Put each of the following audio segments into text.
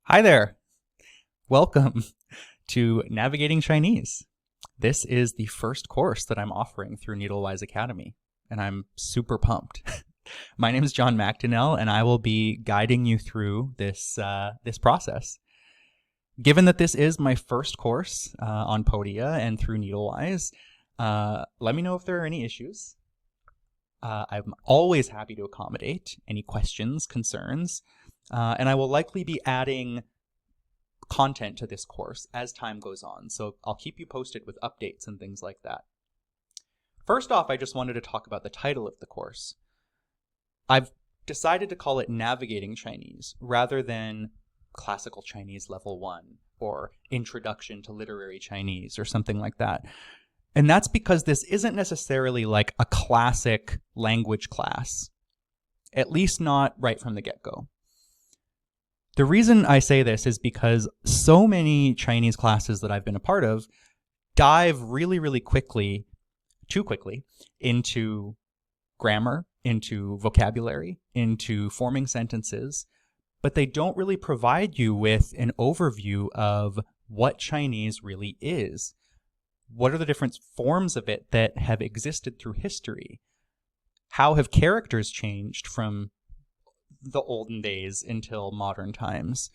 Hi there. Welcome to Navigating Chinese. This is the first course that I'm offering through Needlewise Academy, and I'm super pumped. My name is John McDonnell, and I will be guiding you through this process. Given that this is my first course on Podia and through Needlewise, let me know if there are any issues. I'm always happy to accommodate any questions, concerns, and I will likely be adding content to this course as time goes on, so I'll keep you posted with updates and things like that. First off, I just wanted to talk about the title of the course. I've decided to call it Navigating Chinese rather than Classical Chinese Level 1 or Introduction to Literary Chinese or something like that. And that's because this isn't necessarily like a classic language class, at least not right from the get-go. The reason I say this is because so many Chinese classes that I've been a part of dive really, really quickly, too quickly, into grammar, into vocabulary, into forming sentences, but they don't really provide you with an overview of what Chinese really is. What are the different forms of it that have existed through history? How have characters changed from the olden days until modern times?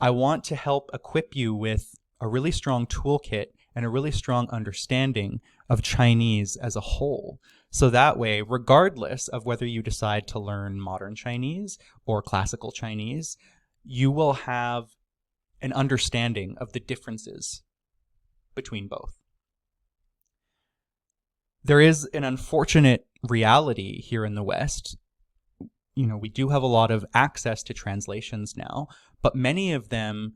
I want to help equip you with a really strong toolkit and a really strong understanding of Chinese as a whole. So that way, regardless of whether you decide to learn modern Chinese or classical Chinese, you will have an understanding of the differences between both. There is an unfortunate reality here in the West. We do have a lot of access to translations now, but many of them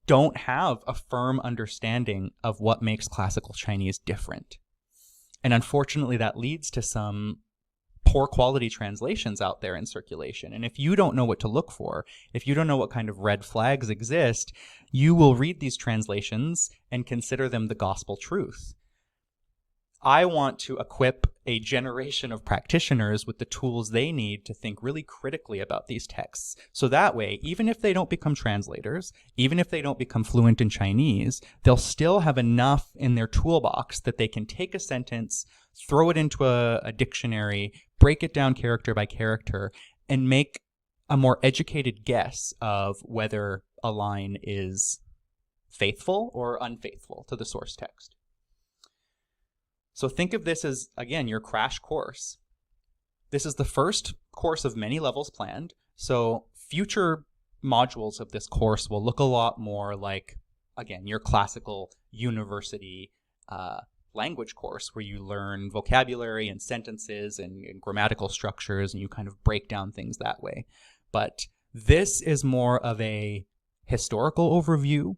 don't have a firm understanding of what makes classical Chinese different. And unfortunately, that leads to some poor quality translations out there in circulation. And if you don't know what to look for, if you don't know what kind of red flags exist, you will read these translations and consider them the gospel truth. I want to equip a generation of practitioners with the tools they need to think really critically about these texts. So that way, even if they don't become translators, even if they don't become fluent in Chinese, they'll still have enough in their toolbox that they can take a sentence, throw it into a dictionary, break it down character by character, and make a more educated guess of whether a line is faithful or unfaithful to the source text. So think of this as, again, your crash course. This is the first course of many levels planned, so future modules of this course will look a lot more like, again, your classical university language course where you learn vocabulary and sentences and grammatical structures, and you kind of break down things that way. But this is more of a historical overview,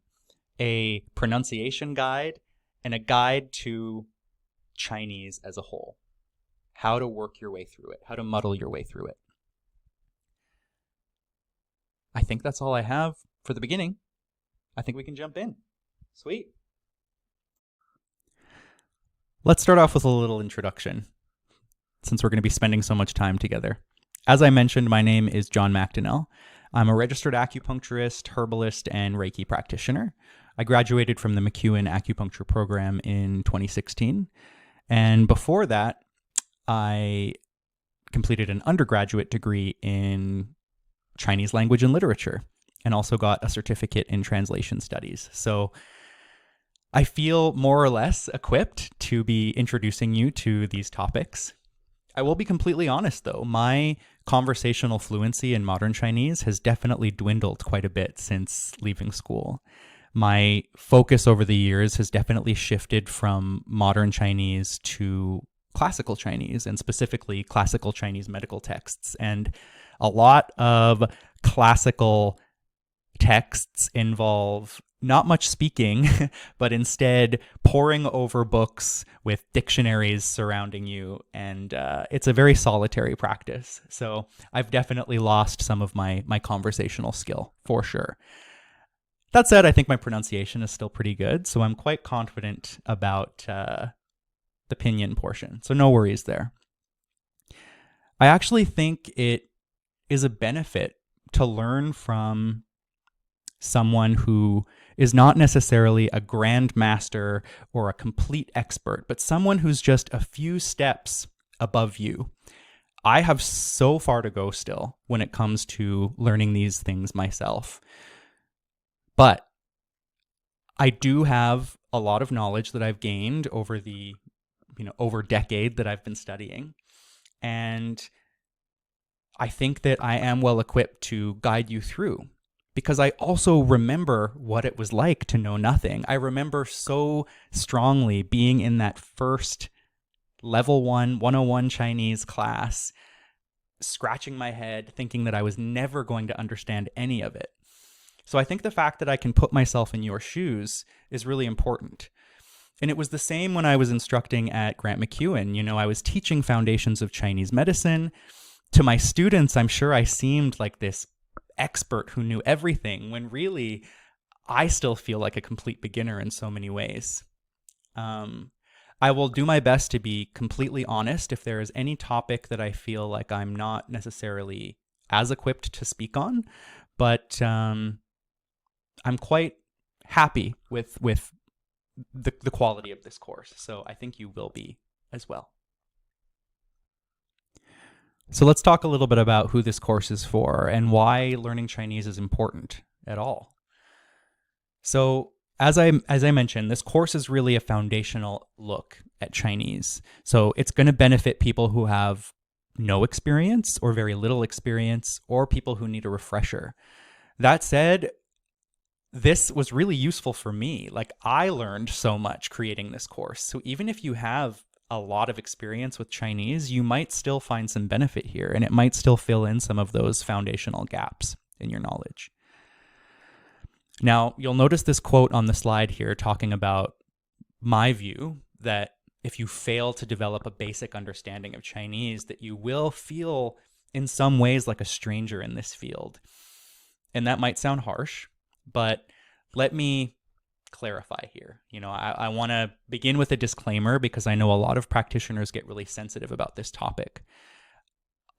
a pronunciation guide, and a guide to Chinese as a whole. How to work your way through it, how to muddle your way through it. I think that's all I have for the beginning. I think we can jump in. Sweet. Let's start off with a little introduction, since we're going to be spending so much time together. As I mentioned, my name is John McDonnell. I'm a registered acupuncturist, herbalist, and Reiki practitioner. I graduated from the McEwen Acupuncture Program in 2016. And before that, I completed an undergraduate degree in Chinese language and literature, and also got a certificate in translation studies. So I feel more or less equipped to be introducing you to these topics. I will be completely honest, though. My conversational fluency in modern Chinese has definitely dwindled quite a bit since leaving school. My focus over the years has definitely shifted from modern Chinese to classical Chinese, and specifically classical Chinese medical texts. And a lot of classical texts involve not much speaking, but instead poring over books with dictionaries surrounding you. And it's a very solitary practice. So I've definitely lost some of my conversational skill, for sure. That said, I think my pronunciation is still pretty good, so I'm quite confident about the pinyin portion, so no worries there. I actually think it is a benefit to learn from someone who is not necessarily a grandmaster or a complete expert, but someone who's just a few steps above you. I have so far to go still when it comes to learning these things myself. But I do have a lot of knowledge that I've gained over the, over decade that I've been studying. And I think that I am well equipped to guide you through, because I also remember what it was like to know nothing. I remember so strongly being in that first level 101 Chinese class, scratching my head, thinking that I was never going to understand any of it. So I think the fact that I can put myself in your shoes is really important. And it was the same when I was instructing at Grant MacEwan. I was teaching foundations of Chinese medicine. To my students, I'm sure I seemed like this expert who knew everything, when really I still feel like a complete beginner in so many ways. I will do my best to be completely honest if there is any topic that I feel like I'm not necessarily as equipped to speak on, but I'm quite happy with the quality of this course, so I think you will be as well. So let's talk a little bit about who this course is for and why learning Chinese is important at all. So as I mentioned, this course is really a foundational look at Chinese. So it's going to benefit people who have no experience or very little experience, or people who need a refresher. That said, this was really useful for me. Like, I learned so much creating this course. So even if you have a lot of experience with Chinese, you might still find some benefit here, and it might still fill in some of those foundational gaps in your knowledge. Now, you'll notice this quote on the slide here talking about my view that if you fail to develop a basic understanding of Chinese, that you will feel in some ways like a stranger in this field. And that might sound harsh, but let me clarify here. I want to begin with a disclaimer, because I know a lot of practitioners get really sensitive about this topic.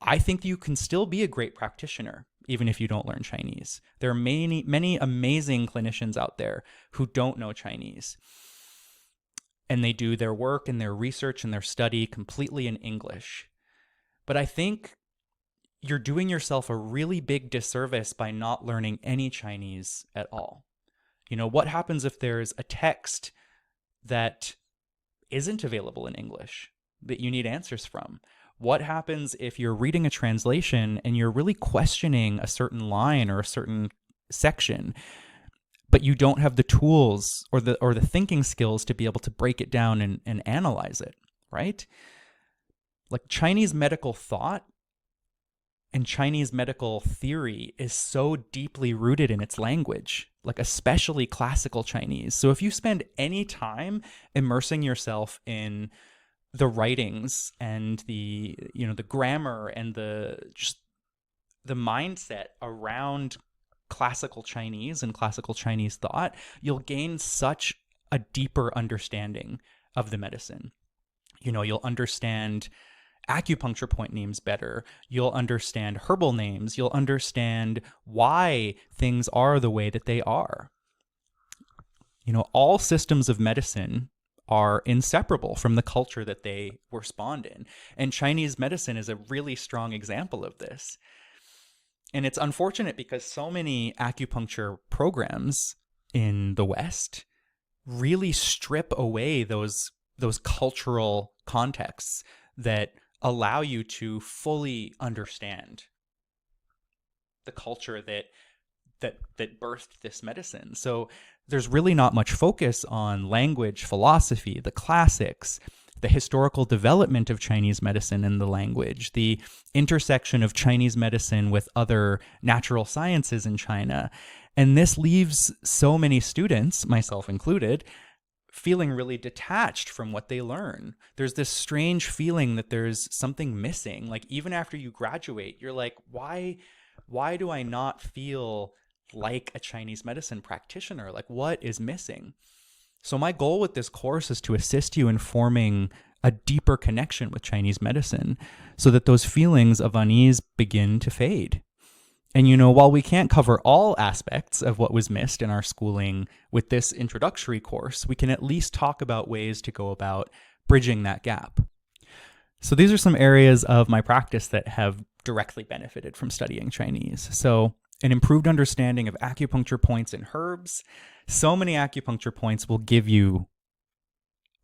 I think you can still be a great practitioner even if you don't learn Chinese. There are many, many amazing clinicians out there who don't know Chinese, and they do their work and their research and their study completely in English. But I think you're doing yourself a really big disservice by not learning any Chinese at all. What happens if there's a text that isn't available in English that you need answers from? What happens if you're reading a translation and you're really questioning a certain line or a certain section, but you don't have the tools or the thinking skills to be able to break it down and analyze it, right? Like, Chinese medical thought and Chinese medical theory is so deeply rooted in its language, like especially classical Chinese. So if you spend any time immersing yourself in the writings and the grammar and the mindset around classical Chinese and classical Chinese thought, you'll gain such a deeper understanding of the medicine. You'll understand acupuncture point names better. You'll understand herbal names. You'll understand why things are the way that they are. All systems of medicine are inseparable from the culture that they were spawned in. And Chinese medicine is a really strong example of this. And it's unfortunate because so many acupuncture programs in the West really strip away those cultural contexts that allow you to fully understand the culture that birthed this medicine. So there's really not much focus on language, philosophy, the classics, the historical development of Chinese medicine and the language, the intersection of Chinese medicine with other natural sciences in China. And this leaves so many students, myself included, feeling really detached from what they learn. There's this strange feeling that there's something missing. Like, even after you graduate, you're like, why do I not feel like a Chinese medicine practitioner? Like, what is missing? So my goal with this course is to assist you in forming a deeper connection with Chinese medicine so that those feelings of unease begin to fade. And, you know, while we can't cover all aspects of what was missed in our schooling with this introductory course, we can at least talk about ways to go about bridging that gap. So these are some areas of my practice that have directly benefited from studying Chinese. So an improved understanding of acupuncture points and herbs. So many acupuncture points will give you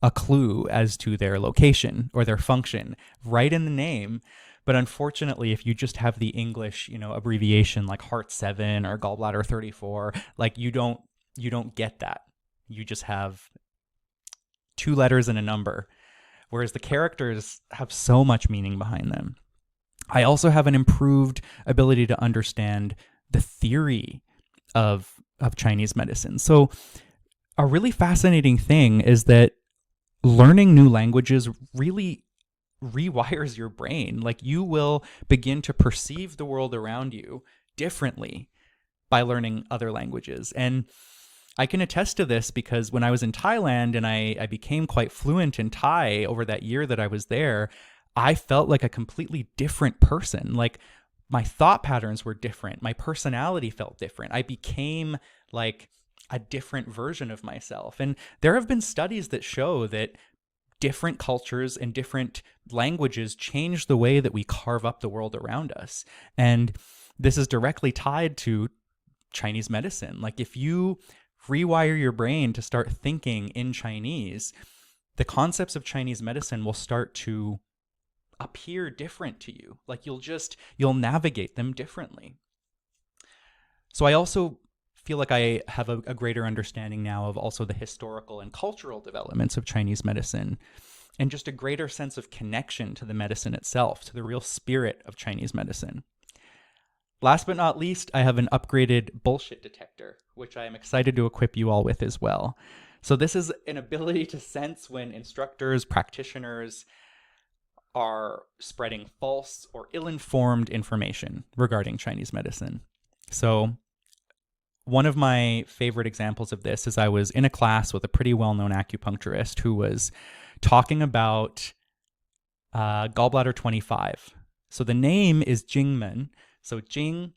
a clue as to their location or their function right in the name. But unfortunately, if you just have the English, you know, abbreviation like Heart 7 or Gallbladder 34, like you don't get that. You just have 2 letters and a number, whereas the characters have so much meaning behind them. I also have an improved ability to understand the theory of Chinese medicine. So a really fascinating thing is that learning new languages really rewires your brain. Like, you will begin to perceive the world around you differently by learning other languages. And I can attest to this because when I was in Thailand and I became quite fluent in Thai over that year that I was there, I felt like a completely different person. Like, my thought patterns were different. My personality felt different. I became like a different version of myself. And there have been studies that show that different cultures and different languages change the way that we carve up the world around us. And this is directly tied to Chinese medicine. Like, if you rewire your brain to start thinking in Chinese, the concepts of Chinese medicine will start to appear different to you. Like, you'll navigate them differently. So I also feel like I have a greater understanding now of also the historical and cultural developments of Chinese medicine, and just a greater sense of connection to the medicine itself, to the real spirit of Chinese medicine. Last but not least, I have an upgraded bullshit detector, which I am excited to equip you all with as well. So this is an ability to sense when instructors, practitioners are spreading false or ill-informed information regarding Chinese medicine. So one of my favorite examples of this is I was in a class with a pretty well-known acupuncturist who was talking about gallbladder 25. So the name is Jingmen. So Jing,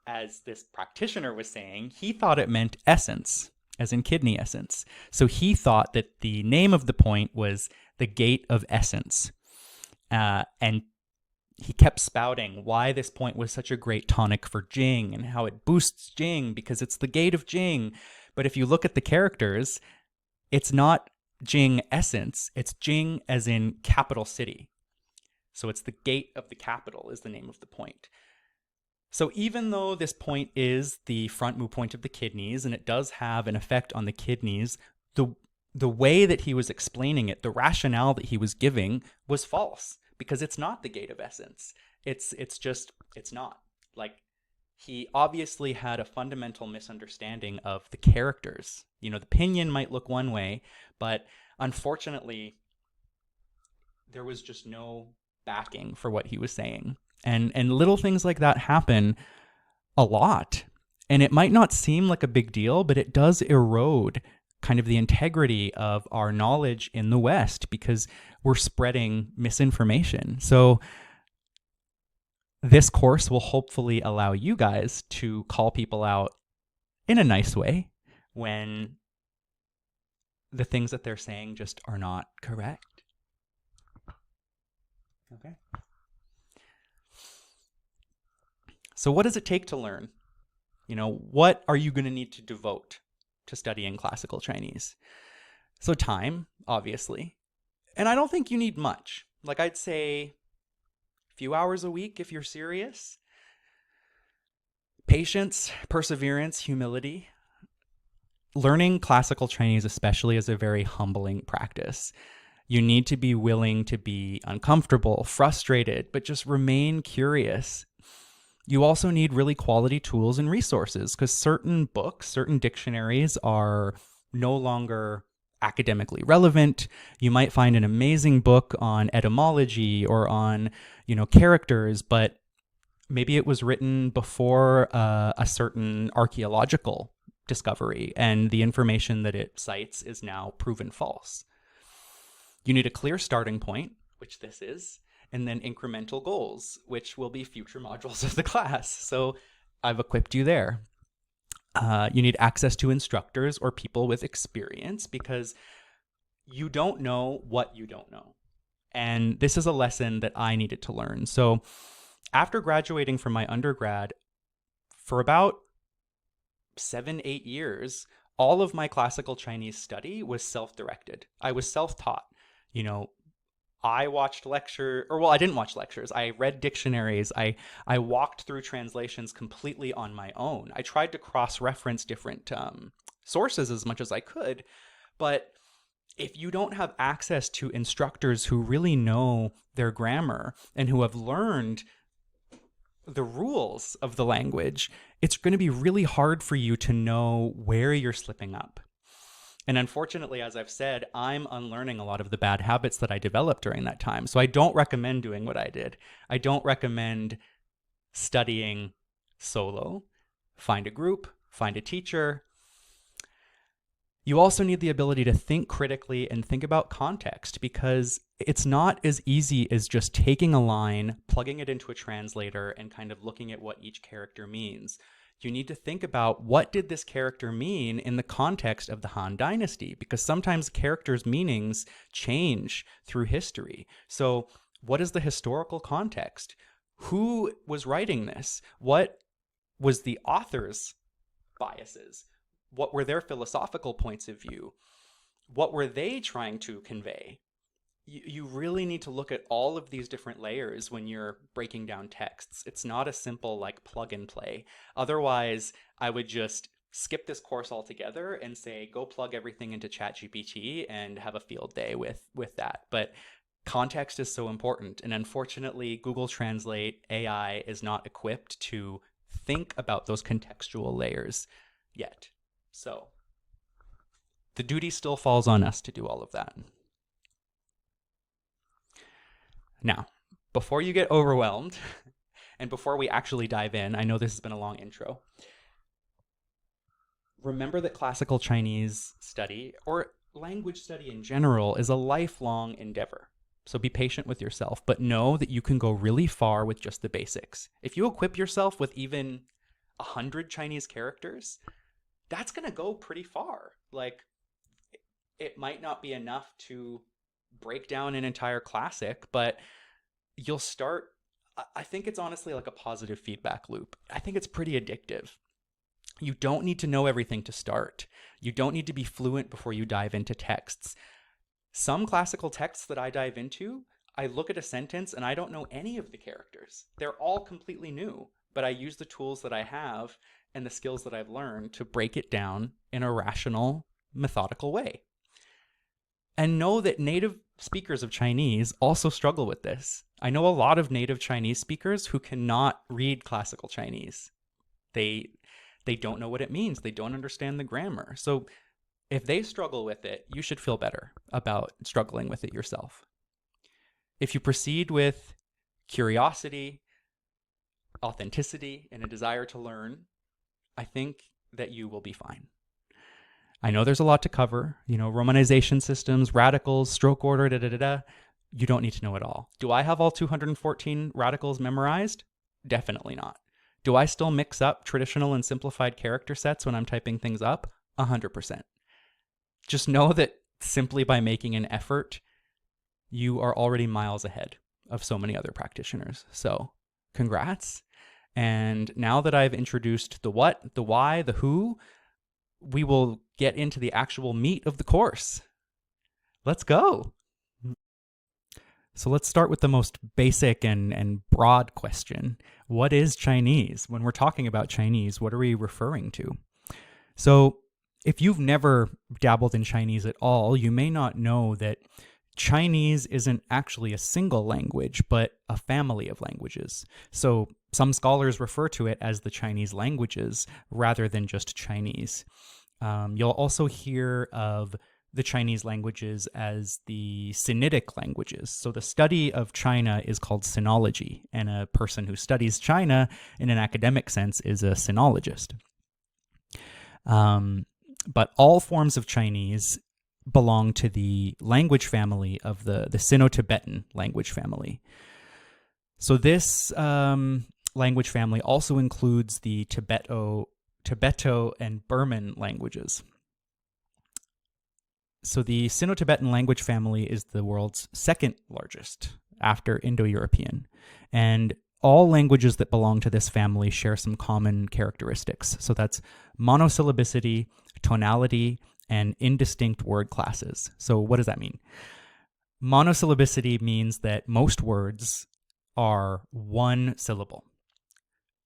as this practitioner was saying, he thought it meant essence, as in kidney essence. So he thought that the name of the point was the gate of essence. And he kept spouting why this point was such a great tonic for Jing and how it boosts Jing because it's the gate of Jing. But if you look at the characters, it's not Jing essence, it's Jing as in capital city. So it's the gate of the capital is the name of the point. So even though this point is the front mu point of the kidneys and it does have an effect on the kidneys, the way that he was explaining it, the rationale that he was giving was false because it's not the gate of essence. It's not. Like, he obviously had a fundamental misunderstanding of the characters. You know, the pinyin might look one way, but unfortunately, there was just no backing for what he was saying. And little things like that happen a lot. And it might not seem like a big deal, but it does erode kind of the integrity of our knowledge in the West because we're spreading misinformation. So this course will hopefully allow you guys to call people out in a nice way when the things that they're saying just are not correct. Okay. So what does it take to learn? You know, what are you going to need to devote to studying classical Chinese? So time, obviously. And I don't think you need much. Like, I'd say a few hours a week if you're serious. Patience, perseverance, humility. Learning classical Chinese especially is a very humbling practice. You need to be willing to be uncomfortable, frustrated, but just remain curious. You also need really quality tools and resources because certain books, certain dictionaries are no longer academically relevant. You might find an amazing book on etymology or on, you know, characters, but maybe it was written before a certain archaeological discovery and the information that it cites is now proven false. You need a clear starting point, which this is, and then incremental goals, which will be future modules of the class. So I've equipped you there. You need access to instructors or people with experience because you don't know what you don't know. And this is a lesson that I needed to learn. So after graduating from my undergrad, for about 7-8 years, all of my classical Chinese study was self-directed. I was self-taught. You know, I watched I didn't watch lectures. I read dictionaries. I walked through translations completely on my own. I tried to cross-reference different sources as much as I could, but if you don't have access to instructors who really know their grammar and who have learned the rules of the language, it's going to be really hard for you to know where you're slipping up. And unfortunately, as I've said, I'm unlearning a lot of the bad habits that I developed during that time. So I don't recommend doing what I did. I don't recommend studying solo. Find a group, find a teacher. You also need the ability to think critically and think about context, because it's not as easy as just taking a line, plugging it into a translator, and kind of looking at what each character means. You need to think about, what did this character mean in the context of the Han Dynasty? Because sometimes characters' meanings change through history. So what is the historical context? Who was writing this? What was the author's biases? What were their philosophical points of view? What were they trying to convey? You really need to look at all of these different layers when you're breaking down texts. It's not a simple like plug and play. Otherwise, I would just skip this course altogether and say, go plug everything into ChatGPT and have a field day with that. But context is so important. And unfortunately, Google Translate AI is not equipped to think about those contextual layers yet. So the duty still falls on us to do all of that. Now, before you get overwhelmed, and before we actually dive in, I know this has been a long intro, remember that classical Chinese study, or language study in general, is a lifelong endeavor. So be patient with yourself, but know that you can go really far with just the basics. If you equip yourself with even 100 Chinese characters, that's going to go pretty far. Like, it might not be enough to break down an entire classic, but you'll start. I think it's honestly like a positive feedback loop. I think it's pretty addictive. You don't need to know everything to start. You don't need to be fluent before you dive into texts. Some classical texts that I dive into, I look at a sentence and I don't know any of the characters. They're all completely new, but I use the tools that I have and the skills that I've learned to break it down in a rational, methodical way. And know that native speakers of Chinese also struggle with this. I know a lot of native Chinese speakers who cannot read classical Chinese. They don't know what it means. They don't understand the grammar. So if they struggle with it, you should feel better about struggling with it yourself. If you proceed with curiosity, authenticity, and a desire to learn, I think that you will be fine. I know there's a lot to cover, romanization systems, radicals, stroke order, You don't need to know it all. Do I have all 214 radicals memorized? Definitely not. Do I still mix up traditional and simplified character sets when I'm typing things up? 100%. Just know that simply by making an effort, you are already miles ahead of so many other practitioners. So, congrats. And now that I've introduced the what, the why, the who, we will get into the actual meat of the course. Let's go. So let's start with the most basic and broad question. What is Chinese? When we're talking about Chinese, what are we referring to? So if you've never dabbled in Chinese at all, you may not know that Chinese isn't actually a single language, but a family of languages. So some scholars refer to it as the Chinese languages rather than just Chinese. You'll also hear of the Chinese languages as the Sinitic languages. So the study of China is called sinology, and a person who studies China in an academic sense is a sinologist. But all forms of Chinese belong to the language family of the Sino-Tibetan language family. So this language family also includes the Tibeto and Burman languages. So the Sino-Tibetan language family is the world's second largest after Indo-European. And all languages that belong to this family share some common characteristics. So that's monosyllabicity, tonality, and indistinct word classes. So what does that mean? Monosyllabicity means that most words are one syllable.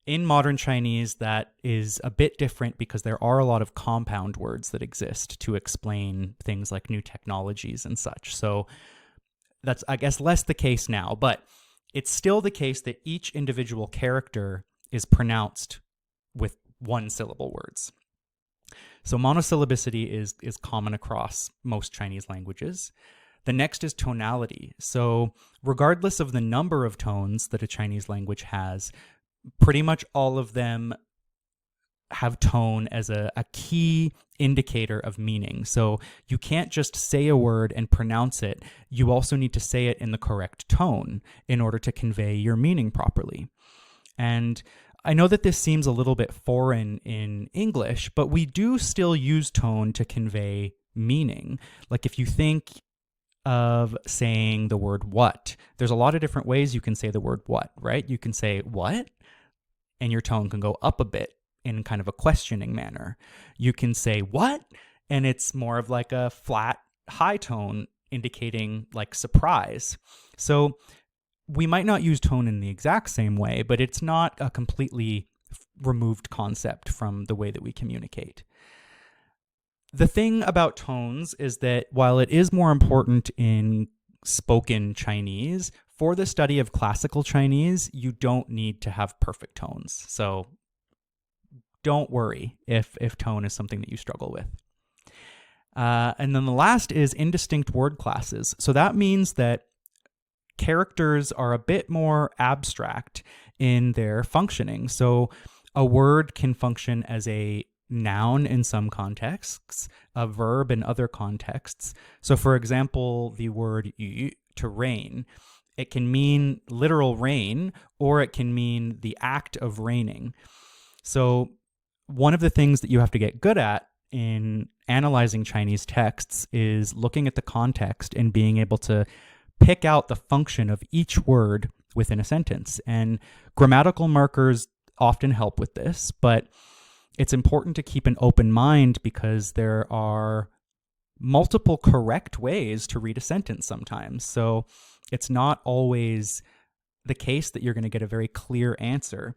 In modern Chinese, that is a bit different because there are a lot of compound words that exist to explain things like new technologies and such. So that's, I guess, less the case now, but it's still the case that each individual character is pronounced with one syllable words. So monosyllabicity is common across most Chinese languages. The next is tonality. So regardless of the number of tones that a Chinese language has, pretty much all of them have tone as a key indicator of meaning. So you can't just say a word and pronounce it. You also need to say it in the correct tone in order to convey your meaning properly. And I know that this seems a little bit foreign in English, but we do still use tone to convey meaning. Like if you think of saying the word what, there's a lot of different ways you can say the word what, right? You can say what, and your tone can go up a bit in kind of a questioning manner. You can say what, and it's more of like a flat high tone indicating like surprise. So we might not use tone in the exact same way, but it's not a completely removed concept from the way that we communicate. The thing about tones is that while it is more important in spoken Chinese, for the study of classical Chinese, you don't need to have perfect tones. So don't worry if tone is something that you struggle with. And then the last is indistinct word classes. So that means that characters are a bit more abstract in their functioning. So a word can function as a noun in some contexts, a verb in other contexts. So for example, the word yu, to rain, it can mean literal rain, or it can mean the act of raining. So one of the things that you have to get good at in analyzing Chinese texts is looking at the context and being able to pick out the function of each word within a sentence. And grammatical markers often help with this, but it's important to keep an open mind because there are multiple correct ways to read a sentence sometimes. So it's not always the case that you're going to get a very clear answer.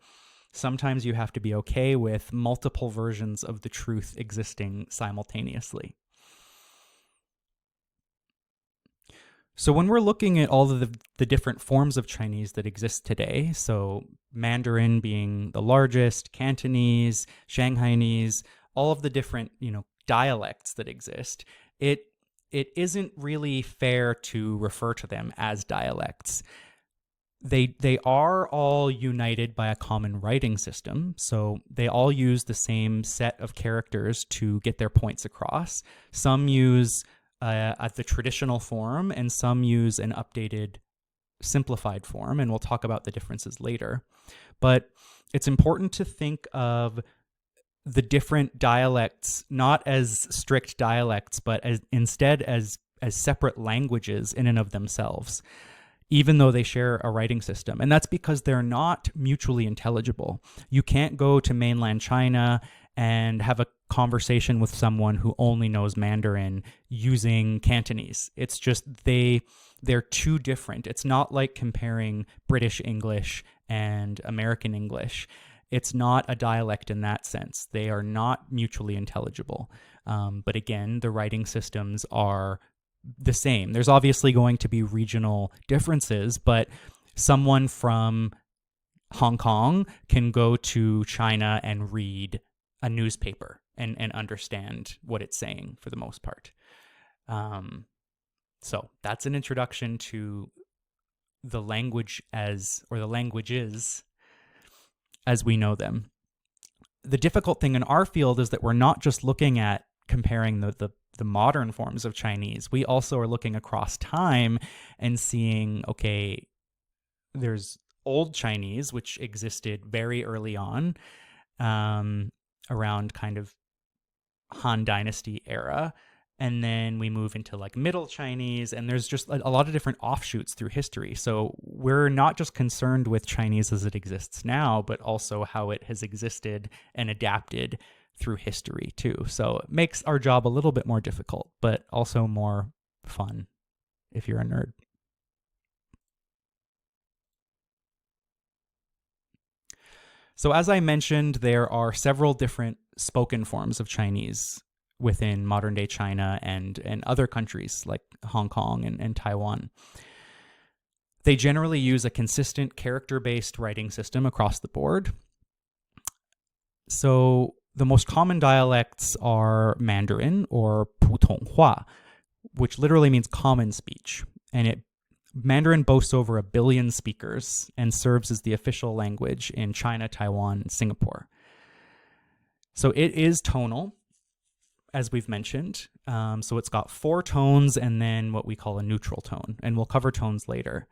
Sometimes you have to be okay with multiple versions of the truth existing simultaneously. So when we're looking at all of the different forms of Chinese that exist today, so Mandarin being the largest, Cantonese, Shanghainese, all of the different, dialects that exist, it isn't really fair to refer to them as dialects. They are all united by a common writing system, so they all use the same set of characters to get their points across. Some use at the traditional form, and some use an updated, simplified form, and we'll talk about the differences later. But it's important to think of the different dialects not as strict dialects, but instead as separate languages in and of themselves, even though they share a writing system. And that's because they're not mutually intelligible. You can't go to mainland China and have a conversation with someone who only knows Mandarin using Cantonese. It's just they're too different. It's not like comparing British English and American English. It's not a dialect in that sense. They are not mutually intelligible. But again, the writing systems are the same. There's obviously going to be regional differences, but someone from Hong Kong can go to China and read a newspaper and understand what it's saying for the most part. So that's an introduction to the language the languages as we know them. The difficult thing in our field is that we're not just looking at comparing the modern forms of Chinese. We also are looking across time and seeing, okay, there's Old Chinese, which existed very early on, around kind of Han Dynasty era. And then we move into like Middle Chinese, and there's just a lot of different offshoots through history. So we're not just concerned with Chinese as it exists now, but also how it has existed and adapted through history too. So it makes our job a little bit more difficult, but also more fun if you're a nerd. So as I mentioned, there are several different spoken forms of Chinese within modern day China and other countries like Hong Kong and Taiwan. They generally use a consistent character-based writing system across the board. So the most common dialects are Mandarin or Putonghua, which literally means common speech. And Mandarin boasts over 1 billion speakers and serves as the official language in China, Taiwan, and Singapore. So it is tonal, as we've mentioned. So it's got 4 tones and then what we call a neutral tone, and we'll cover tones later.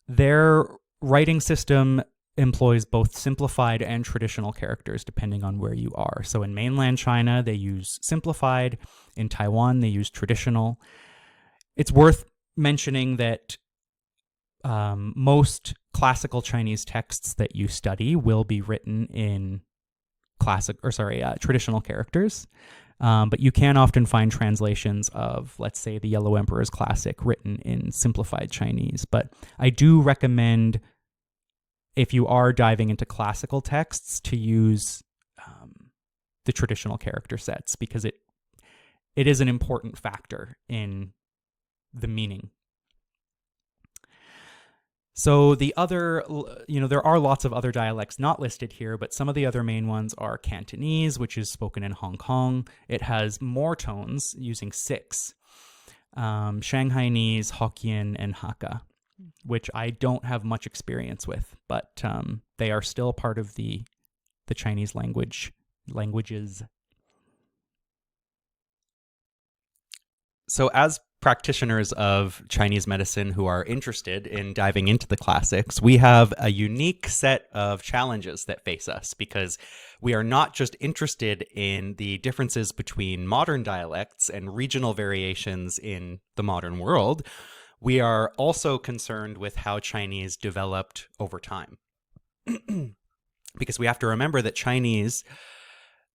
Their writing system employs both simplified and traditional characters depending on where you are. So in mainland China, they use simplified. In Taiwan, they use traditional. It's worth mentioning that most classical Chinese texts that you study will be written in traditional characters. But you can often find translations of, let's say, the Yellow Emperor's Classic written in simplified Chinese. But I do recommend, if you are diving into classical texts, to use the traditional character sets, because it is an important factor in the meaning. So the other, there are lots of other dialects not listed here, but some of the other main ones are Cantonese, which is spoken in Hong Kong. It has more tones, using 6. Shanghainese, Hokkien, and Hakka, which I don't have much experience with, but they are still part of the Chinese languages. So as practitioners of Chinese medicine who are interested in diving into the classics, we have a unique set of challenges that face us, because we are not just interested in the differences between modern dialects and regional variations in the modern world. We are also concerned with how Chinese developed over time. Because we have to remember that Chinese,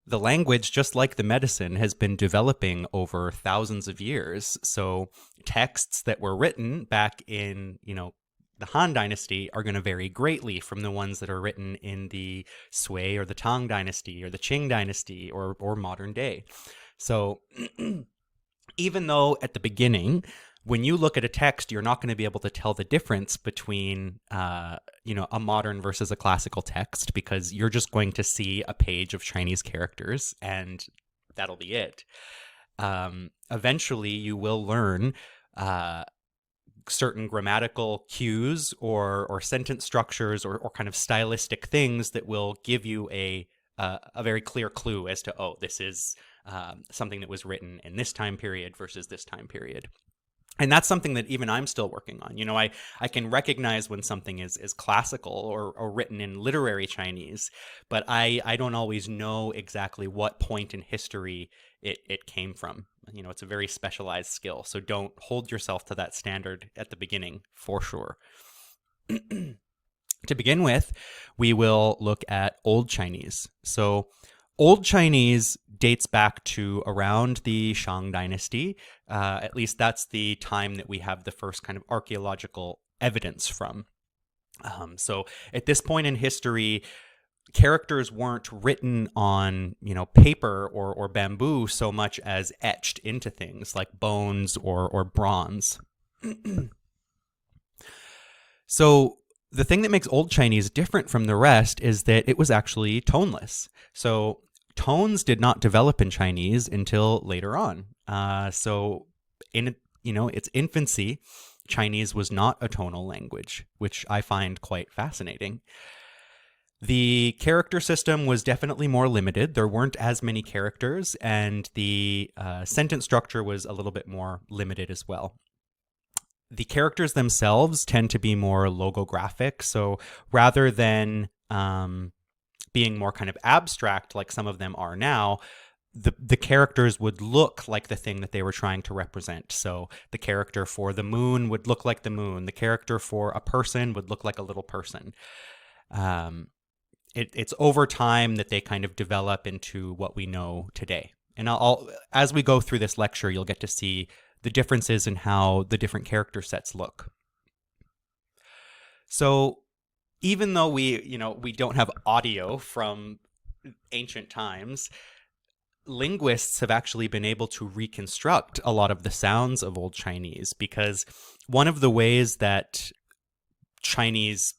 the language, just like the medicine, has been developing over thousands of years. So texts that were written back in, the Han Dynasty are going to vary greatly from the ones that are written in the Sui or the Tang Dynasty or the Qing Dynasty or modern day. So even though at the beginning, when you look at a text, you're not going to be able to tell the difference between, a modern versus a classical text, because you're just going to see a page of Chinese characters and that'll be it. Eventually, you will learn certain grammatical cues or sentence structures or kind of stylistic things that will give you a very clear clue as to, oh, this is something that was written in this time period versus this time period. And that's something that even I'm still working on. I can recognize when something is classical or written in literary Chinese, but I don't always know exactly what point in history it came from. It's a very specialized skill, so don't hold yourself to that standard at the beginning, for sure. To begin with, we will look at Old Chinese. So Old Chinese dates back to around the Shang Dynasty. At least that's the time that we have the first kind of archaeological evidence from. So at this point in history, characters weren't written on, paper or bamboo so much as etched into things like bones or bronze. So the thing that makes Old Chinese different from the rest is that it was actually toneless. So tones did not develop in Chinese until later on. So in its infancy, Chinese was not a tonal language, which I find quite fascinating. The character system was definitely more limited. There weren't as many characters, and the sentence structure was a little bit more limited as well. the characters themselves tend to be more logographic. So rather than being more kind of abstract like some of them are now, the characters would look like the thing that they were trying to represent. So the character for the moon would look like the moon. The character for a person would look like a little person. It's over time that they kind of develop into what we know today. And I'll as we go through this lecture, you'll get to see the differences in how the different character sets look. So even though we don't have audio from ancient times, linguists have actually been able to reconstruct a lot of the sounds of Old Chinese, because one of the ways that Chinese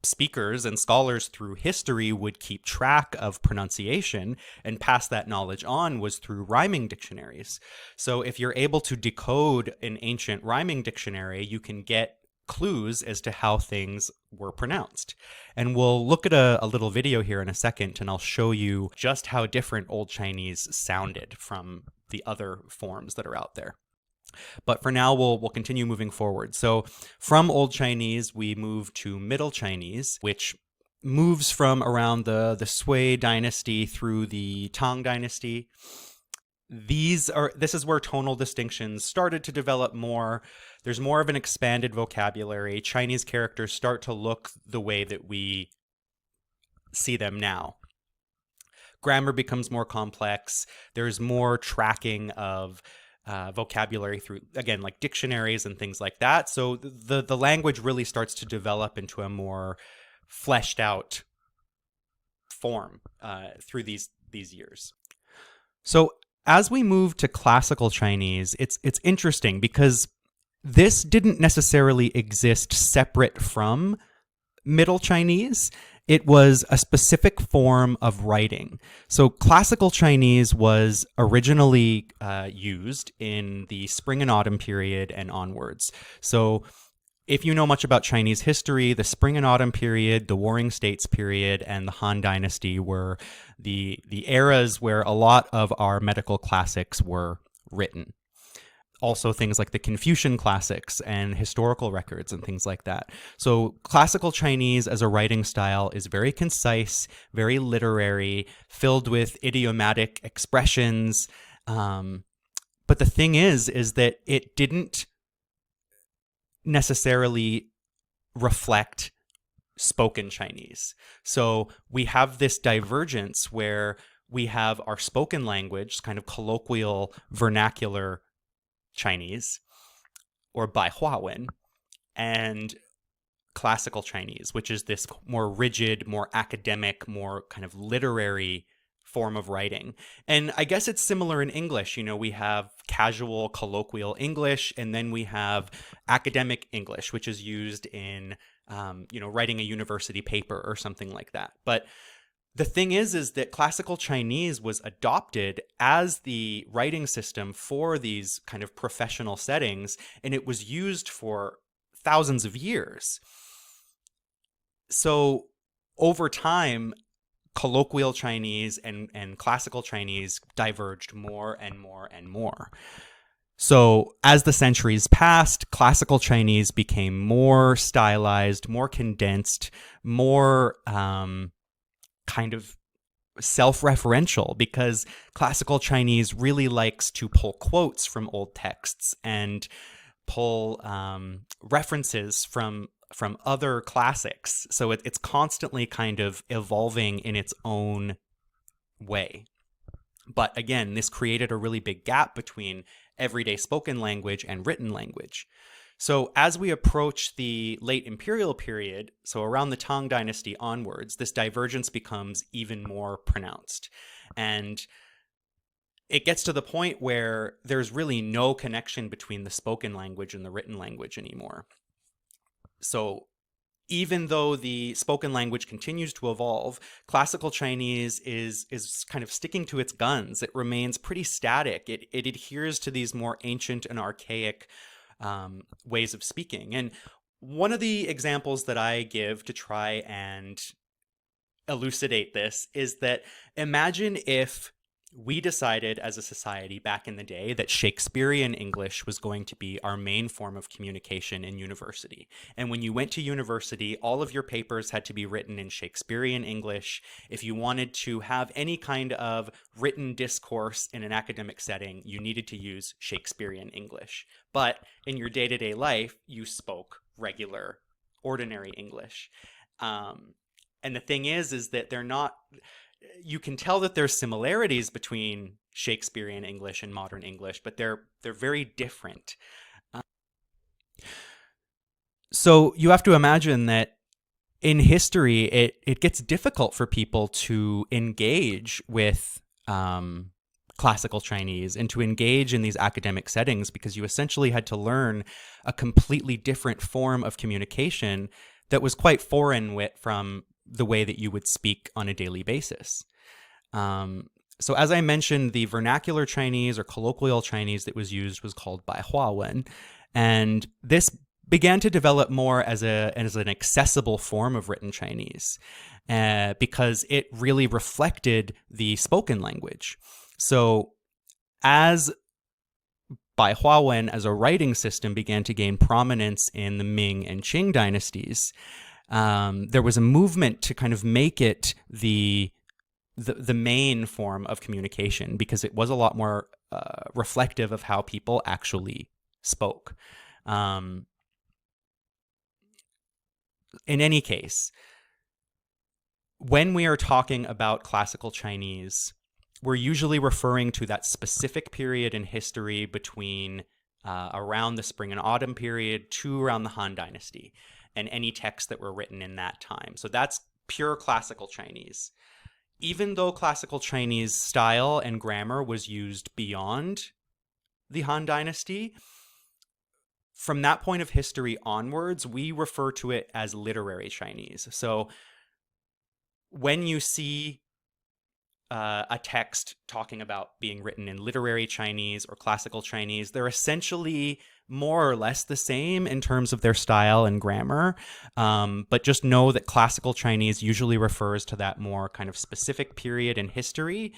speakers and scholars through history would keep track of pronunciation and pass that knowledge on was through rhyming dictionaries. So if you're able to decode an ancient rhyming dictionary, you can get clues as to how things were pronounced. And we'll look at a little video here in a second, and I'll show you just how different Old Chinese sounded from the other forms that are out there. But for now, we'll continue moving forward. So from Old Chinese, we move to Middle Chinese, which moves from around the Sui dynasty through the Tang dynasty. This is where tonal distinctions started to develop more. There's more of an expanded vocabulary. Chinese characters start to look the way that we see them now. Grammar becomes more complex. There's more tracking of vocabulary through, again, like dictionaries and things like that. So the language really starts to develop into a more fleshed out form through these years. So as we move to classical Chinese, it's interesting because this didn't necessarily exist separate from Middle Chinese. It was a specific form of writing. So classical Chinese was originally used in the spring and autumn period and onwards. So if you know much about Chinese history, the spring and autumn period, the Warring States period, and the Han Dynasty were the eras where a lot of our medical classics were written. Also things like the Confucian classics and historical records and things like that. So classical Chinese as a writing style is very concise, very literary, filled with idiomatic expressions. But the thing is that it didn't necessarily reflect spoken Chinese. So we have this divergence where we have our spoken language, kind of colloquial vernacular Chinese, or Bai Hua Wen, and classical Chinese, which is this more rigid, more academic, more kind of literary form of writing. And I guess it's similar in English. We have casual, colloquial English, and then we have academic English, which is used in, writing a university paper or something like that. But the thing is that classical Chinese was adopted as the writing system for these kind of professional settings, and it was used for thousands of years. So over time, colloquial Chinese and classical Chinese diverged more and more and more. So as the centuries passed, classical Chinese became more stylized, more condensed, more kind of self-referential, because classical Chinese really likes to pull quotes from old texts and pull references from other classics. So it's constantly kind of evolving in its own way. But again, this created a really big gap between everyday spoken language and written language. So as we approach the late imperial period, so around the Tang Dynasty onwards, this divergence becomes even more pronounced. And it gets to the point where there's really no connection between the spoken language and the written language anymore. So even though the spoken language continues to evolve, classical Chinese is kind of sticking to its guns. It remains pretty static. It adheres to these more ancient and archaic ways of speaking. And one of the examples that I give to try and elucidate this is that imagine if we decided as a society back in the day that Shakespearean English was going to be our main form of communication in university. And when you went to university, all of your papers had to be written in Shakespearean English. If you wanted to have any kind of written discourse in an academic setting, you needed to use Shakespearean English. But in your day-to-day life, you spoke regular, ordinary English. And the thing is that they're not, you can tell that there's similarities between Shakespearean English and modern English, but they're very different. So you have to imagine that in history, it gets difficult for people to engage with classical Chinese and to engage in these academic settings, because you essentially had to learn a completely different form of communication that was quite foreign from the way that you would speak on a daily basis. So as I mentioned, the vernacular Chinese or colloquial Chinese that was used was called Baihuawen. And this began to develop more as an accessible form of written Chinese because it really reflected the spoken language. So as Baihuawen as a writing system began to gain prominence in the Ming and Qing dynasties, there was a movement to kind of make it the main form of communication, because it was a lot more reflective of how people actually spoke. In any case, when we are talking about classical Chinese, we're usually referring to that specific period in history between around the spring and autumn period to around the Han Dynasty, and any texts that were written in that time. So that's pure classical Chinese. Even though classical Chinese style and grammar was used beyond the Han Dynasty, from that point of history onwards, we refer to it as literary Chinese. So when you see a text talking about being written in literary Chinese or classical Chinese, they're essentially more or less the same in terms of their style and grammar. But just know that classical Chinese usually refers to that more kind of specific period in history,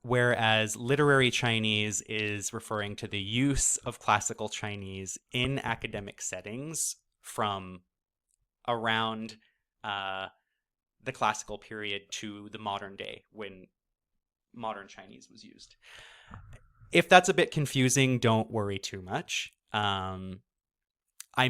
whereas literary Chinese is referring to the use of classical Chinese in academic settings from around the classical period to the modern day, when modern Chinese was used. If that's a bit confusing, don't worry too much. I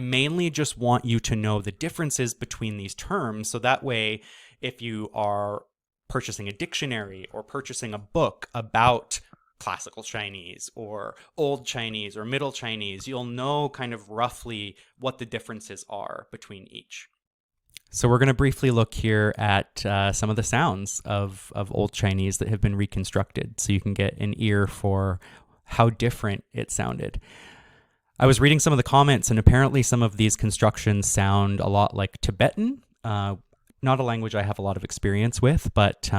mainly just want you to know the differences between these terms, so that way, if you are purchasing a dictionary or purchasing a book about classical Chinese or old Chinese or middle Chinese, you'll know kind of roughly what the differences are between each. So we're going to briefly look here at some of the sounds of old Chinese that have been reconstructed, so you can get an ear for how different it sounded. I was reading some of the comments, and apparently some of these constructions sound a lot like Tibetan. Not a language I have a lot of experience with, but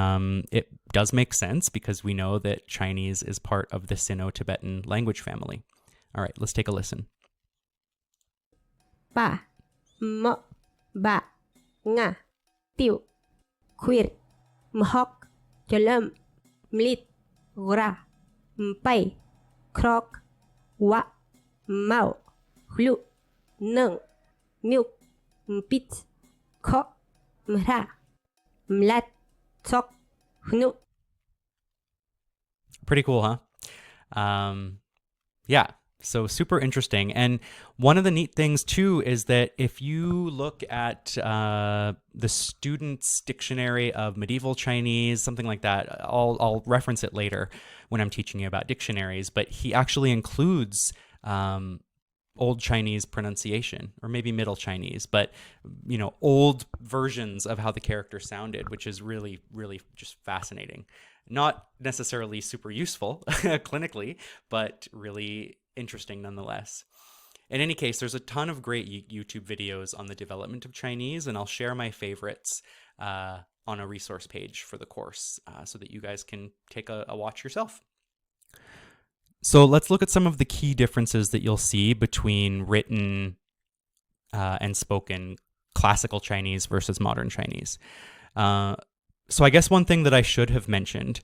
it does make sense because we know that Chinese is part of the Sino-Tibetan language family. All right, let's take a listen. Ba, mo, ba, nga, tiu, quir, mhok, chalum, mlit, gra, mpai, krok, wa, mau, hlu, nung, milk, mpit, ko, mra, mlat, sok, hnu. Pretty cool, huh? Yeah. So super interesting. And one of the neat things too is that if you look at the Student's Dictionary of Medieval Chinese, something like that, I'll reference it later when I'm teaching you about dictionaries, but he actually includes Old Chinese pronunciation, or maybe Middle Chinese, but old versions of how the character sounded, which is really, really just fascinating. Not necessarily super useful clinically, but really interesting nonetheless. In any case, there's a ton of great YouTube videos on the development of Chinese, and I'll share my favorites on a resource page for the course so that you guys can take a watch yourself. So let's look at some of the key differences that you'll see between written and spoken classical Chinese versus modern Chinese. So I guess one thing that I should have mentioned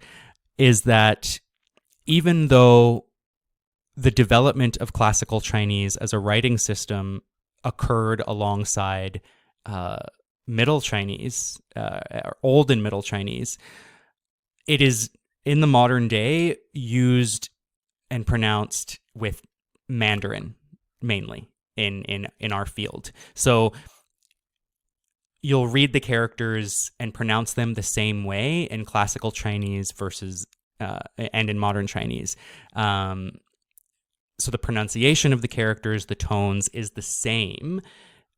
is that even though the development of classical Chinese as a writing system occurred alongside Middle Chinese, Old and Middle Chinese, it is in the modern day used and pronounced with Mandarin mainly in our field. So you'll read the characters and pronounce them the same way in classical Chinese versus and in modern Chinese. So the pronunciation of the characters, the tones is the same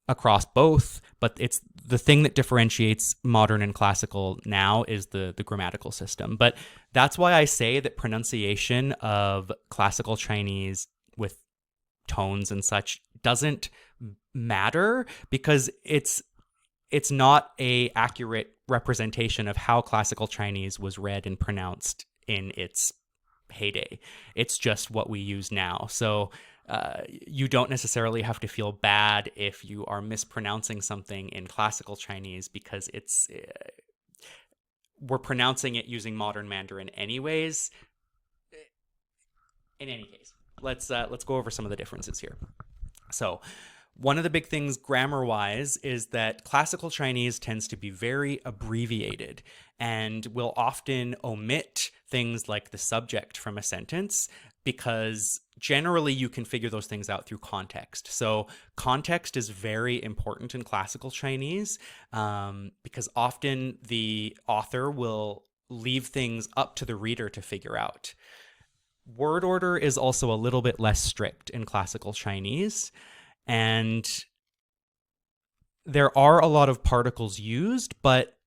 across both, but it's the thing that differentiates modern and classical now is the grammatical system. But that's why I say that pronunciation of classical Chinese with tones and such doesn't matter, because it's not a accurate representation of how classical Chinese was read and pronounced in its heyday. It's just what we use now. So you don't necessarily have to feel bad if you are mispronouncing something in classical Chinese, because we're pronouncing it using modern Mandarin anyways. In any case, let's go over some of the differences here. So one of the big things grammar-wise is that classical Chinese tends to be very abbreviated and will often omit things like the subject from a sentence, because generally you can figure those things out through context. So context is very important in classical Chinese, because often the author will leave things up to the reader to figure out. Word order is also a little bit less strict in classical Chinese, and there are a lot of particles used, but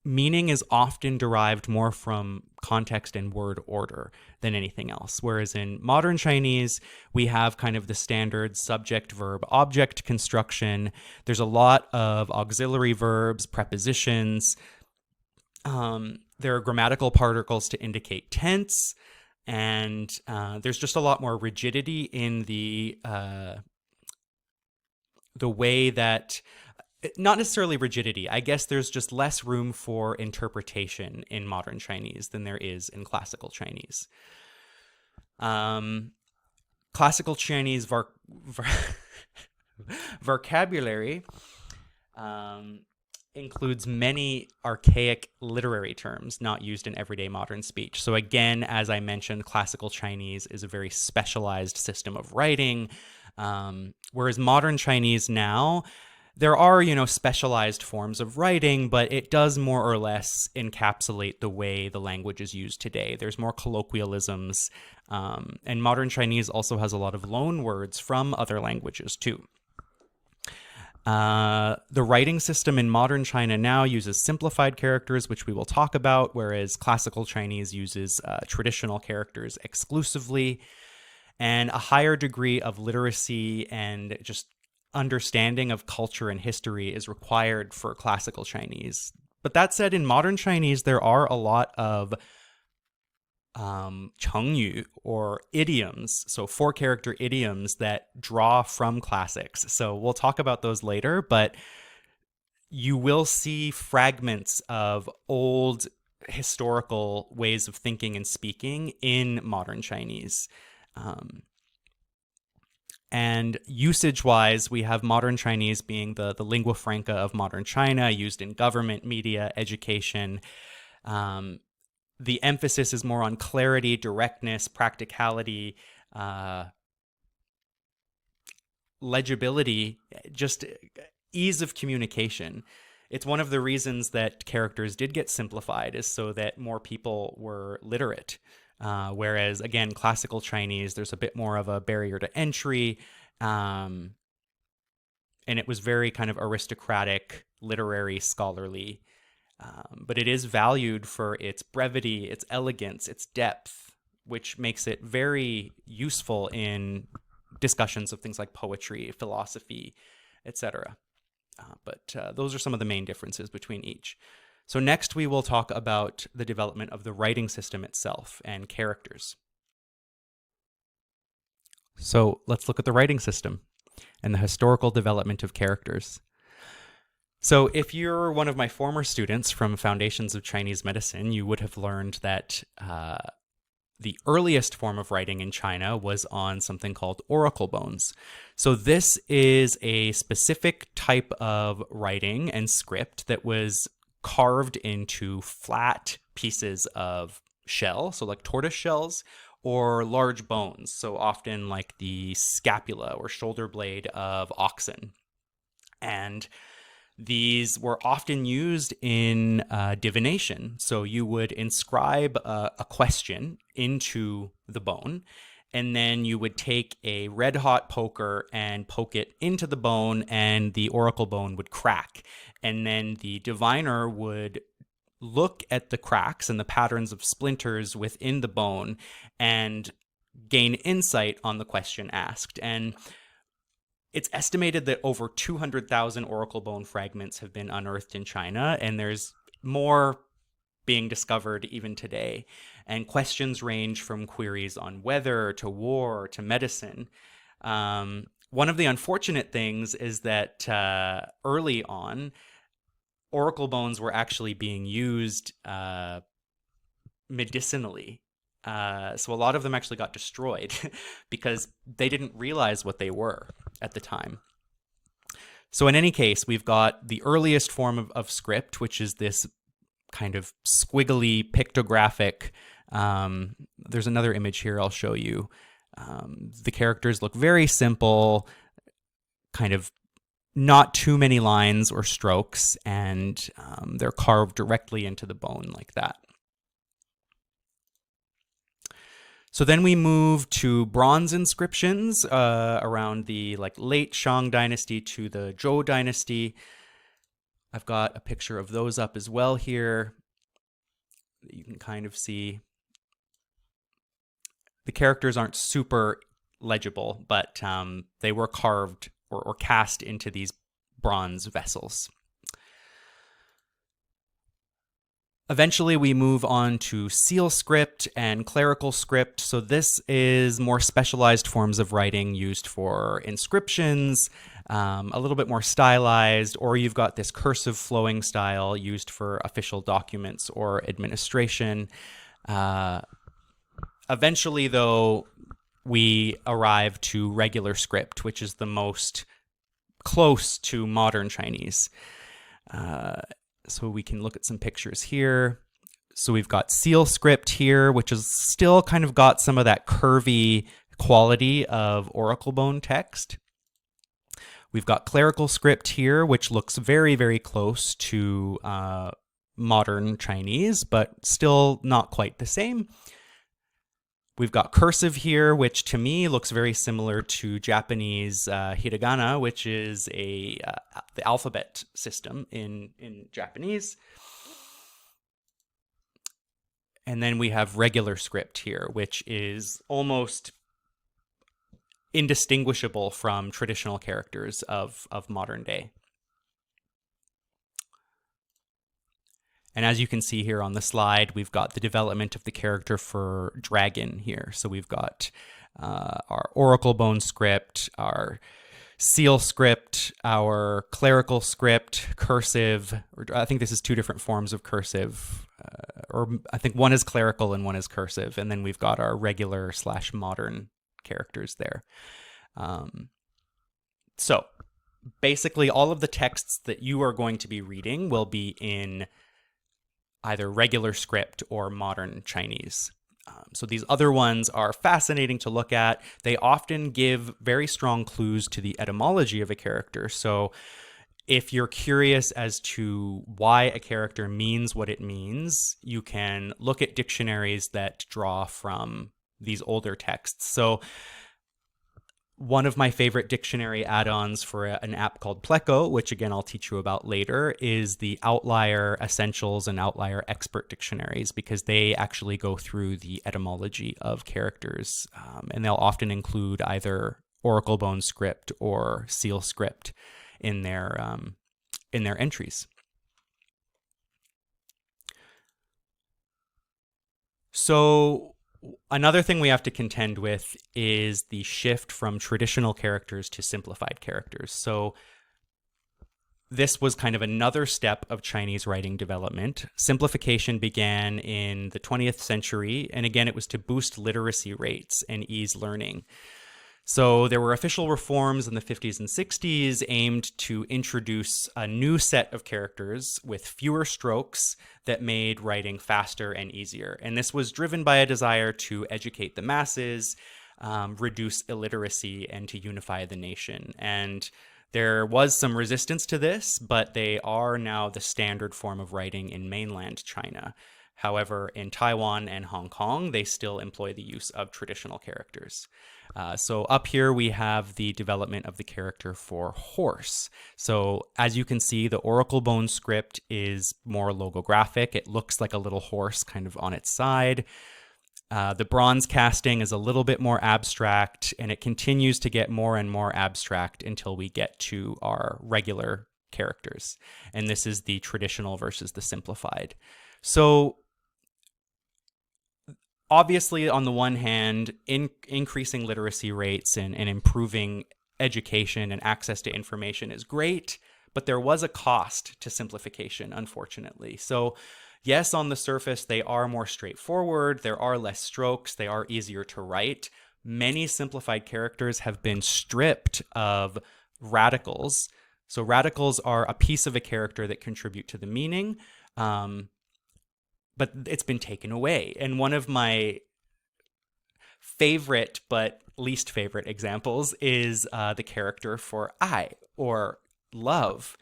meaning is often derived more from context and word order than anything else. Whereas in modern Chinese, we have kind of the standard subject, verb, object construction. There's a lot of auxiliary verbs, prepositions. There are grammatical particles to indicate tense. And there's just a lot more rigidity in the way that, not necessarily rigidity, I guess there's just less room for interpretation in modern Chinese than there is in classical Chinese. Classical Chinese vocabulary includes many archaic literary terms not used in everyday modern speech. So again, as I mentioned, classical Chinese is a very specialized system of writing, whereas modern Chinese now, there are, specialized forms of writing, but it does more or less encapsulate the way the language is used today. There's more colloquialisms, and modern Chinese also has a lot of loan words from other languages too. The writing system in modern China now uses simplified characters, which we will talk about, whereas classical Chinese uses traditional characters exclusively, and a higher degree of literacy and just understanding of culture and history is required for classical Chinese. But that said, in modern Chinese, there are a lot of chengyu, or idioms, so 4-character idioms that draw from classics. So we'll talk about those later, but you will see fragments of old historical ways of thinking and speaking in modern Chinese. And usage-wise, we have modern Chinese being the lingua franca of modern China, used in government, media, education. The emphasis is more on clarity, directness, practicality, legibility, just ease of communication. It's one of the reasons that characters did get simplified, is so that more people were literate. Whereas, again, classical Chinese, there's a bit more of a barrier to entry, and it was very kind of aristocratic, literary, scholarly. But it is valued for its brevity, its elegance, its depth, which makes it very useful in discussions of things like poetry, philosophy, etc. But those are some of the main differences between each. So next we will talk about the development of the writing system itself and characters. So let's look at the writing system and the historical development of characters. So if you're one of my former students from Foundations of Chinese Medicine, you would have learned that the earliest form of writing in China was on something called oracle bones. So this is a specific type of writing and script that was carved into flat pieces of shell, so like tortoise shells, or large bones, so often like the scapula or shoulder blade of oxen. And these were often used in divination. So you would inscribe a question into the bone, and then you would take a red hot poker and poke it into the bone, and the oracle bone would crack. And then the diviner would look at the cracks and the patterns of splinters within the bone and gain insight on the question asked. And it's estimated that over 200,000 oracle bone fragments have been unearthed in China, and there's more being discovered even today. And questions range from queries on weather to war to medicine. One of the unfortunate things is that early on, oracle bones were actually being used medicinally. So a lot of them actually got destroyed because they didn't realize what they were at the time. So in any case, we've got the earliest form of script, which is this kind of squiggly pictographic. There's another image here I'll show you. The characters look very simple, kind of not too many lines or strokes, and they're carved directly into the bone like that. So then we move to bronze inscriptions around the late Shang dynasty to the Zhou dynasty. I've got a picture of those up as well here that you can kind of see. The characters aren't super legible, but they were carved or cast into these bronze vessels. Eventually, we move on to seal script and clerical script. So this is more specialized forms of writing used for inscriptions, a little bit more stylized, or you've got this cursive flowing style used for official documents or administration. Eventually, though, we arrive to regular script, which is the most close to modern Chinese. So we can look at some pictures here. So we've got seal script here, which is still kind of got some of that curvy quality of oracle bone text. We've got clerical script here, which looks very, very close to modern Chinese, but still not quite the same. We've got cursive here, which to me looks very similar to Japanese hiragana, which is the alphabet system in Japanese. And then we have regular script here, which is almost indistinguishable from traditional characters of modern day. And as you can see here on the slide, we've got the development of the character for dragon here. So we've got our oracle bone script, our seal script, our clerical script, cursive. I think this is two different forms of cursive, or I think one is clerical and one is cursive. And then we've got our regular / modern characters there. So basically all of the texts that you are going to be reading will be in either regular script or modern Chinese. So these other ones are fascinating to look at. They often give very strong clues to the etymology of a character. So if you're curious as to why a character means what it means, you can look at dictionaries that draw from these older texts. So one of my favorite dictionary add-ons for an app called Pleco, which again I'll teach you about later, is the Outlier Essentials and Outlier Expert dictionaries, because they actually go through the etymology of characters, and they'll often include either oracle bone script or seal script in their entries. So another thing we have to contend with is the shift from traditional characters to simplified characters. So this was kind of another step of Chinese writing development. Simplification began in the 20th century, and again, it was to boost literacy rates and ease learning. So there were official reforms in the 50s and 60s aimed to introduce a new set of characters with fewer strokes that made writing faster and easier. And this was driven by a desire to educate the masses, reduce illiteracy, and to unify the nation. And there was some resistance to this, but they are now the standard form of writing in mainland China. However, in Taiwan and Hong Kong, they still employ the use of traditional characters. So up here, we have the development of the character for horse. So as you can see, the oracle bone script is more logographic. It looks like a little horse kind of on its side. The bronze casting is a little bit more abstract, and it continues to get more and more abstract until we get to our regular characters. And this is the traditional versus the simplified. So obviously, on the one hand, increasing literacy rates and improving education and access to information is great, but there was a cost to simplification, unfortunately. So yes, on the surface, they are more straightforward, there are less strokes, they are easier to write. Many simplified characters have been stripped of radicals. So radicals are a piece of a character that contribute to the meaning, but it's been taken away. And one of my favorite but least favorite examples is the character for I, or love.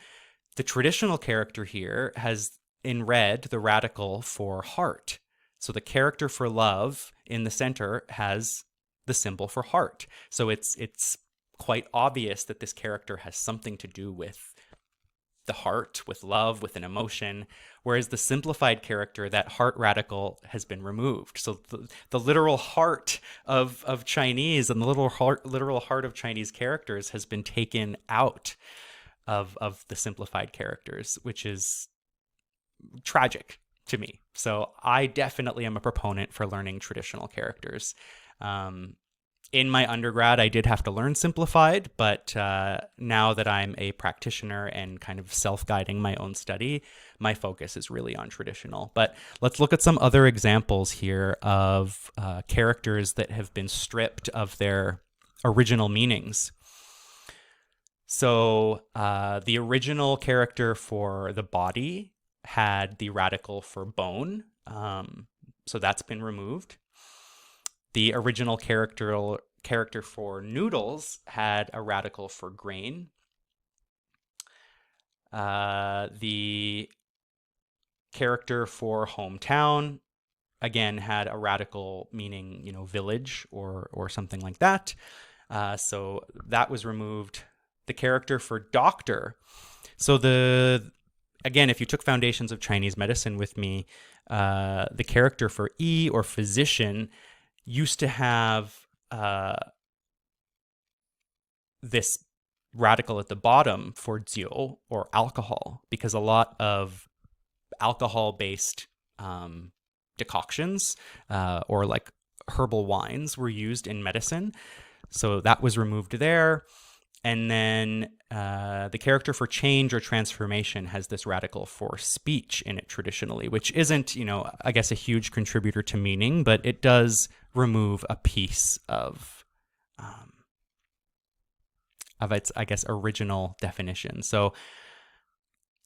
The traditional character here has, in red, the radical for heart. So the character for love in the center has the symbol for heart. So it's quite obvious that this character has something to do with the heart, with love, with an emotion, whereas the simplified character, that heart radical, has been removed. So the literal heart of Chinese and the literal heart of Chinese characters has been taken out of the simplified characters, which is tragic to me. So I definitely am a proponent for learning traditional characters. In my undergrad, I did have to learn simplified, but now that I'm a practitioner and kind of self-guiding my own study, my focus is really on traditional. But let's look at some other examples here of characters that have been stripped of their original meanings. So the original character for the body had the radical for bone, so that's been removed. The original character for noodles had a radical for grain. The character for hometown, again, had a radical meaning, village or something like that. So that was removed. The character for doctor. So again, if you took Foundations of Chinese Medicine with me, the character for E, or physician, used to have this radical at the bottom for jiu, or alcohol, because a lot of alcohol-based decoctions or like herbal wines were used in medicine. So that was removed there. And then the character for change or transformation has this radical for speech in it traditionally, which isn't, I guess a huge contributor to meaning, but it does remove a piece of its, I guess, original definition. So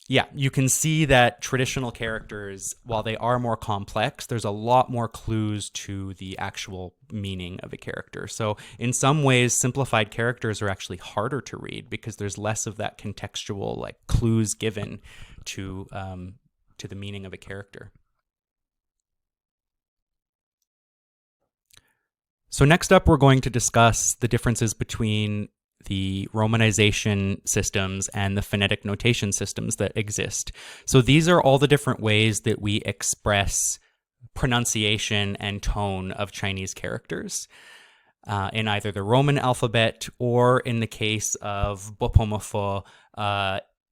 yeah, you can see that traditional characters, while they are more complex, there's a lot more clues to the actual meaning of a character. So in some ways, simplified characters are actually harder to read because there's less of that contextual, like, clues given to the meaning of a character. So next up, we're going to discuss the differences between the romanization systems and the phonetic notation systems that exist. So these are all the different ways that we express pronunciation and tone of Chinese characters in either the Roman alphabet, or in the case of Bopomofo,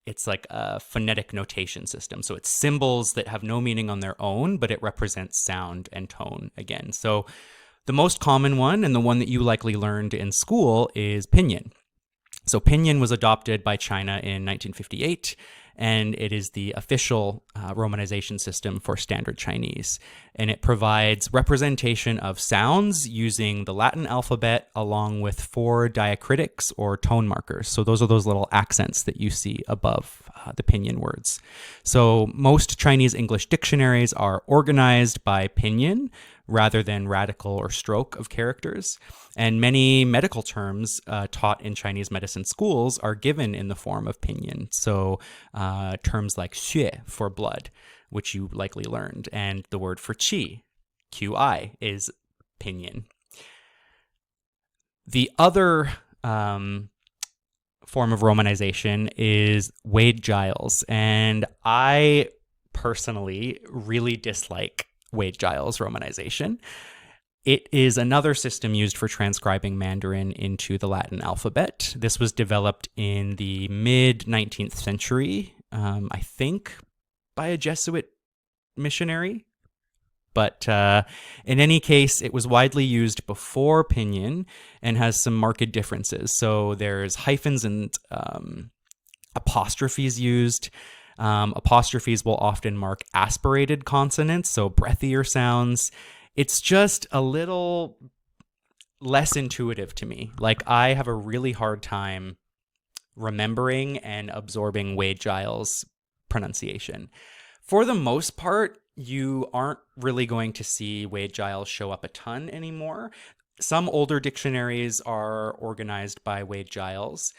it's like a phonetic notation system. So it's symbols that have no meaning on their own, but it represents sound and tone again. So the most common one, and the one that you likely learned in school, is pinyin. So pinyin was adopted by China in 1958, and it is the official romanization system for standard Chinese. And it provides representation of sounds using the Latin alphabet along with 4 diacritics or tone markers. So those are those little accents that you see above the pinyin words. So most Chinese English dictionaries are organized by pinyin rather than radical or stroke of characters. And many medical terms taught in Chinese medicine schools are given in the form of pinyin. So terms like xue for blood, which you likely learned, and the word for qi, qi, is pinyin. The other form of romanization is Wade Giles, and I personally really dislike Wade Giles romanization. It is another system used for transcribing Mandarin into the Latin alphabet. This was developed in the mid-19th century, I think, by a Jesuit missionary. But in any case, it was widely used before pinyin and has some marked differences. So there's hyphens and apostrophes used. Apostrophes will often mark aspirated consonants, so breathier sounds. It's just a little less intuitive to me. Like, I have a really hard time remembering and absorbing Wade Giles pronunciation. For the most part, you aren't really going to see Wade Giles show up a ton anymore. Some older dictionaries are organized by Wade Giles.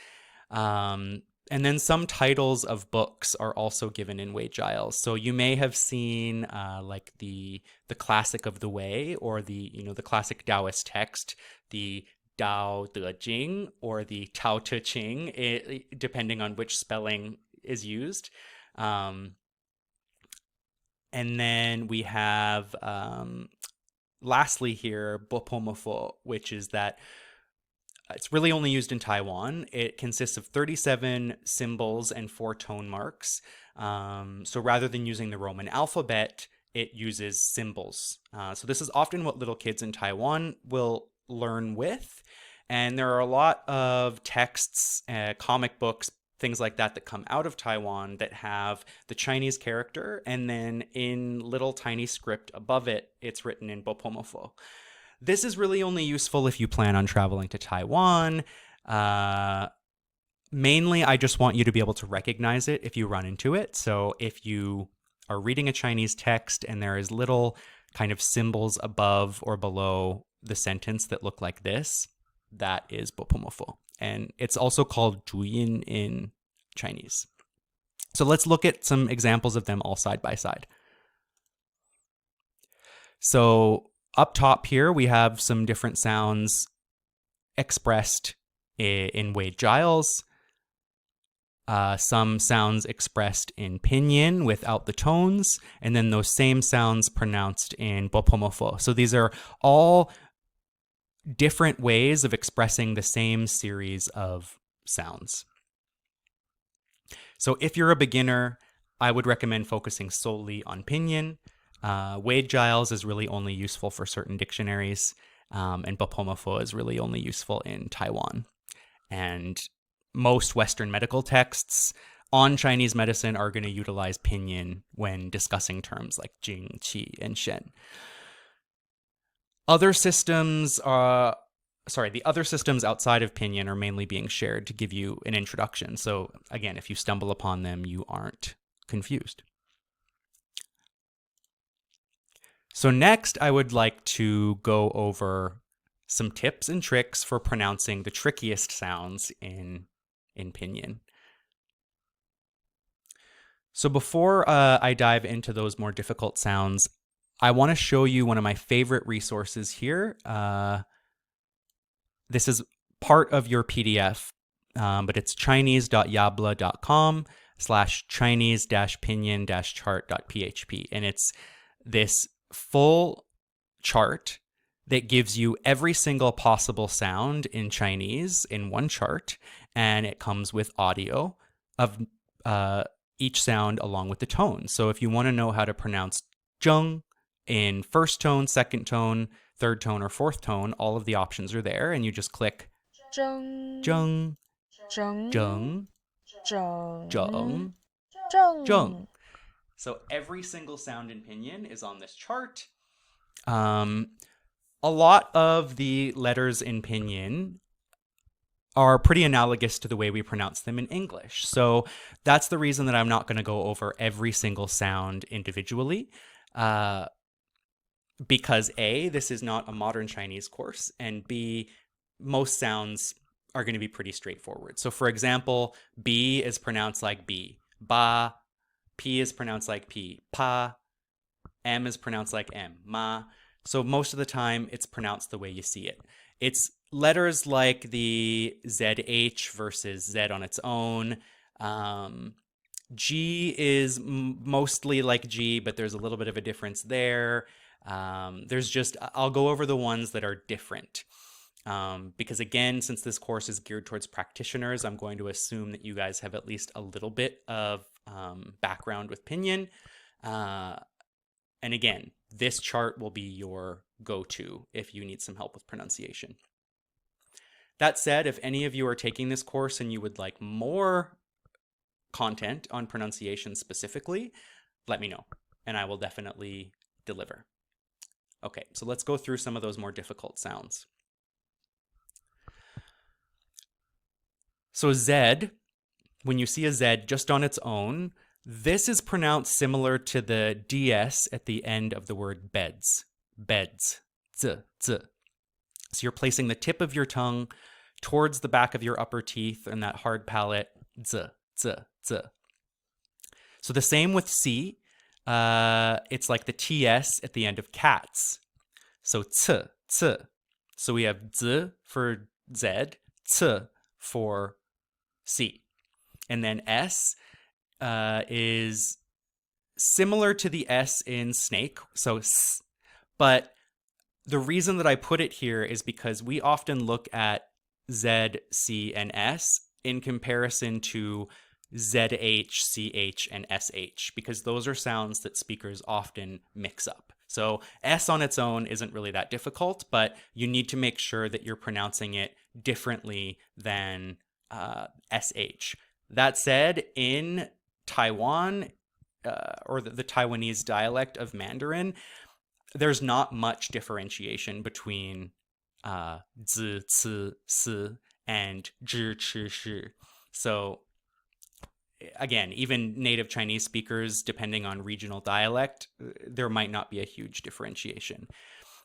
And then some titles of books are also given in Wade Giles. So you may have seen like the Classic of the Way, or the classic Taoist text, the Dao De Jing or the Tao Te Ching, depending on which spelling is used. And then we have, lastly here, Bopomofo, which is that it's really only used in Taiwan. It consists of 37 symbols and 4 tone marks. So rather than using the Roman alphabet, it uses symbols. So this is often what little kids in Taiwan will learn with. And there are a lot of texts, comic books, things like that come out of Taiwan that have the Chinese character, and then in little tiny script above it, it's written in Bopomofo. This is really only useful if you plan on traveling to Taiwan. Mainly, I just want you to be able to recognize it if you run into it. So if you are reading a Chinese text and there is little kind of symbols above or below the sentence that look like this, that is Bopomofo. And it's also called Zhuyin in Chinese. So let's look at some examples of them all side by side. So up top here, we have some different sounds expressed in Wade Giles. Some sounds expressed in pinyin without the tones, and then those same sounds pronounced in Bopomofo. So these are all different ways of expressing the same series of sounds. So if you're a beginner, I would recommend focusing solely on pinyin. Wade Giles is really only useful for certain dictionaries, and Bopomofo is really only useful in Taiwan. And most Western medical texts on Chinese medicine are going to utilize pinyin when discussing terms like jing, qi, and shen. The other systems outside of pinyin are mainly being shared to give you an introduction. So again, if you stumble upon them, you aren't confused. So next, I would like to go over some tips and tricks for pronouncing the trickiest sounds in pinyin. So before I dive into those more difficult sounds, I want to show you one of my favorite resources here. This is part of your PDF, but it's chinese.yabla.com/chinese-pinyin-chart.php. And it's this full chart that gives you every single possible sound in Chinese in one chart, and it comes with audio of each sound along with the tone. So if you want to know how to pronounce zheng in first tone, second tone, third tone, or fourth tone, all of the options are there, and you just click zheng, 整 zheng, 整 zheng, 正 zheng. So every single sound in pinyin is on this chart. A lot of the letters in pinyin are pretty analogous to the way we pronounce them in English. So that's the reason that I'm not going to go over every single sound individually. Because A, this is not a modern Chinese course, and B, most sounds are going to be pretty straightforward. So for example, B is pronounced like B, ba, P is pronounced like P, pa, M is pronounced like M, ma. So most of the time it's pronounced the way you see it. It's letters like the ZH versus Z on its own. G is mostly like G, but there's a little bit of a difference there. I'll go over the ones that are different. Because again, since this course is geared towards practitioners, I'm going to assume that you guys have at least a little bit of background with pinyin. And again, this chart will be your go-to if you need some help with pronunciation. That said, if any of you are taking this course and you would like more content on pronunciation specifically, let me know, and I will definitely deliver. Okay, so let's go through some of those more difficult sounds. So Z, when you see a Z just on its own, this is pronounced similar to the DS at the end of the word beds. Beds. Z, z. So you're placing the tip of your tongue towards the back of your upper teeth and that hard palate. Z, z, z. So the same with C. It's like the TS at the end of cats. So c, c. So we have z for Z, c for C. And then S is similar to the S in snake, so S. But the reason that I put it here is because we often look at Z, C, and S in comparison to ZH, CH, and SH, because those are sounds that speakers often mix up. So S on its own isn't really that difficult, but you need to make sure that you're pronouncing it differently than SH. That said, in Taiwan, or the Taiwanese dialect of Mandarin, there's not much differentiation between zi, ci, si, and zhi, chi, shi. So again, even native Chinese speakers, depending on regional dialect, there might not be a huge differentiation.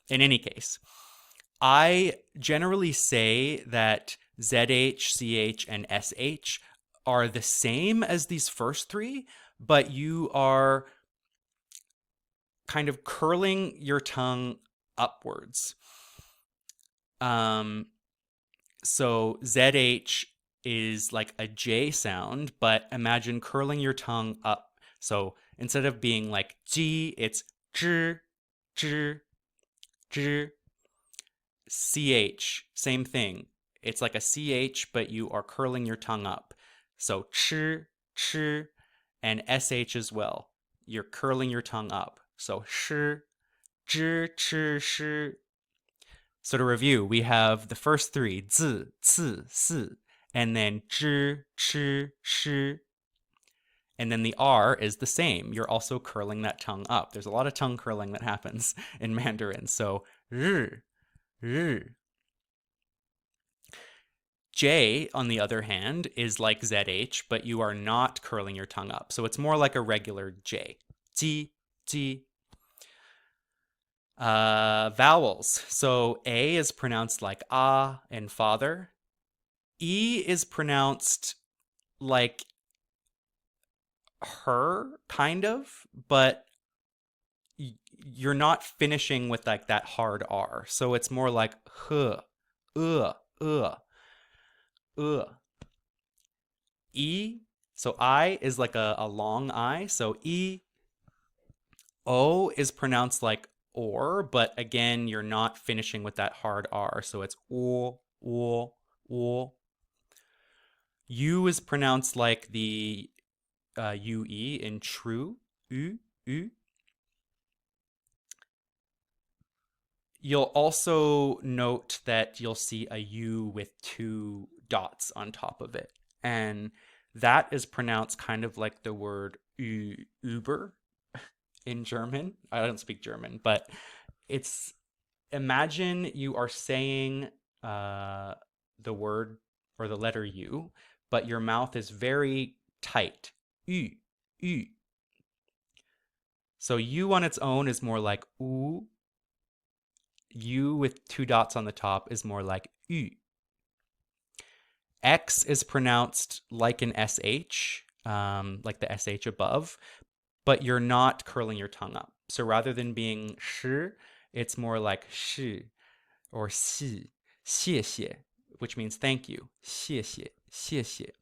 In any case, I generally say that ZH, CH, and SH are the same as these first three, but you are kind of curling your tongue upwards. So ZH is like a J sound, but imagine curling your tongue up. So instead of being like G, it's zh, zh, zh. CH, same thing. It's like a CH, but you are curling your tongue up. So ch, ch, and SH as well. You're curling your tongue up. So sh, zh, ch, sh. So to review, we have the first three, zi, ci, si, and then zh, ch, sh. And then the R is the same. You're also curling that tongue up. There's a lot of tongue curling that happens in Mandarin. So r, r. J, on the other hand, is like ZH, but you are not curling your tongue up. So it's more like a regular J. Ji, ji. Vowels. So A is pronounced like ah and father. E is pronounced like her, kind of, but you're not finishing with like that hard R. So it's more like huh, E, so I is like a long I. So E. O is pronounced like or, but again, you're not finishing with that hard R. So it's o, o, o. U is pronounced like the UE in true, u, u. You'll also note that you'll see a U with two dots on top of it. And that is pronounced kind of like the word Uber in German. I don't speak German, but it's, imagine you are saying the word or the letter U, but your mouth is very tight. U, U. So U on its own is more like U. U with two dots on the top is more like U. X is pronounced like an SH, like the SH above, but you're not curling your tongue up. So rather than being sh, it's more like shi or xi, 谢谢, which means thank you. 谢谢, 谢谢.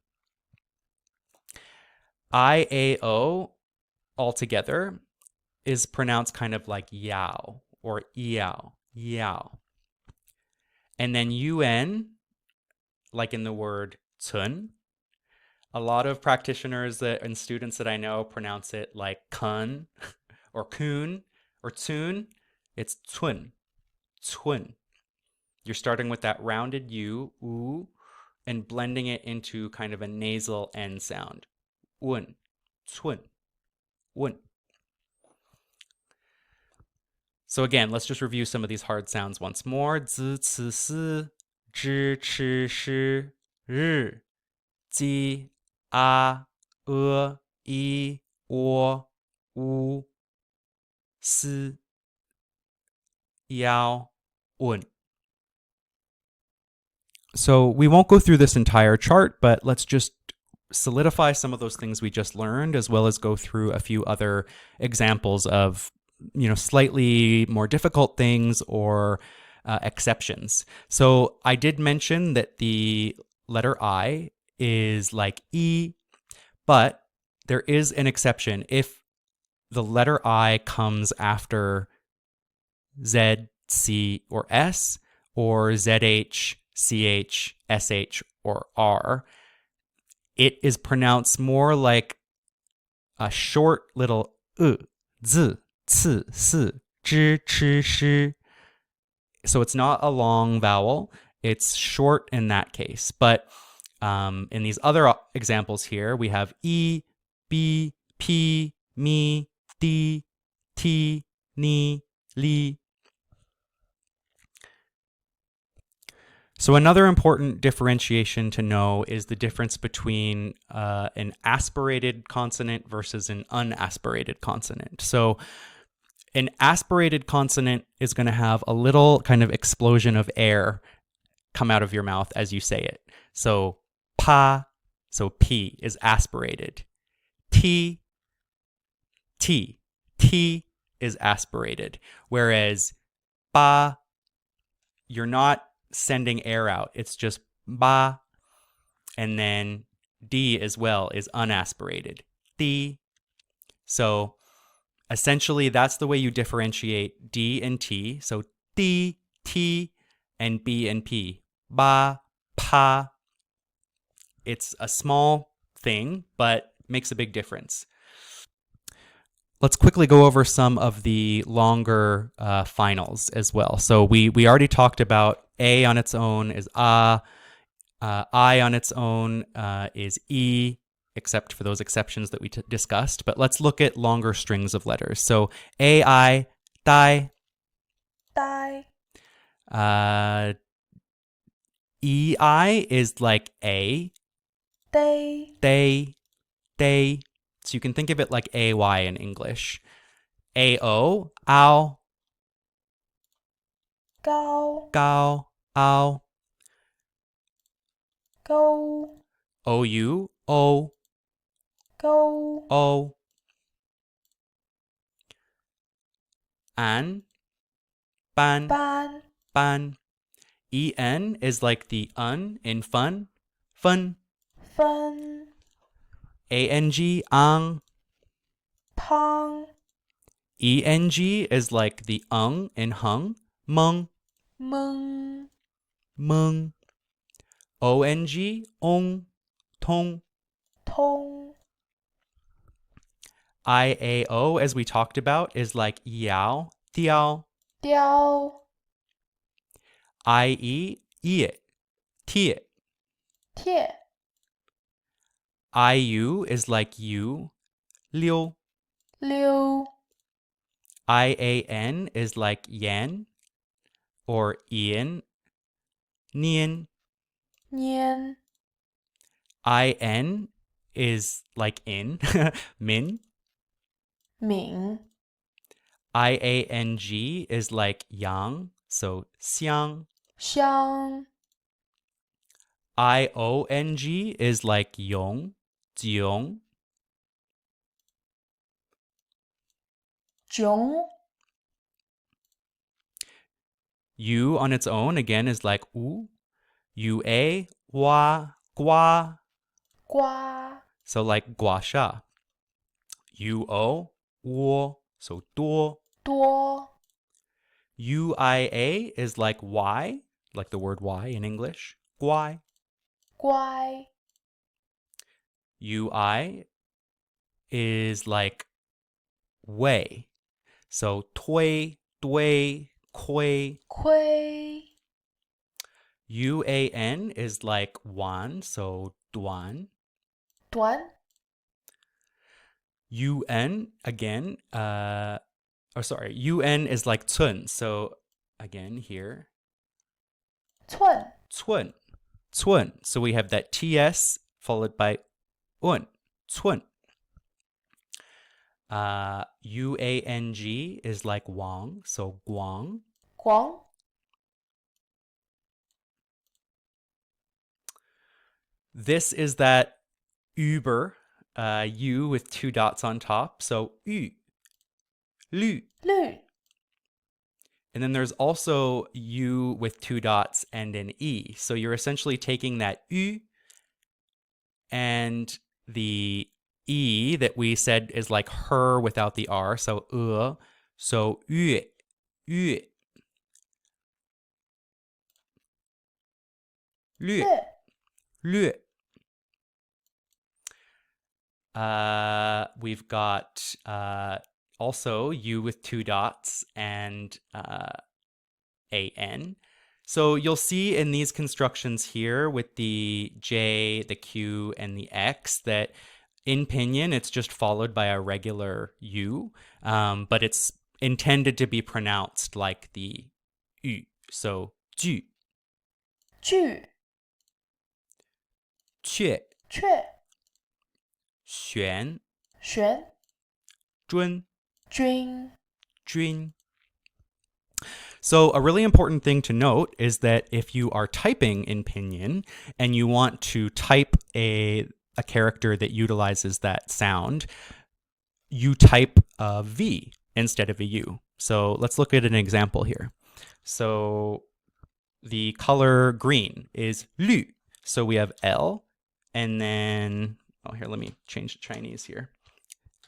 IAO altogether is pronounced kind of like yao or yao, yao. And then UN, like in the word tun, a lot of practitioners and students that I know pronounce it like kun or kun or tun. It's tun, tun. You're starting with that rounded U, oo, and blending it into kind of a nasal N sound. Un, tun, un. So again, let's just review some of these hard sounds once more. Z, ci, si, zhi, chi, shi, ri, ji, a, i, o, u, si, yao, un. So we won't go through this entire chart, but let's just solidify some of those things we just learned, as well as go through a few other examples of, slightly more difficult things or exceptions. So I did mention that the letter I is like E, but there is an exception if the letter I comes after Z, C, or S, or ZH, CH, SH, or R. It is pronounced more like a short little z, ci, si, zhi, chi, shi. So it's not a long vowel. It's short in that case. But in these other examples here, we have E, B, P, mi, di, ti, ni, li. So another important differentiation to know is the difference between an aspirated consonant versus an unaspirated consonant. So an aspirated consonant is going to have a little kind of explosion of air come out of your mouth as you say it. So pa, so P is aspirated. T, T, T is aspirated. Whereas ba, you're not sending air out. It's just ba, and then D as well is unaspirated. Di. So essentially that's the way you differentiate D and T. So di, T, and B and P. Ba, pa. It's a small thing, but makes a big difference. Let's quickly go over some of the longer finals as well. So we already talked about A on its own is A, I on its own is E, except for those exceptions that we discussed. But let's look at longer strings of letters. So A, I, dai. Dai. E, I is like A. Day. They, they. So you can think of it like AY in English. AO, ow. Gao. Gao, ow. Go. OU, O, Go. O. An, ban, Ban. ban. EN is like the un in fun, fun. Fun. ANG, ang. Pong. ENG is like the in hung, mung, Mung. mung. ONG, ong, tong. Tong. IAO, as we talked about, is like yao, tiao. Diao. IE, ie, tie. 贴 IU is like you, 溜. 溜 IAN is like yan or Ian, nian. 粘 IN is like in, min. 抿 IANG is like yang, so xiang. 香 IONG is like yong, jiong. 囧 U on its own, again, is like u. UA, wa, gua. 瓜 So like guasha. UO, wo, so duo. 多 UIA is like Y, like the word Y in English. Guai. 乖 UI is like way. So tui, dui, kui. 亏 UAN is like wan, so duan. 短 UN again, UN is like cun. So again here, 寸 cun, cun. So we have that TS followed by un, cun. UANG is like wang, so guang. 黄 This is that Uber, U with 2 dots on top. So yu, lu. 绿 And then there's also U with 2 dots and an E. So you're essentially taking that U and the E that we said is like her without the R. So so yu, yu. 略 略 略. We've got also U with 2 dots and AN. So you'll see in these constructions here with the J, the Q, and the X that in pinyin it's just followed by a regular U, but it's intended to be pronounced like the U. So 句句确确玄玄尊君 dream. So a really important thing to note is that if you are typing in pinyin and you want to type a character that utilizes that sound, you type a V instead of a U. So let's look at an example here. So the color green is lü. So we have L, and then, oh, here, let me change to Chinese here.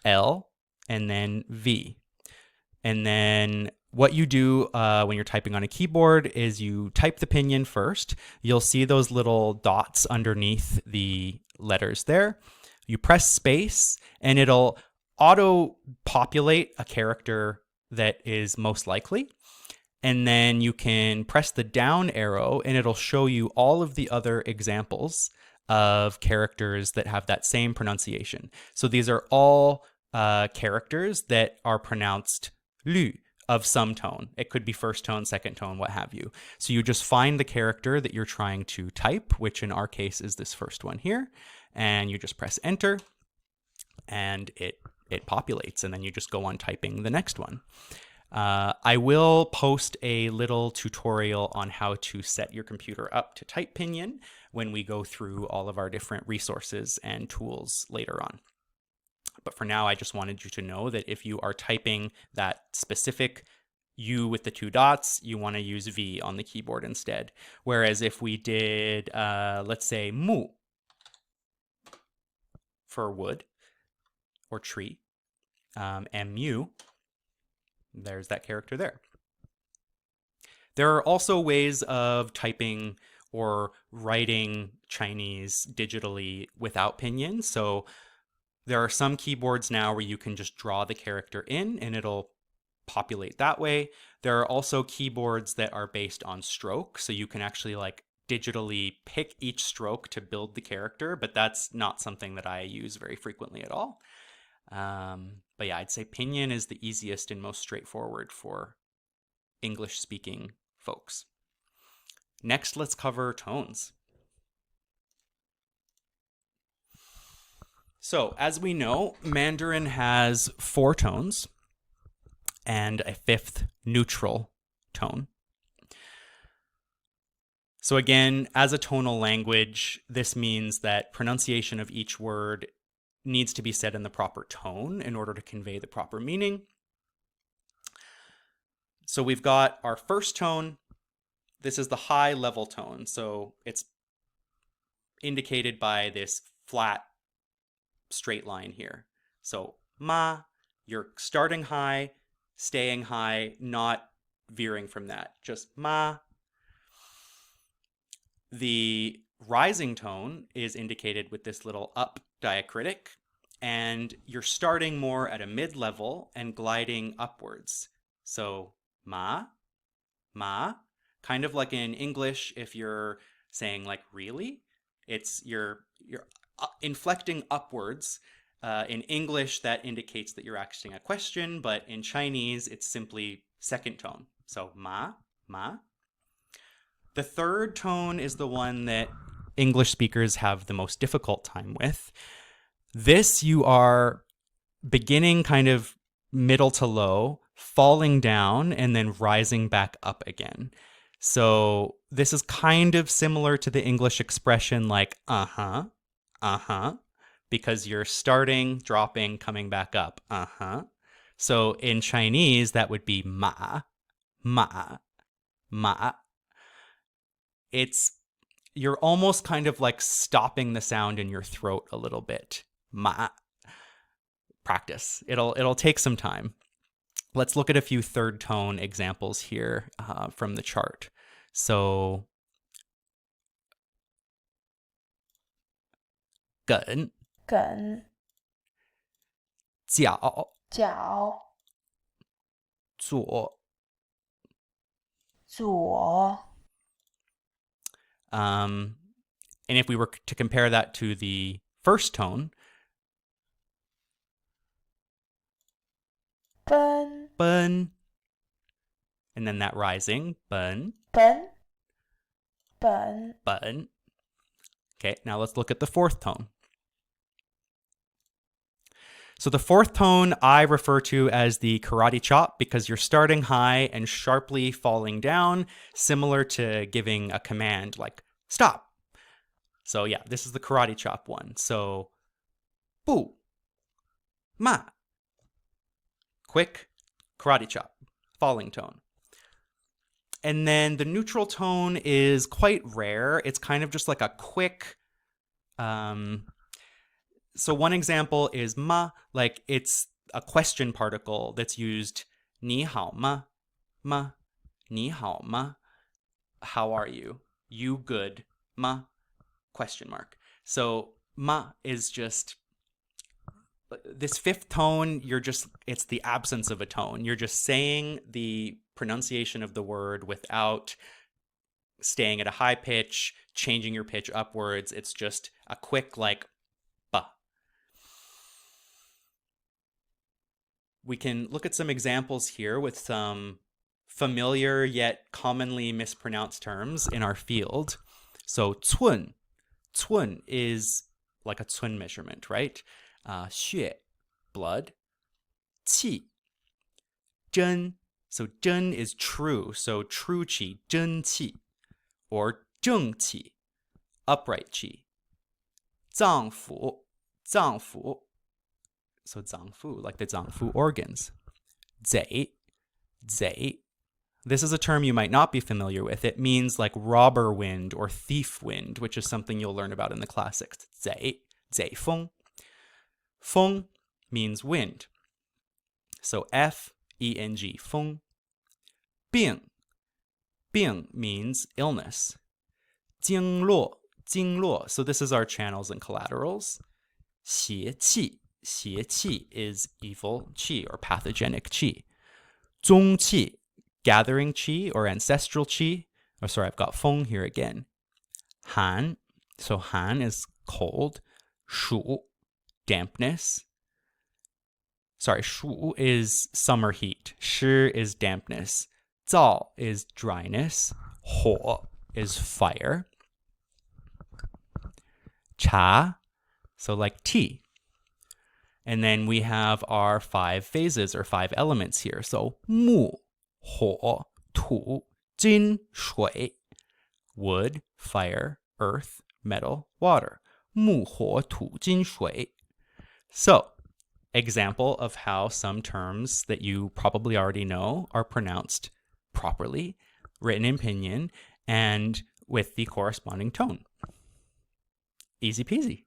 L, and then V. And then what you do when you're typing on a keyboard is you type the pinyin first. You'll see those little dots underneath the letters there. You press space, and it'll auto-populate a character that is most likely. And then you can press the down arrow, and it'll show you all of the other examples of characters that have that same pronunciation. So these are all characters that are pronounced lü of some tone. It could be first tone, second tone, what have you. So you just find the character that you're trying to type, which in our case is this first one here, and you just press enter, and it populates, and then you just go on typing the next one. I will post a little tutorial on how to set your computer up to type pinyin when we go through all of our different resources and tools later on. But for now, I just wanted you to know that if you are typing that specific U with the 2 dots, you want to use V on the keyboard instead. Whereas if we did, let's say, mu for wood or tree, and mu, there's that character there. There are also ways of typing or writing Chinese digitally without pinyin. So there are some keyboards now where you can just draw the character in and it'll populate that way. There are also keyboards that are based on stroke. So you can actually like digitally pick each stroke to build the character, but that's not something that I use very frequently at all. But yeah, I'd say pinyin is the easiest and most straightforward for English-speaking folks. Next, let's cover tones. So, as we know, Mandarin has 4 tones and a 5th neutral tone. So again, as a tonal language, this means that pronunciation of each word needs to be said in the proper tone in order to convey the proper meaning. So we've got our first tone. This is the high level tone. So it's indicated by this flat straight line here. So ma, you're starting high, staying high, not veering from that. Just ma. The rising tone is indicated with this little up diacritic, and you're starting more at a mid-level and gliding upwards. So ma, ma, kind of like in English if you're saying like really, it's you're inflecting upwards. In English, that indicates that you're asking a question, but in Chinese, it's simply second tone. So ma, ma. The third tone is the one that English speakers have the most difficult time with. This you are beginning kind of middle to low, falling down, and then rising back up again. So this is kind of similar to the English expression like uh-huh, uh-huh, because you're starting, dropping, coming back up, uh-huh. So in Chinese, that would be ma, ma, ma. You're almost kind of like stopping the sound in your throat a little bit. Ma. Practice. It'll take some time. Let's look at a few third tone examples here from the chart. So, 梗、梗、脚、脚、左。左、 And if we were to compare that to the first tone, 奔、奔, and then that rising, 奔, 奔、奔、奔. Okay, now let's look at the fourth tone. So the fourth tone I refer to as the karate chop because you're starting high and sharply falling down, similar to giving a command like stop. So yeah, this is the karate chop one. So 不, ma. Quick karate chop, falling tone. And then the neutral tone is quite rare. It's kind of just like a quick so one example is ma, like it's a question particle that's used 你好吗? Ma, 你好吗? How are you? You good? Ma? Question mark. So ma is just this fifth tone, it's the absence of a tone. You're just saying the pronunciation of the word without staying at a high pitch, changing your pitch upwards. It's just a quick like ba. We can look at some examples here with some familiar yet commonly mispronounced terms in our field. So 寸. 寸 is like a 寸 measurement, right? 血, blood. 气, 真. So 真 is true. So true qi, 真气. Or 正气, upright qi. 脏腑, 脏腑. So 脏腑, like the 脏腑 organs. 贼, 贼. This is a term you might not be familiar with. It means like robber wind or thief wind, which is something you'll learn about in the classics. 贼, 贼风. 风 means wind. So F-E-N-G, 风. 病, 病 means illness. 经络, 经络. So this is our channels and collaterals. 邪气, 邪气 is evil qi or pathogenic qi. 宗qi, gathering qi or ancestral qi. Oh, sorry, I've got feng here again. Han. So Han is cold. Shu, dampness. Sorry, shu is summer heat. Shi is dampness. Zao is dryness. Ho is fire. Cha, so like tea. And then we have our 5 phases or 5 elements here. So mu, ho, tu, jin, shui. Wood, fire, earth, metal, water. Mu, ho, tu, jin, shui. So, example of how some terms that you probably already know are pronounced properly, written in pinyin, and with the corresponding tone. Easy peasy.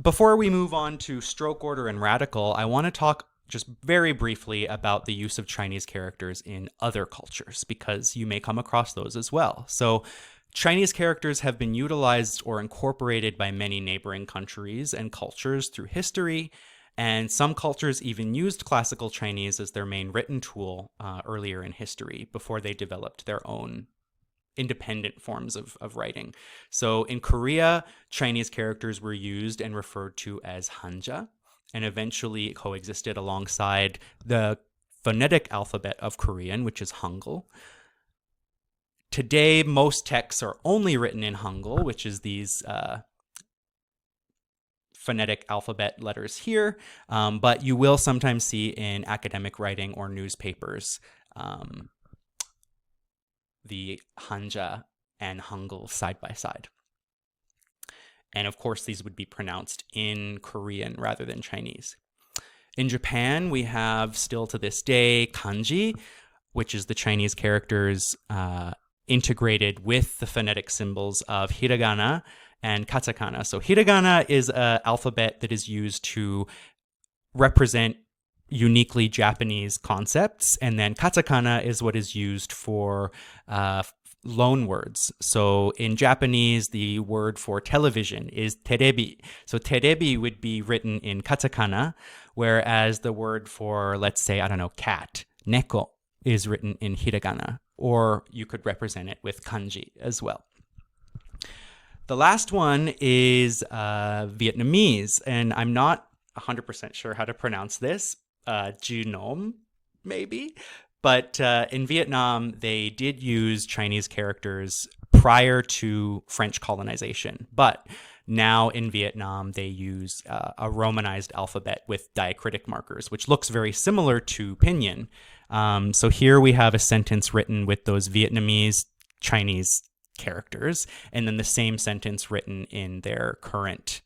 Before we move on to stroke order and radical, I want to talk just very briefly about the use of Chinese characters in other cultures, because you may come across those as well. So Chinese characters have been utilized or incorporated by many neighboring countries and cultures through history, and some cultures even used classical Chinese as their main written tool earlier in history before they developed their own independent forms of writing. So in Korea, Chinese characters were used and referred to as hanja, and eventually coexisted alongside the phonetic alphabet of Korean, which is Hangul. Today, most texts are only written in Hangul, which is these phonetic alphabet letters here, but you will sometimes see in academic writing or newspapers the Hanja and Hangul side by side. And of course, these would be pronounced in Korean rather than Chinese. In Japan, we have still to this day kanji, which is the Chinese characters integrated with the phonetic symbols of hiragana and katakana. So hiragana is an alphabet that is used to represent uniquely Japanese concepts, and then katakana is what is used for loan words. So in Japanese, the word for television is terebi. So terebi would be written in katakana, whereas the word for, let's say, I don't know, cat, neko, is written in hiragana, or you could represent it with kanji as well. The last one is Vietnamese, and I'm not 100% sure how to pronounce this. Genome, maybe. But in Vietnam, they did use Chinese characters prior to French colonization. But now in Vietnam, they use a Romanized alphabet with diacritic markers, which looks very similar to Pinyin. So here we have a sentence written with those Vietnamese Chinese characters, and then the same sentence written in their current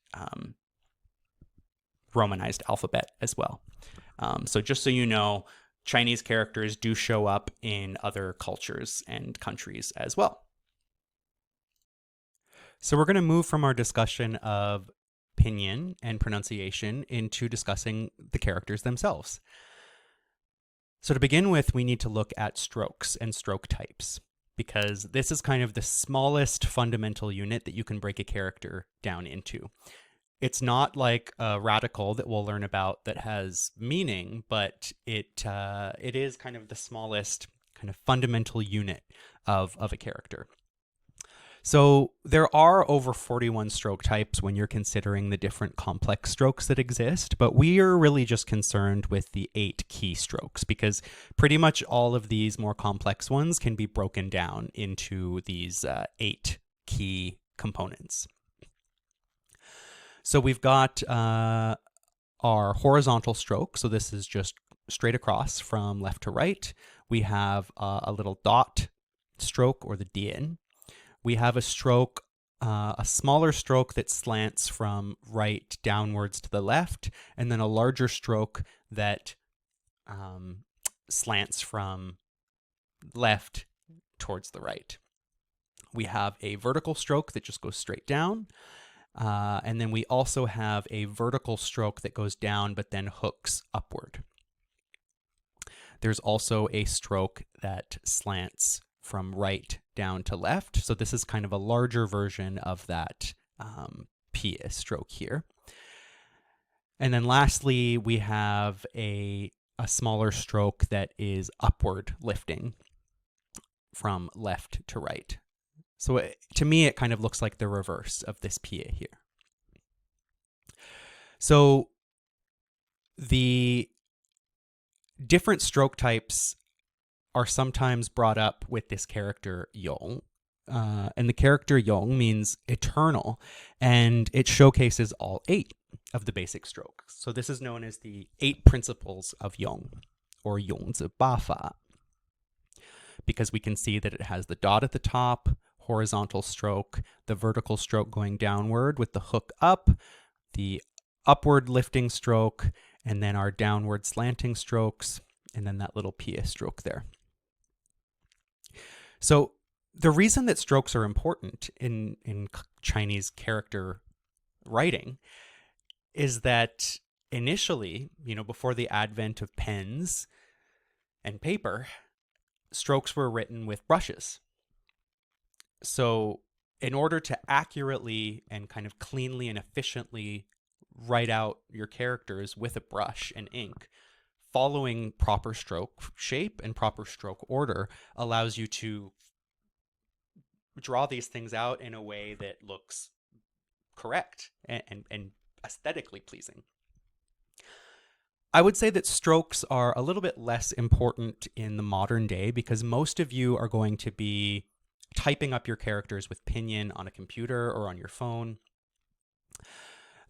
Romanized alphabet as well. So just so you know, Chinese characters do show up in other cultures and countries as well. So we're going to move from our discussion of pinyin and pronunciation into discussing the characters themselves. So to begin with, we need to look at strokes and stroke types, because this is kind of the smallest fundamental unit that you can break a character down into. It's not like a radical that we'll learn about that has meaning, but it is kind of the smallest kind of fundamental unit of a character. So there are over 41 stroke types when you're considering the different complex strokes that exist, but we are really just concerned with the 8 key strokes, because pretty much all of these more complex ones can be broken down into these 8 key components. So we've got our horizontal stroke. So this is just straight across from left to right. We have a little dot stroke, or the dian. We have a stroke, a smaller stroke that slants from right downwards to the left, and then a larger stroke that slants from left towards the right. We have a vertical stroke that just goes straight down. And then we also have a vertical stroke that goes down but then hooks upward. There's also a stroke that slants from right down to left. So this is kind of a larger version of that pia stroke here. And then lastly, we have a smaller stroke that is upward lifting. from left to right. So to me, it kind of looks like the reverse of this pie here. So the different stroke types are sometimes brought up with this character Yong. And the character Yong means eternal, and it showcases all 8 of the basic strokes. So this is known as the 8 principles of Yong, or Yongzi Bafa, because we can see that it has the dot at the top, horizontal stroke, the vertical stroke going downward with the hook up, the upward lifting stroke, and then our downward slanting strokes, and then that little pie stroke there. So the reason that strokes are important in Chinese character writing is that initially, before the advent of pens and paper, strokes were written with brushes. So in order to accurately and kind of cleanly and efficiently write out your characters with a brush and ink, following proper stroke shape and proper stroke order allows you to draw these things out in a way that looks correct and aesthetically pleasing. I would say that strokes are a little bit less important in the modern day because most of you are going to be typing up your characters with Pinyin on a computer or on your phone.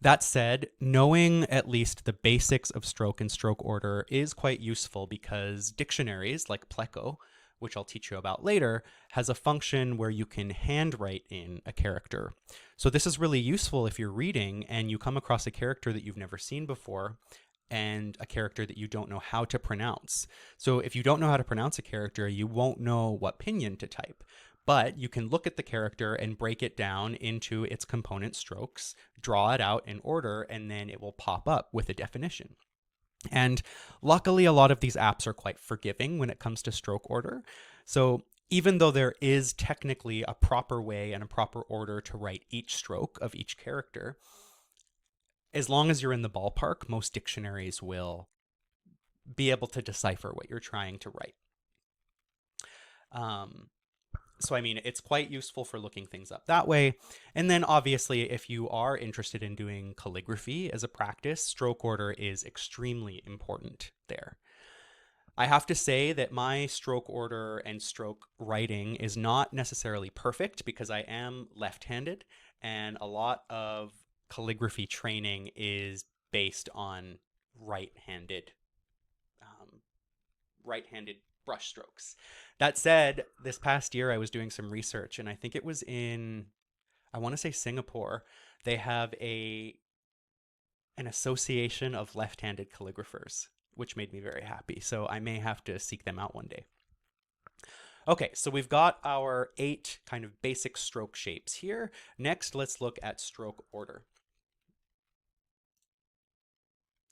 That said, knowing at least the basics of stroke and stroke order is quite useful because dictionaries like Pleco, which I'll teach you about later, has a function where you can handwrite in a character. So this is really useful if you're reading and you come across a character that you've never seen before and a character that you don't know how to pronounce. So if you don't know how to pronounce a character, you won't know what Pinyin to type. But you can look at the character and break it down into its component strokes, draw it out in order, and then it will pop up with a definition. And luckily, a lot of these apps are quite forgiving when it comes to stroke order. So even though there is technically a proper way and a proper order to write each stroke of each character, as long as you're in the ballpark, most dictionaries will be able to decipher what you're trying to write. So, it's quite useful for looking things up that way. And then obviously, if you are interested in doing calligraphy as a practice, stroke order is extremely important there. I have to say that my stroke order and stroke writing is not necessarily perfect because I am left-handed, and a lot of calligraphy training is based on right-handed brush strokes. That said, this past year I was doing some research, and I think it was in, I want to say Singapore. They have an association of left-handed calligraphers, which made me very happy. So I may have to seek them out one day. Okay, so we've got our 8 kind of basic stroke shapes here. Next, let's look at stroke order.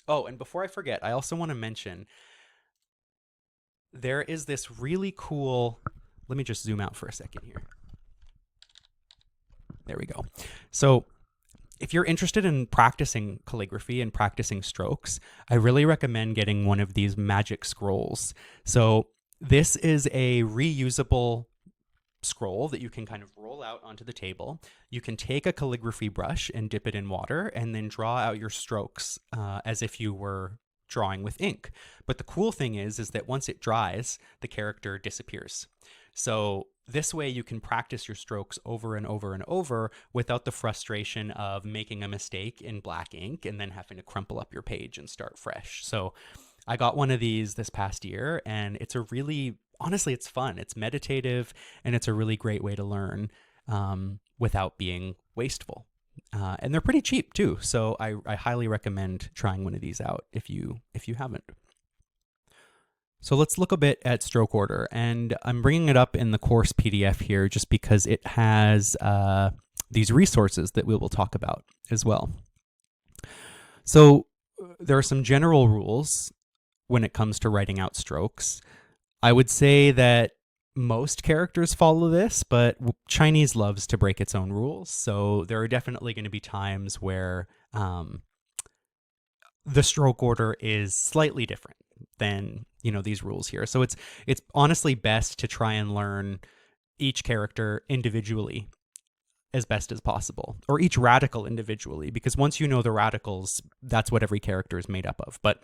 Oh, and before I forget, I also want to mention there is this really cool, let me just zoom out for a second here. There we go. So if you're interested in practicing calligraphy and practicing strokes, I really recommend getting one of these magic scrolls. So this is a reusable scroll that you can kind of roll out onto the table. You can take a calligraphy brush and dip it in water and then draw out your strokes as if you were drawing with ink. But the cool thing is that once it dries, the character disappears. So this way you can practice your strokes over and over and over without the frustration of making a mistake in black ink and then having to crumple up your page and start fresh. So I got one of these this past year, and it's a really, honestly, it's fun. It's meditative, and it's a really great way to learn without being wasteful. And they're pretty cheap too, so I highly recommend trying one of these out if you haven't. So let's look a bit at stroke order, and I'm bringing it up in the course PDF here just because it has these resources that we will talk about as well. So there are some general rules when it comes to writing out strokes. I would say that most characters follow this, but Chinese loves to break its own rules. So there are definitely going to be times where the stroke order is slightly different than, these rules here. So it's honestly best to try and learn each character individually as best as possible, or each radical individually, because once you know the radicals, that's what every character is made up of. But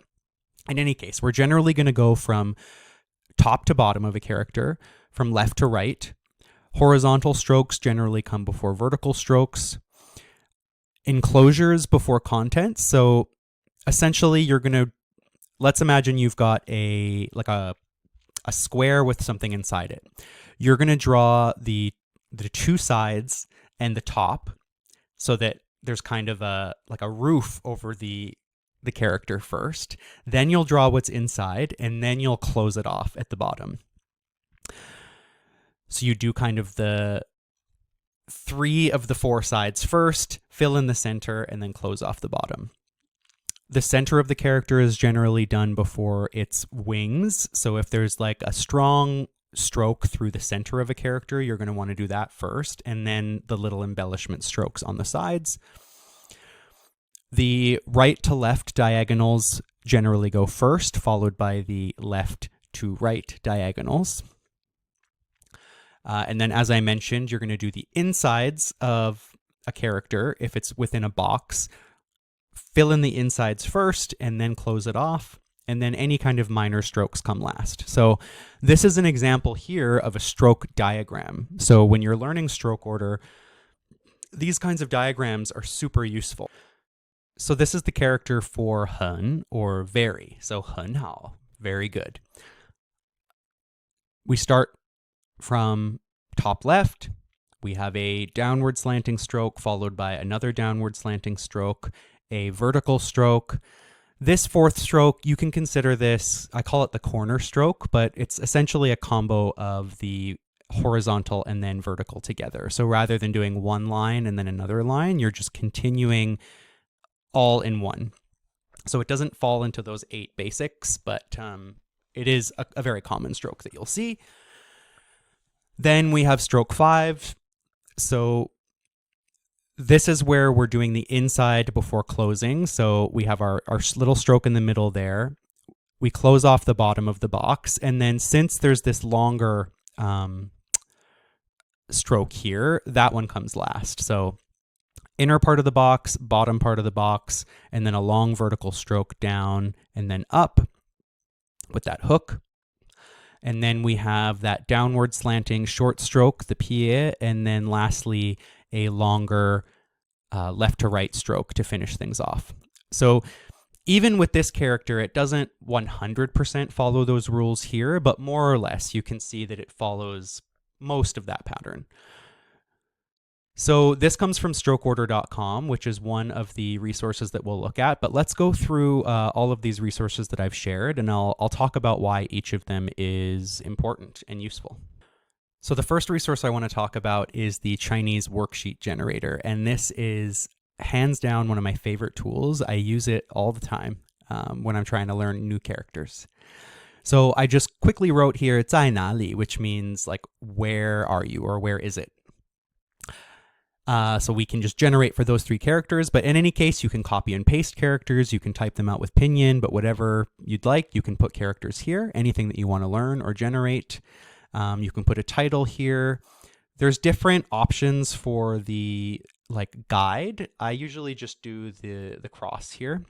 in any case, we're generally going to go from top to bottom of a character, from left to right. Horizontal strokes generally come before vertical strokes. Enclosures before content. So essentially let's imagine you've got a square with something inside it. You're going to draw the two sides and the top so that there's kind of a roof over the character first. Then you'll draw what's inside, and then you'll close it off at the bottom. So you do kind of the 3 of the 4 sides first, fill in the center, and then close off the bottom. The center of the character is generally done before its wings. So if there's like a strong stroke through the center of a character, you're going to want to do that first, and then the little embellishment strokes on the sides. The right to left diagonals generally go first, followed by the left to right diagonals. And then, as I mentioned, you're going to do the insides of a character. If it's within a box, fill in the insides first and then close it off. And then any kind of minor strokes come last. So this is an example here of a stroke diagram. So when you're learning stroke order, these kinds of diagrams are super useful. So this is the character for很, or very. So 很好, very good. We start from top left. We have a downward slanting stroke followed by another downward slanting stroke, a vertical stroke. This 4th stroke, you can consider this, I call it the corner stroke, but it's essentially a combo of the horizontal and then vertical together. So rather than doing one line and then another line, you're just continuing all in one. So it doesn't fall into those 8 basics, but it is a very common stroke that you'll see. Then we have stroke 5. So this is where we're doing the inside before closing. So we have our little stroke in the middle there. We close off the bottom of the box. And then since there's this longer stroke here, that one comes last. So inner part of the box, bottom part of the box, and then a long vertical stroke down and then up with that hook. And then we have that downward slanting short stroke, the pie, and then lastly, a longer left to right stroke to finish things off. So even with this character, it doesn't 100% follow those rules here, but more or less you can see that it follows most of that pattern. So this comes from strokeorder.com, which is one of the resources that we'll look at. But let's go through all of these resources that I've shared, and I'll talk about why each of them is important and useful. So the first resource I want to talk about is the Chinese worksheet generator. And this is hands down one of my favorite tools. I use it all the time when I'm trying to learn new characters. So I just quickly wrote here, 在哪里, which means like, where are you, or where is it? So we can just generate for those 3 characters, but in any case, you can copy and paste characters, you can type them out with Pinyin, but whatever you'd like, you can put characters here, anything that you want to learn or generate. You can put a title here. There's different options for the guide. I usually just do the cross here.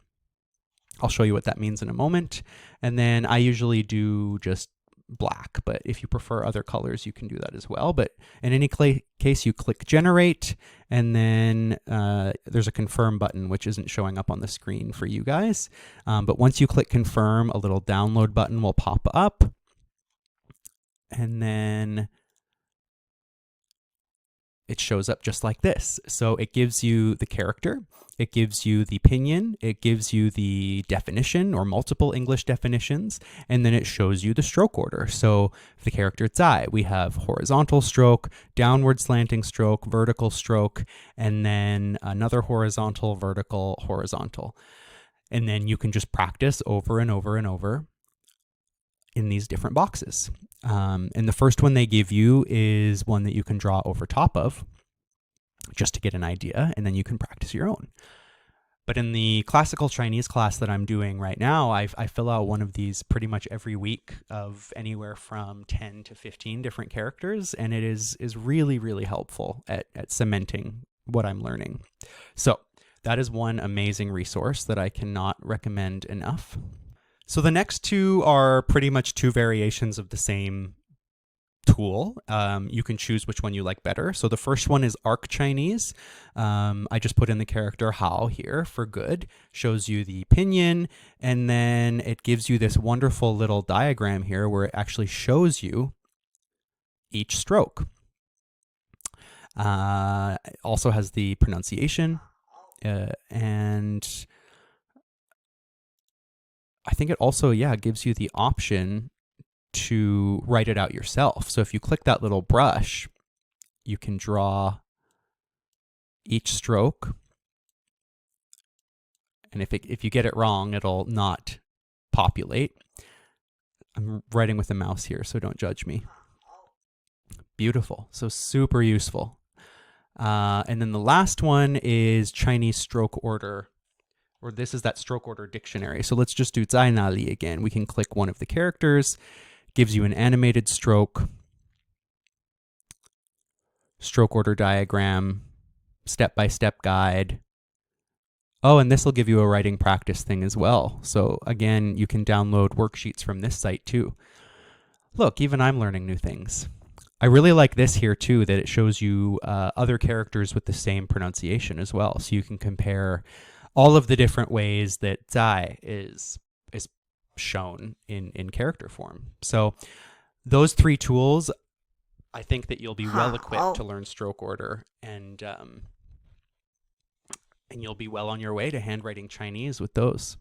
I'll show you what that means in a moment. And then I usually do just black, but if you prefer other colors, you can do that as well. But in any case, you click generate, and then there's a confirm button, which isn't showing up on the screen for you guys. But once you click confirm, a little download button will pop up. And then it shows up just like this. So it gives you the character, it gives you the pinyin, it gives you the definition or multiple English definitions, and then it shows you the stroke order. So for the character 在, we have horizontal stroke, downward slanting stroke, vertical stroke, and then another horizontal, vertical, horizontal. And then you can just practice over and over and over in these different boxes. And the first one they give you is one that you can draw over top of just to get an idea, and then you can practice your own. But in the classical Chinese class that I'm doing right now, I fill out one of these pretty much every week of anywhere from 10 to 15 different characters, and it is really, really helpful at cementing what I'm learning. So that is one amazing resource that I cannot recommend enough. So the next two are pretty much two variations of the same tool. You can choose which one you like better. So the first one is Arc Chinese. I just put in the character Hao here for good, shows you the pinyin, and then it gives you this wonderful little diagram here where it actually shows you each stroke. It also has the pronunciation, and I think it also, gives you the option to write it out yourself. So if you click that little brush, you can draw each stroke. And if you get it wrong, it'll not populate. I'm writing with a mouse here, so don't judge me. Beautiful. So super useful. And then the last one is Chinese stroke order, or this is that stroke order dictionary. So let's just do 在哪里 again. We can click one of the characters, gives you an animated stroke order diagram, step-by-step guide. Oh, and this will give you a writing practice thing as well. So again, you can download worksheets from this site too. Look, even I'm learning new things. I really like this here too, that it shows you other characters with the same pronunciation as well. So you can compare all of the different ways that 在 is shown in character form. So those three tools, I think that you'll be well equipped to learn stroke order, and you'll be well on your way to handwriting Chinese with those.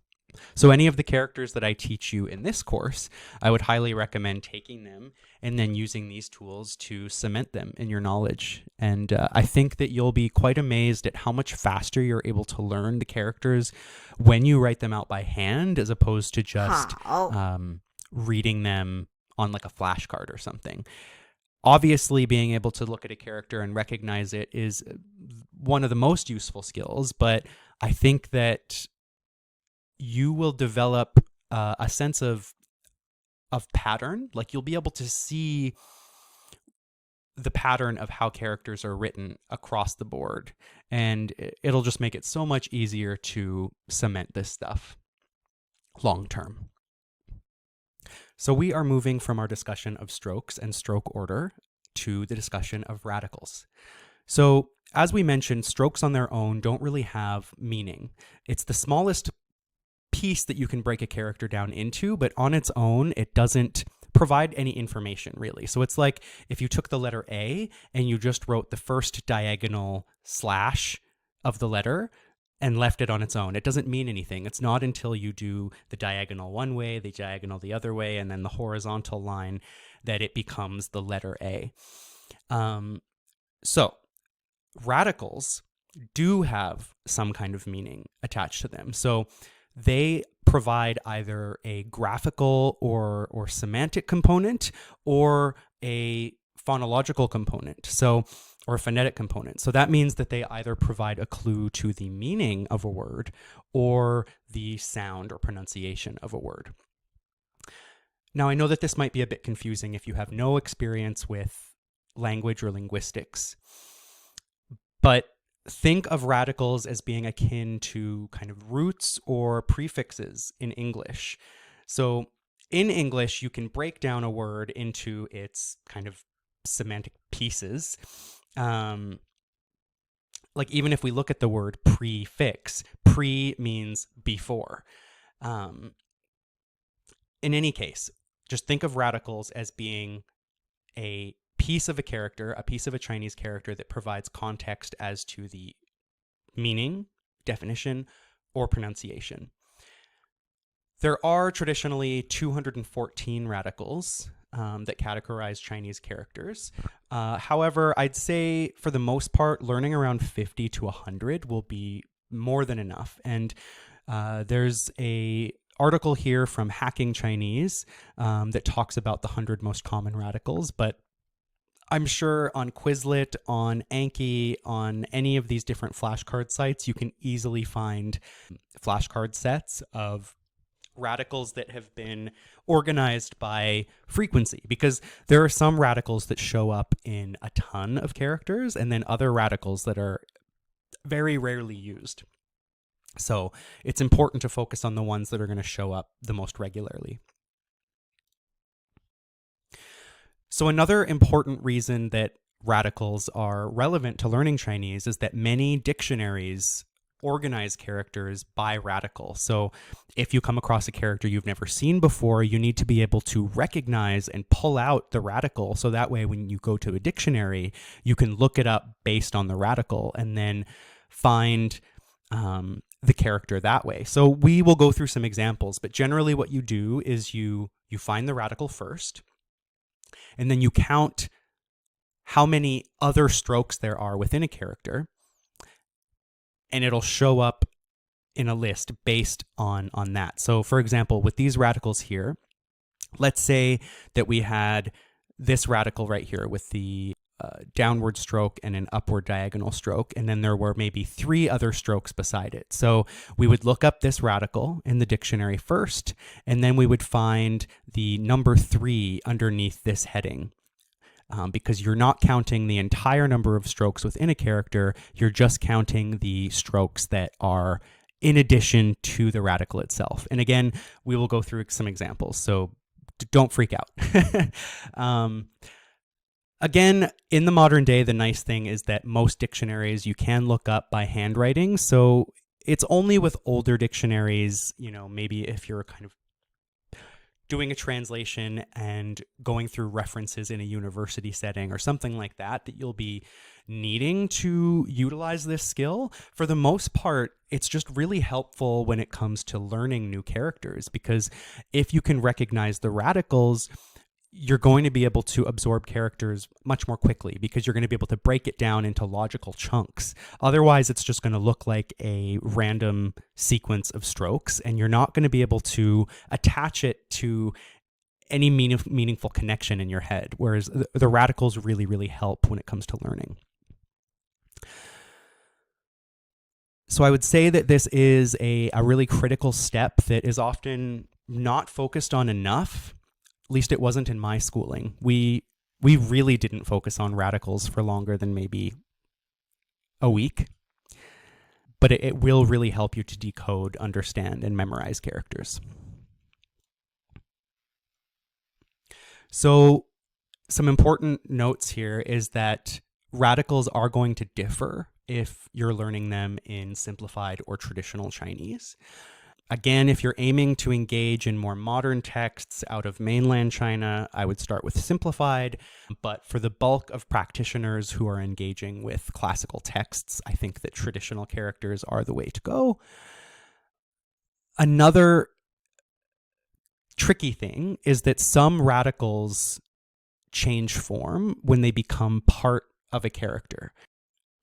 So any of the characters that I teach you in this course, I would highly recommend taking them and then using these tools to cement them in your knowledge. And I think that you'll be quite amazed at how much faster you're able to learn the characters when you write them out by hand, as opposed to just reading them on like a flashcard or something. Obviously, being able to look at a character and recognize it is one of the most useful skills, but I think that you will develop a sense of pattern. Like, you'll be able to see the pattern of how characters are written across the board, and it'll just make it so much easier to cement this stuff long term. So we are moving from our discussion of strokes and stroke order to the discussion of radicals. So as we mentioned, strokes on their own don't really have meaning. It's the smallest piece that you can break a character down into, but on its own, it doesn't provide any information really. So it's like if you took the letter A and you just wrote the first diagonal slash of the letter and left it on its own. It doesn't mean anything. It's not until you do the diagonal one way, the diagonal the other way, and then the horizontal line that it becomes the letter A. So radicals do have some kind of meaning attached to them. So they provide either a graphical or semantic component, or a phonological component, or a phonetic component. So that means that they either provide a clue to the meaning of a word or the sound or pronunciation of a word. Now, I know that this might be a bit confusing if you have no experience with language or linguistics, but think of radicals as being akin to kind of roots or prefixes in English. So in English, you can break down a word into its kind of semantic pieces. Like, even if we look at the word prefix, pre means before. In any case, just think of radicals as being a piece of a character, a piece of a Chinese character that provides context as to the meaning, definition, or pronunciation. There are traditionally 214 radicals that categorize Chinese characters. However, I'd say for the most part, learning around 50 to 100 will be more than enough. And there's a article here from Hacking Chinese that talks about the 100 most common radicals, but I'm sure on Quizlet, on Anki, on any of these different flashcard sites, you can easily find flashcard sets of radicals that have been organized by frequency, because there are some radicals that show up in a ton of characters and then other radicals that are very rarely used. So it's important to focus on the ones that are going to show up the most regularly. So another important reason that radicals are relevant to learning Chinese is that many dictionaries organize characters by radical. So if you come across a character you've never seen before, you need to be able to recognize and pull out the radical. So that way, when you go to a dictionary, you can look it up based on the radical and then find the character that way. So we will go through some examples, but generally what you do is you find the radical first, and then you count how many other strokes there are within a character, and it'll show up in a list based on that. So for example, with these radicals here, let's say that we had this radical right here with the downward stroke and an upward diagonal stroke, and then there were maybe 3 other strokes beside it. So we would look up this radical in the dictionary first, and then we would find the number 3 underneath this heading. Because you're not counting the entire number of strokes within a character, you're just counting the strokes that are in addition to the radical itself. And again, we will go through some examples, so don't freak out. Again, in the modern day, the nice thing is that most dictionaries you can look up by handwriting. So it's only with older dictionaries, maybe if you're kind of doing a translation and going through references in a university setting or something like that, that you'll be needing to utilize this skill. For the most part, it's just really helpful when it comes to learning new characters, because if you can recognize the radicals, you're going to be able to absorb characters much more quickly, because you're going to be able to break it down into logical chunks. Otherwise, it's just going to look like a random sequence of strokes, and you're not going to be able to attach it to any meaningful connection in your head, whereas the radicals really, really help when it comes to learning. So I would say that this is a really critical step that is often not focused on enough. At least it wasn't in my schooling. We really didn't focus on radicals for longer than maybe a week, but it will really help you to decode, understand, and memorize characters. So some important notes here is that radicals are going to differ if you're learning them in simplified or traditional Chinese. Again, if you're aiming to engage in more modern texts out of mainland China, I would start with simplified. But for the bulk of practitioners who are engaging with classical texts, I think that traditional characters are the way to go. Another tricky thing is that some radicals change form when they become part of a character.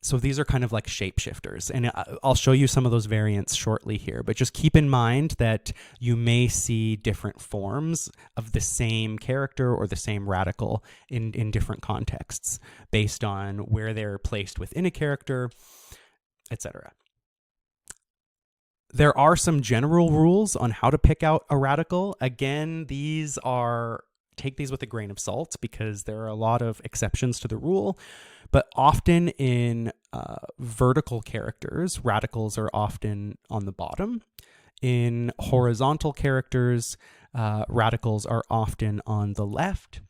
So these are kind of like shapeshifters, and I'll show you some of those variants shortly here, but just keep in mind that you may see different forms of the same character or the same radical in different contexts based on where they're placed within a character, etc. There are some general rules on how to pick out a radical. Again, take these with a grain of salt, because there are a lot of exceptions to the rule. But often in vertical characters, radicals are often on the bottom. In horizontal characters, radicals are often on the left.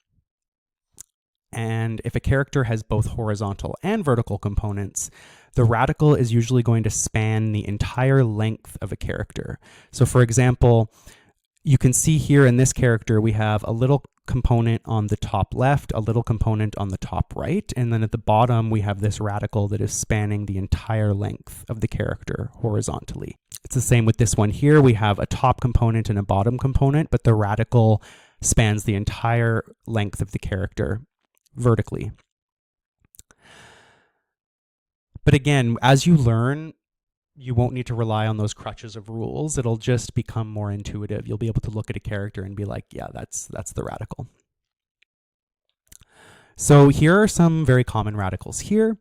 And if a character has both horizontal and vertical components, the radical is usually going to span the entire length of a character. So for example, you can see here in this character, we have a little component on the top left, a little component on the top right, and then at the bottom, we have this radical that is spanning the entire length of the character horizontally. It's the same with this one here. We have a top component and a bottom component, but the radical spans the entire length of the character vertically. But again, as you learn, you won't need to rely on those crutches of rules. It'll just become more intuitive. You'll be able to look at a character and be like, yeah, that's the radical. So here are some very common radicals here.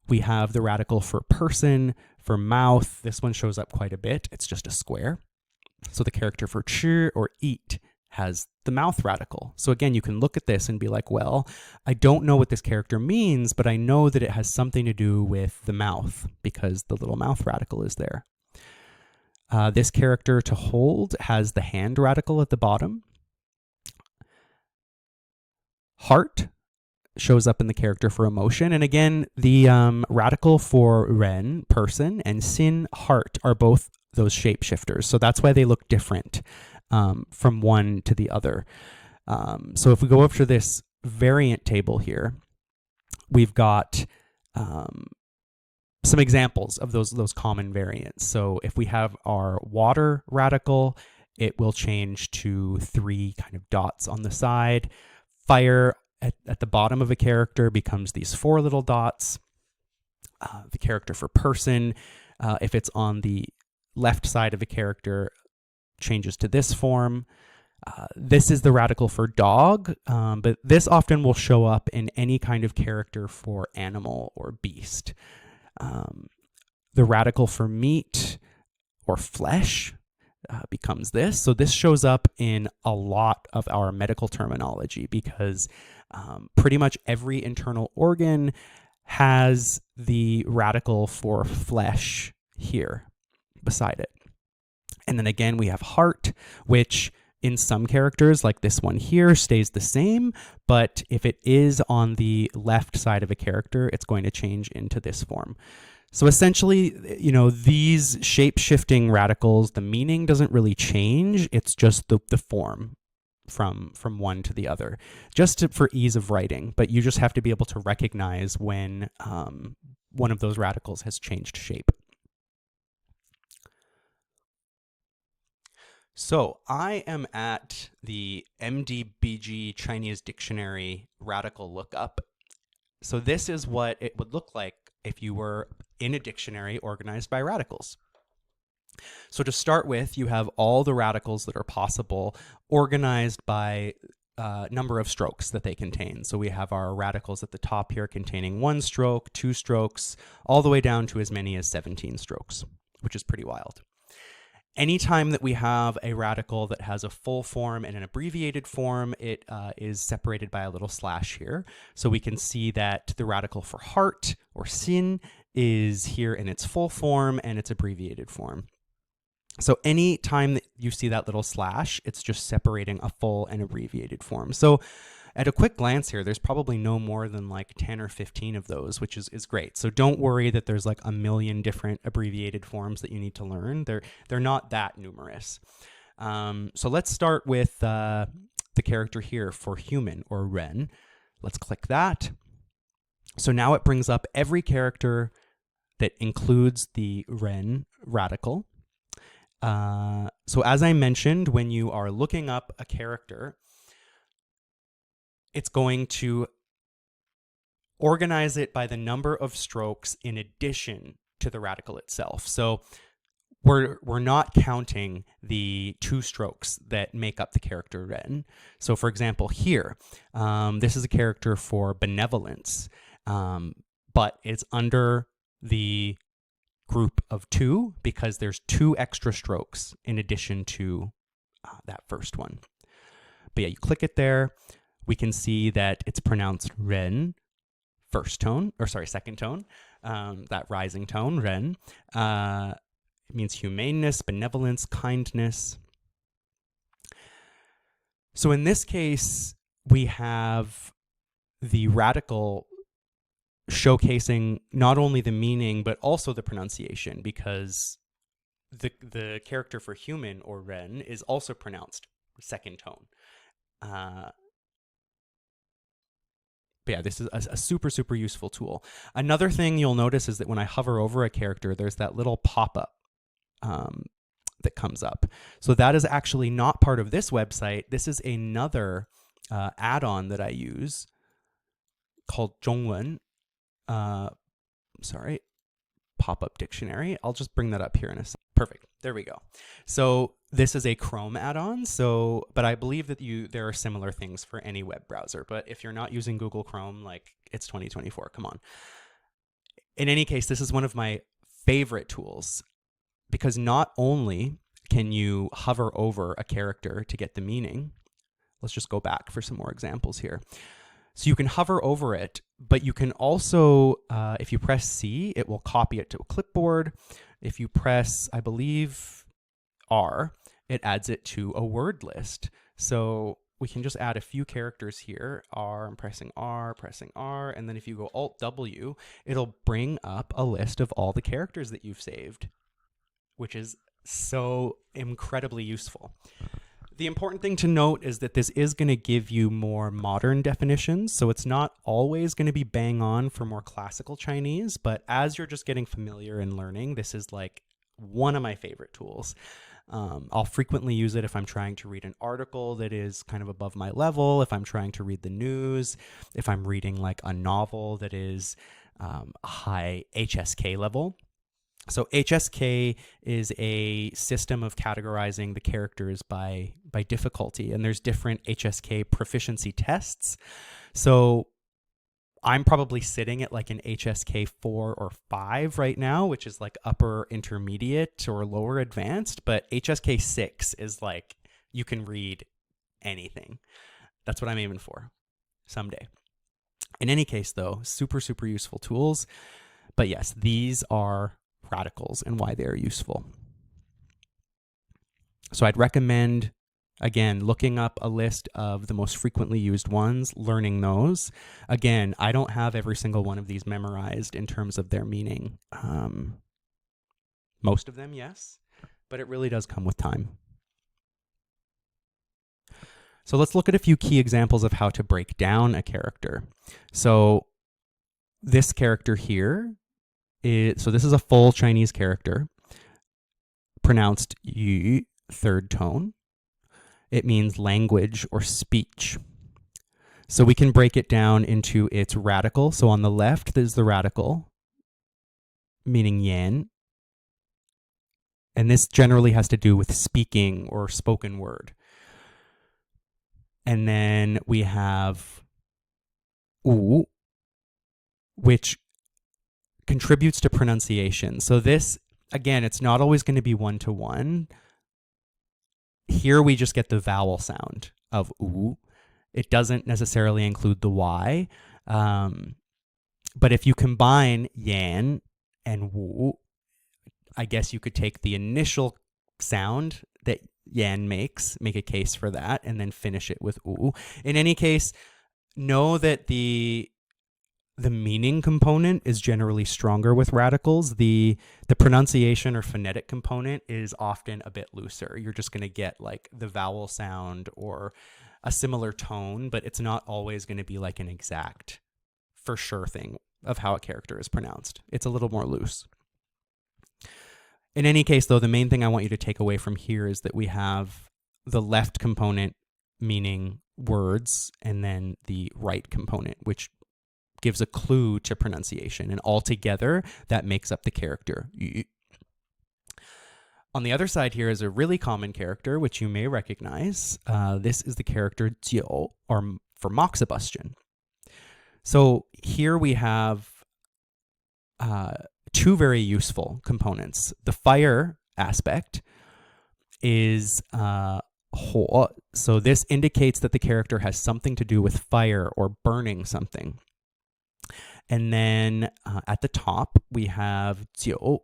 We have the radical for person, for mouth. This one shows up quite a bit. It's just a square. So the character for chi or eat has the mouth radical. So again, you can look at this and be like, well, I don't know what this character means, but I know that it has something to do with the mouth because the little mouth radical is there. This character to hold has the hand radical at the bottom. Heart shows up in the character for emotion. And again, the radical for ren, person, and sin, heart, are both those shapeshifters. So that's why they look different from one to the other. So if we go up to this variant table here, we've got some examples of those common variants. So if we have our water radical, it will change to 3 kind of dots on the side. Fire at the bottom of a character becomes these 4 little dots. The character for person, if it's on the left side of a character, changes to this form. This is the radical for dog, but this often will show up in any kind of character for animal or beast. The radical for meat or flesh becomes this. So this shows up in a lot of our medical terminology because pretty much every internal organ has the radical for flesh here beside it. And then again, we have heart, which in some characters, like this one here, stays the same. But if it is on the left side of a character, it's going to change into this form. So essentially, these shape-shifting radicals, the meaning doesn't really change. It's just the form from one to the other, for ease of writing. But you just have to be able to recognize when one of those radicals has changed shape. So I am at the MDBG Chinese Dictionary radical lookup. So this is what it would look like if you were in a dictionary organized by radicals. So to start with, you have all the radicals that are possible organized by number of strokes that they contain. So we have our radicals at the top here containing 1 stroke, 2 strokes, all the way down to as many as 17 strokes, which is pretty wild. Anytime that we have a radical that has a full form and an abbreviated form, it is separated by a little slash here. So we can see that the radical for heart or sin is here in its full form and its abbreviated form. So any time that you see that little slash, it's just separating a full and abbreviated form. So at a quick glance here, there's probably no more than like 10 or 15 of those, which is great. So don't worry that there's like a million different abbreviated forms that you need to learn. They're not that numerous. So let's start with the character here for human or ren. Let's click that. So now it brings up every character that includes the ren radical. So as I mentioned, when you are looking up a character, it's going to organize it by the number of strokes in addition to the radical itself. So we're not counting the 2 strokes that make up the character ren. So for example, here, this is a character for benevolence, but it's under the group of 2 because there's 2 extra strokes in addition to that first one. But yeah, you click it there. We can see that it's pronounced ren, second tone, that rising tone, ren. It means humaneness, benevolence, kindness. So in this case, we have the radical showcasing not only the meaning, but also the pronunciation, because the character for human or ren is also pronounced second tone. But yeah, this is a super, super useful tool. Another thing you'll notice is that when I hover over a character, there's that little pop-up that comes up. So that is actually not part of this website. This is another add-on that I use called Zhongwen. Pop-up dictionary. I'll just bring that up here in a second. Perfect. There we go. So this is a Chrome add-on. But I believe that there are similar things for any web browser. But if you're not using Google Chrome, like, it's 2024, come on. In any case, this is one of my favorite tools because not only can you hover over a character to get the meaning. Let's just go back for some more examples here. So you can hover over it, but you can also, if you press C, it will copy it to a clipboard. If you press, I believe, R, it adds it to a word list. So we can just add a few characters here. I'm pressing R, and then if you go Alt-W, it'll bring up a list of all the characters that you've saved, which is so incredibly useful. The important thing to note is that this is going to give you more modern definitions, so it's not always going to be bang on for more classical Chinese, but as you're just getting familiar and learning, this is like one of my favorite tools. I'll frequently use it if I'm trying to read an article that is kind of above my level, if I'm trying to read the news, if I'm reading like a novel that is high HSK level. So HSK is a system of categorizing the characters by difficulty, and there's different HSK proficiency tests. So I'm probably sitting at like an HSK 4 or 5 right now, which is like upper intermediate or lower advanced, but HSK 6 is like you can read anything. That's what I'm aiming for someday. In any case, though, super, super useful tools. But yes, these are radicals and why they are useful. So I'd recommend, again, looking up a list of the most frequently used ones, learning those. Again, I don't have every single one of these memorized in terms of their meaning. Most of them, yes, but it really does come with time. So let's look at a few key examples of how to break down a character. So this character here so this is a full Chinese character, pronounced yu, third tone. It means language or speech. So we can break it down into its radical. So on the left, there's the radical, meaning yan. And this generally has to do with speaking or spoken word. And then we have wu, which contributes to pronunciation. So this, again, it's not always going to be one-to-one. Here we just get the vowel sound of u. It doesn't necessarily include the y. But if you combine yan and wu, I guess you could take the initial sound that yan makes, make a case for that, and then finish it with u. In any case, know that the meaning component is generally stronger with radicals. The pronunciation or phonetic component is often a bit looser. You're just going to get like the vowel sound or a similar tone, but it's not always going to be like an exact for sure thing of how a character is pronounced. It's a little more loose. In any case, though, the main thing I want you to take away from here is that we have the left component meaning words and then the right component, which gives a clue to pronunciation, and altogether that makes up the character. On the other side here is a really common character, which you may recognize. This is the character jiu, or for moxibustion. So here we have two very useful components. The fire aspect is ho, so this indicates that the character has something to do with fire or burning something. And then at the top, we have jiu.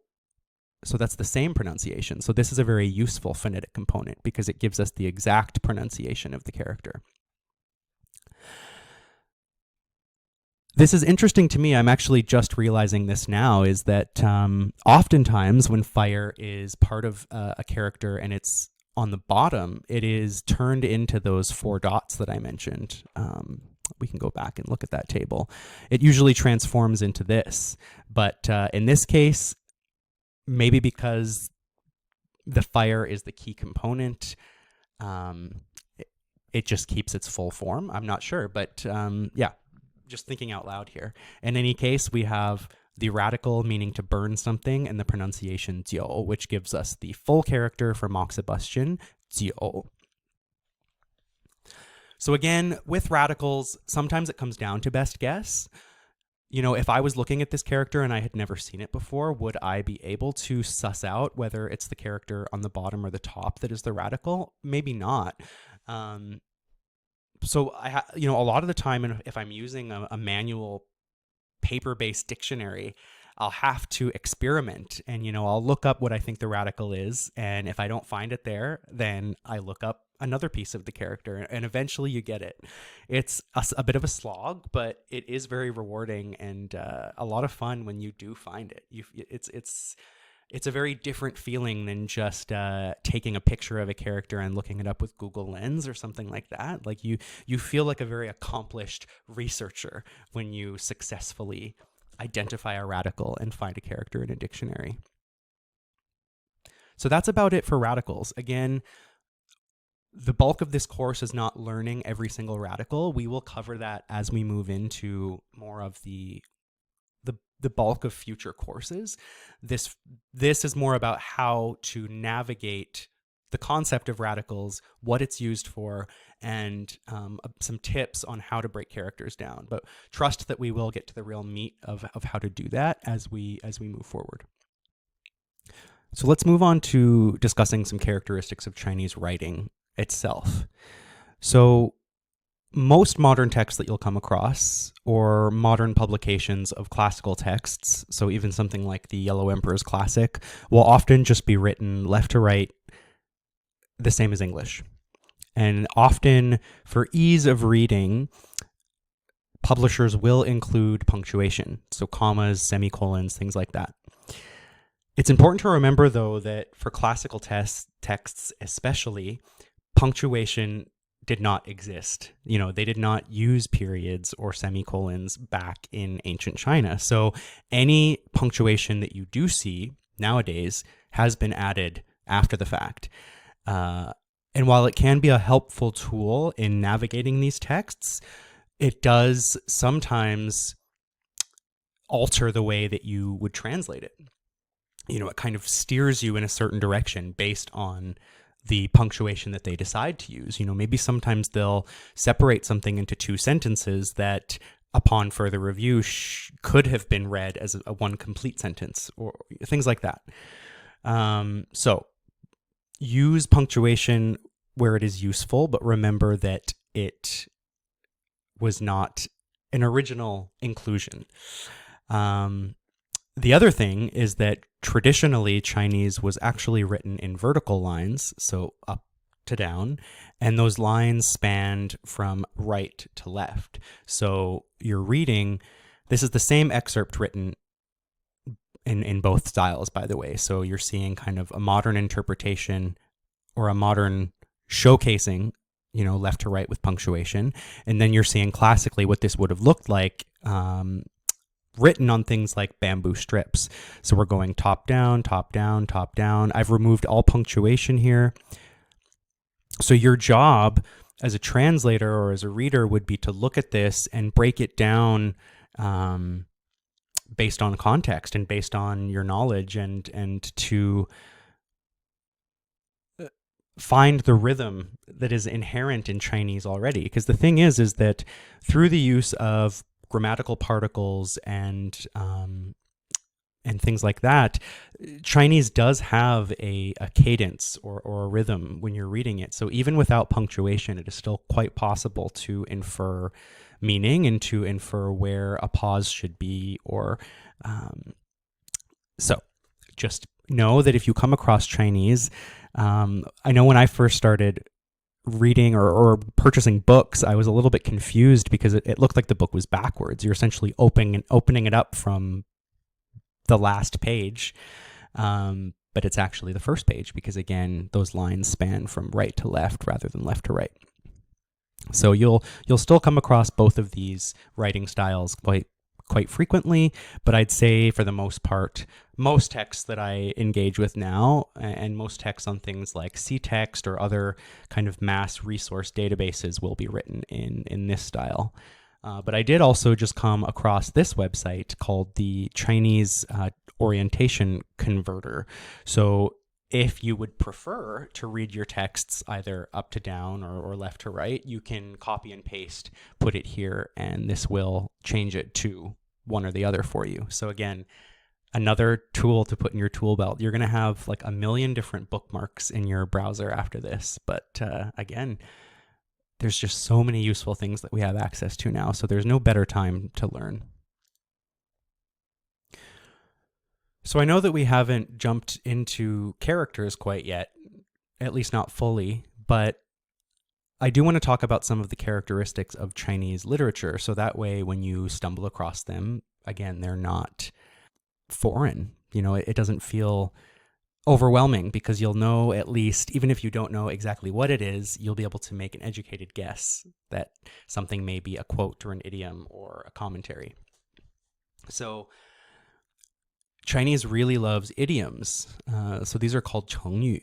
So that's the same pronunciation. So this is a very useful phonetic component because it gives us the exact pronunciation of the character. This is interesting to me. I'm actually just realizing this now, is that oftentimes when fire is part of a character and it's on the bottom, it is turned into those 4 dots that I mentioned. We can go back and look at that table. It usually transforms into this, but in this case, maybe because the fire is the key component, it just keeps its full form. I'm not sure, but yeah, just thinking out loud here. In any case, we have the radical meaning to burn something, and the pronunciation jiu, which gives us the full character for moxibustion, jiu. So again, with radicals, sometimes it comes down to best guess. You know, if I was looking at this character and I had never seen it before, would I be able to suss out whether it's the character on the bottom or the top that is the radical? Maybe not. So a lot of the time, if I'm using a manual paper-based dictionary, I'll have to experiment, and I'll look up what I think the radical is, and if I don't find it there, then I look up another piece of the character, and eventually you get it. It's a bit of a slog, but it is very rewarding and a lot of fun when you do find it. It's a very different feeling than just taking a picture of a character and looking it up with Google Lens or something like that. Like you feel like a very accomplished researcher when you successfully identify a radical and find a character in a dictionary. So that's about it for radicals. Again, the bulk of this course is not learning every single radical. We will cover that as we move into more of the bulk of future courses. This is more about how to navigate the concept of radicals, what it's used for, and some tips on how to break characters down. But trust that we will get to the real meat of how to do that as we move forward. So let's move on to discussing some characteristics of Chinese writing itself. So most modern texts that you'll come across, or modern publications of classical texts, so even something like the Yellow Emperor's Classic, will often just be written left to right, the same as English. And often, for ease of reading, publishers will include punctuation, so commas, semicolons, things like that. It's important to remember, though, that for classical texts especially, punctuation did not exist. They did not use periods or semicolons back in ancient China. So any punctuation that you do see nowadays has been added after the fact. And while it can be a helpful tool in navigating these texts, it does sometimes alter the way that you would translate it. It kind of steers you in a certain direction based on the punctuation that they decide to use. Maybe sometimes they'll separate something into two sentences that upon further review could have been read as a one complete sentence, or things like that. So use punctuation where it is useful, but remember that it was not an original inclusion. The other thing is that traditionally Chinese was actually written in vertical lines, so up to down, and those lines spanned from right to left. So you're reading, this is the same excerpt written in both styles, by the way. So you're seeing kind of a modern interpretation or a modern showcasing, left to right with punctuation. And then you're seeing classically what this would have looked like, written on things like bamboo strips. So we're going top down, top down, top down. I've removed all punctuation here. So your job as a translator or as a reader would be to look at this and break it down based on context and based on your knowledge, and to find the rhythm that is inherent in Chinese already. Because the thing is that through the use of grammatical particles and things like that, Chinese does have a cadence or a rhythm when you're reading it. So even without punctuation, it is still quite possible to infer meaning and to infer where a pause should be. So just know that if you come across Chinese, I know when I first started reading or purchasing books, I was a little bit confused because it looked like the book was backwards. You're essentially opening it up from the last page, but it's actually the first page because, again, those lines span from right to left rather than left to right. So you'll still come across both of these writing styles quite frequently, but I'd say for the most part, most texts that I engage with now, and most texts on things like CText or other kind of mass resource databases, will be written in this style. But I did also just come across this website called the Chinese Orientation Converter. So if you would prefer to read your texts either up to down or left to right, you can copy and paste, put it here, and this will change it to one or the other for you. So again, another tool to put in your tool belt. You're going to have like a million different bookmarks in your browser after this. But again, there's just so many useful things that we have access to now. So there's no better time to learn. So I know that we haven't jumped into characters quite yet, at least not fully, but I do want to talk about some of the characteristics of Chinese literature. So that way, when you stumble across them, again, they're not foreign. You know, it doesn't feel overwhelming because you'll know, at least, even if you don't know exactly what it is, you'll be able to make an educated guess that something may be a quote or an idiom or a commentary. So Chinese really loves idioms. So these are called 成语.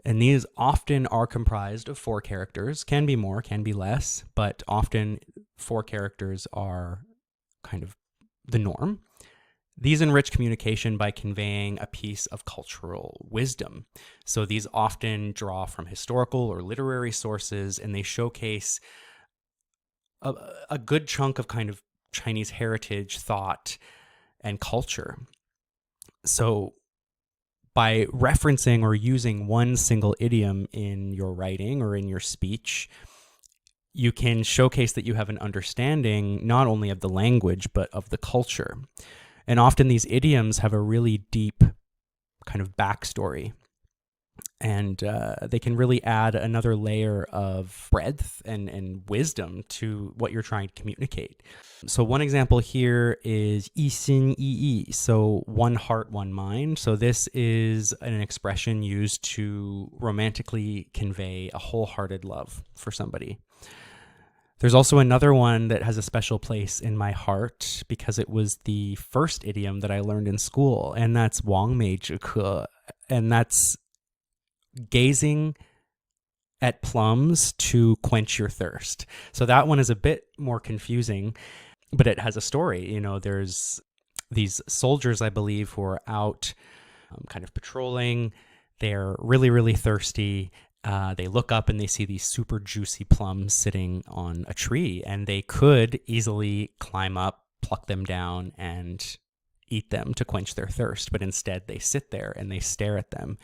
And these often are comprised of 4 characters, can be more, can be less, but often 4 characters are kind of the norm. These enrich communication by conveying a piece of cultural wisdom. So these often draw from historical or literary sources, and they showcase a good chunk of kind of Chinese heritage, thought, and culture. So by referencing or using one single idiom in your writing or in your speech, you can showcase that you have an understanding not only of the language, but of the culture. And often these idioms have a really deep kind of backstory. And they can really add another layer of breadth and wisdom to what you're trying to communicate. So one example here is 一心一意, so one heart, one mind. So this is an expression used to romantically convey a wholehearted love for somebody. There's also another one that has a special place in my heart because it was the first idiom that I learned in school, and that's 望梅止渴, and that's gazing at plums to quench your thirst. So that one is a bit more confusing, but it has a story. You know, there's these soldiers, I believe, who are out kind of patrolling. They're really, really thirsty. They look up and they see these super juicy plums sitting on a tree, and they could easily climb up, pluck them down, and eat them to quench their thirst. But instead, they sit there and they stare at them.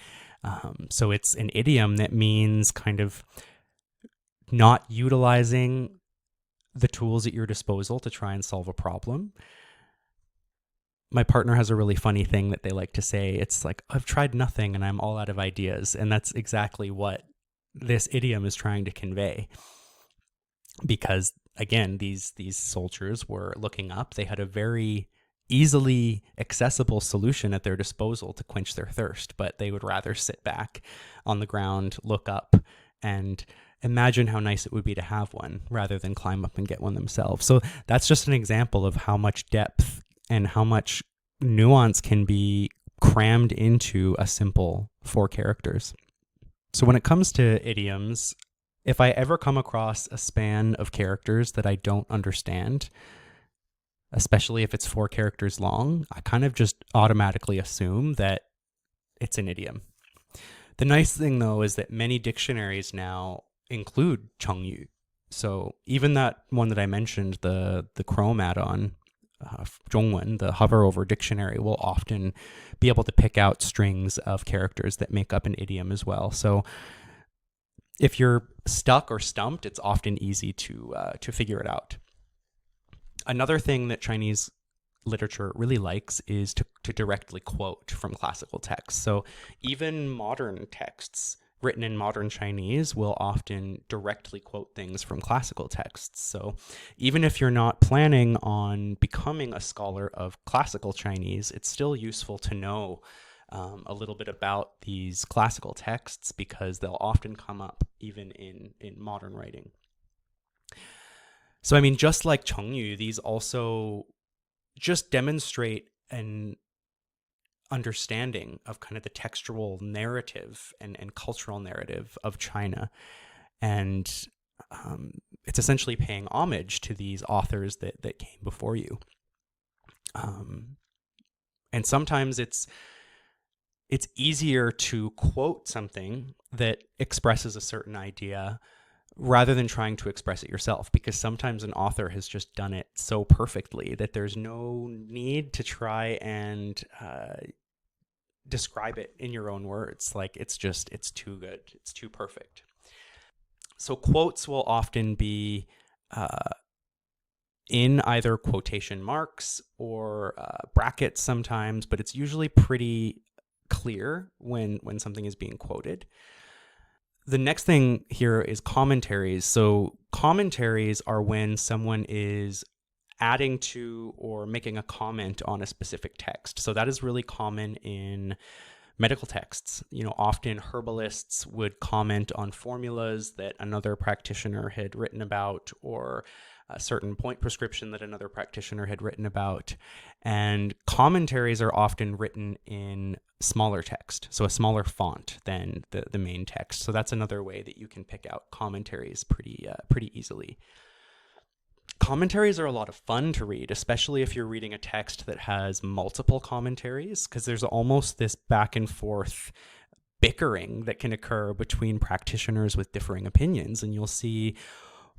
So it's an idiom that means kind of not utilizing the tools at your disposal to try and solve a problem. My partner has a really funny thing that they like to say. It's like, I've tried nothing and I'm all out of ideas. And that's exactly what this idiom is trying to convey. Because again, these soldiers were looking up. They had a very easily accessible solution at their disposal to quench their thirst, but they would rather sit back on the ground, look up, and imagine how nice it would be to have one rather than climb up and get one themselves. So that's just an example of how much depth and how much nuance can be crammed into a simple 4 characters. So when it comes to idioms, if I ever come across a span of characters that I don't understand, especially if it's 4 characters long, I kind of just automatically assume that it's an idiom. The nice thing, though, is that many dictionaries now include 成语. So even that one that I mentioned, the Chrome add-on, 中文, the hover over dictionary, will often be able to pick out strings of characters that make up an idiom as well. So if you're stuck or stumped, it's often easy to figure it out. Another thing that Chinese literature really likes is to directly quote from classical texts. So even modern texts written in modern Chinese will often directly quote things from classical texts. So even if you're not planning on becoming a scholar of classical Chinese, it's still useful to know a little bit about these classical texts because they'll often come up even in modern writing. So, I mean, just like 成语, these also just demonstrate an understanding of kind of the textual narrative and cultural narrative of China. And it's essentially paying homage to these authors that came before you. And sometimes it's easier to quote something that expresses a certain idea rather than trying to express it yourself, because sometimes an author has just done it so perfectly that there's no need to try and describe it in your own words. Like, it's too good. It's too perfect. So quotes will often be in either quotation marks or brackets sometimes, but it's usually pretty clear when something is being quoted. The next thing here is commentaries. So commentaries are when someone is adding to or making a comment on a specific text. So that is really common in medical texts. Often herbalists would comment on formulas that another practitioner had written about, or a certain point prescription that another practitioner had written about. And commentaries are often written in smaller text, so a smaller font than the main text. So that's another way that you can pick out commentaries pretty easily. Commentaries are a lot of fun to read, especially if you're reading a text that has multiple commentaries, because there's almost this back and forth bickering that can occur between practitioners with differing opinions. And you'll see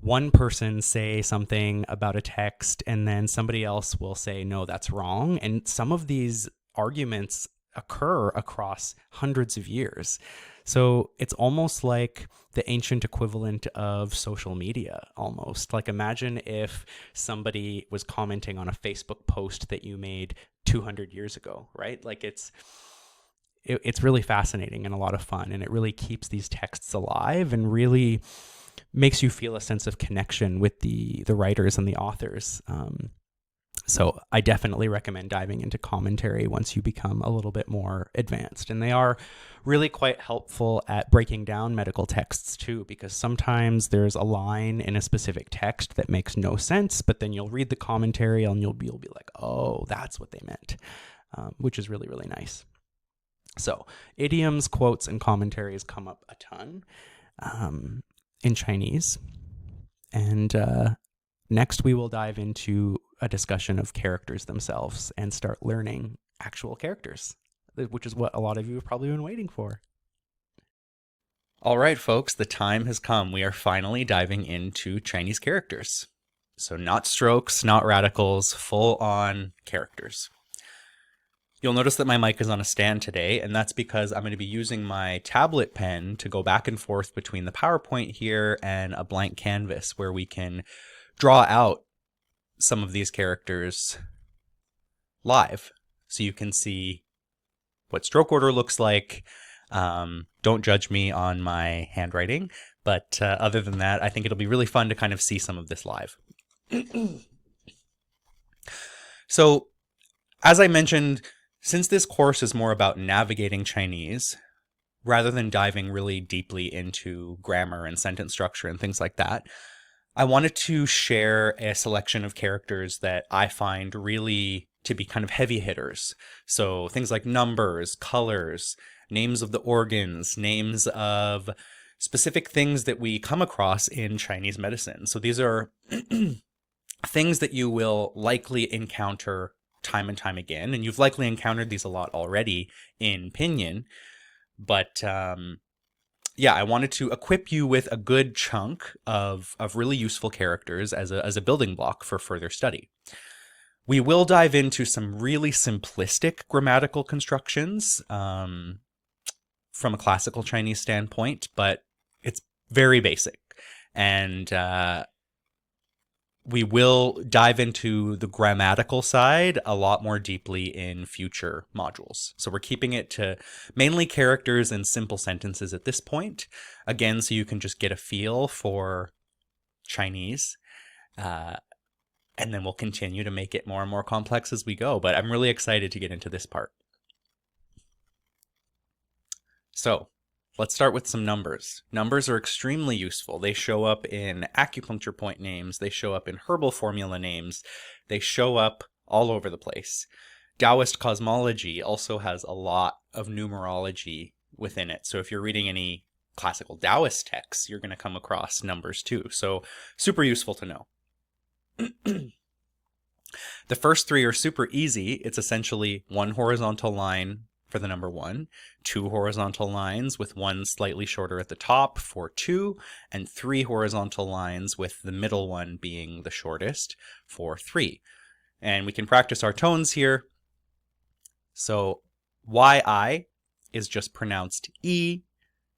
one person say something about a text, and then somebody else will say, no, that's wrong. And some of these arguments occur across hundreds of years. So it's almost like the ancient equivalent of social media, almost. Like, imagine if somebody was commenting on a Facebook post that you made 200 years ago, right? Like, it's really fascinating and a lot of fun, and it really keeps these texts alive and really makes you feel a sense of connection with the writers and the authors. So I definitely recommend diving into commentary once you become a little bit more advanced. And they are really quite helpful at breaking down medical texts too, because sometimes there's a line in a specific text that makes no sense, but then you'll read the commentary and you'll be like, oh, that's what they meant, which is really, really nice. So idioms, quotes, and commentaries come up a ton in Chinese. And next we will dive into a discussion of characters themselves and start learning actual characters, which is what a lot of you have probably been waiting for. All right, folks, the time has come. We are finally diving into Chinese characters. So not strokes, not radicals, full-on characters. You'll notice that my mic is on a stand today, and that's because I'm going to be using my tablet pen to go back and forth between the PowerPoint here and a blank canvas where we can draw out some of these characters live so you can see what stroke order looks like. Don't judge me on my handwriting, but other than that, I think it'll be really fun to kind of see some of this live. So, as I mentioned, since this course is more about navigating Chinese, rather than diving really deeply into grammar and sentence structure and things like that, I wanted to share a selection of characters that I find really to be kind of heavy hitters. So things like numbers, colors, names of the organs, names of specific things that we come across in Chinese medicine. So these are things that you will likely encounter time and time again, and you've likely encountered these a lot already in Pinyin, but yeah, I wanted to equip you with a good chunk of really useful characters as a building block for further study. We will dive into some really simplistic grammatical constructions from a classical Chinese standpoint, but it's very basic. And we will dive into the grammatical side a lot more deeply in future modules. So we're keeping it to mainly characters and simple sentences at this point. Again, so you can just get a feel for Chinese. And then we'll continue to make it more and more complex as we go. But I'm really excited to get into this part. So let's start with some numbers. Numbers are extremely useful. They show up in acupuncture point names. They show up in herbal formula names. They show up all over the place. Taoist cosmology also has a lot of numerology within it. So if you're reading any classical Taoist texts, you're going to come across numbers too. So super useful to know. The first three are super easy. It's essentially one horizontal line for the number 1, 2 horizontal lines with one slightly shorter at the top for 2, and 3 horizontal lines with the middle one being the shortest for 3. And we can practice our tones here. So YI is just pronounced E,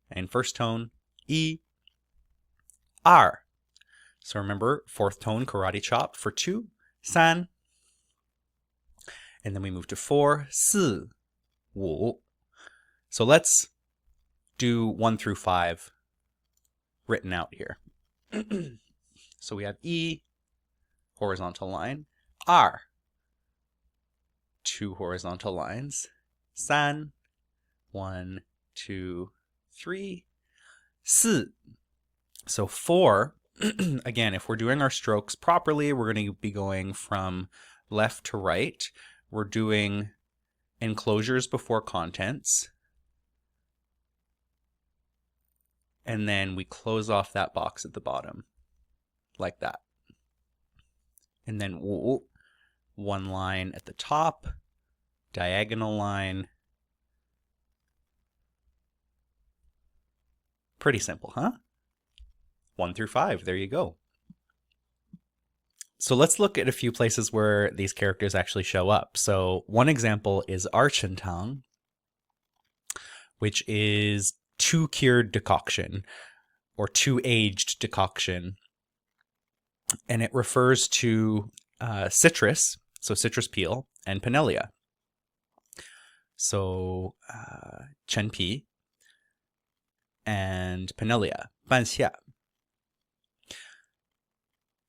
and first tone, E, R. So remember, fourth tone, karate chop for 2, san. And then we move to 4, si, wu. So let's do 1 through 5 written out here. So we have E, horizontal line, R, 2 horizontal lines, san, 1, 2, 3, si. So 4, again, if we're doing our strokes properly, we're going to be going from left to right. We're doing enclosures before contents. And then we close off that box at the bottom, like that. And then wu, one line at the top, diagonal line. Pretty simple, huh? 1 through 5, there you go. So let's look at a few places where these characters actually show up. So one example is Archentang, which is 2-cured decoction or 2-aged decoction. And it refers to citrus, so citrus peel, and pinelia. So chenpi and pinelia, banxia.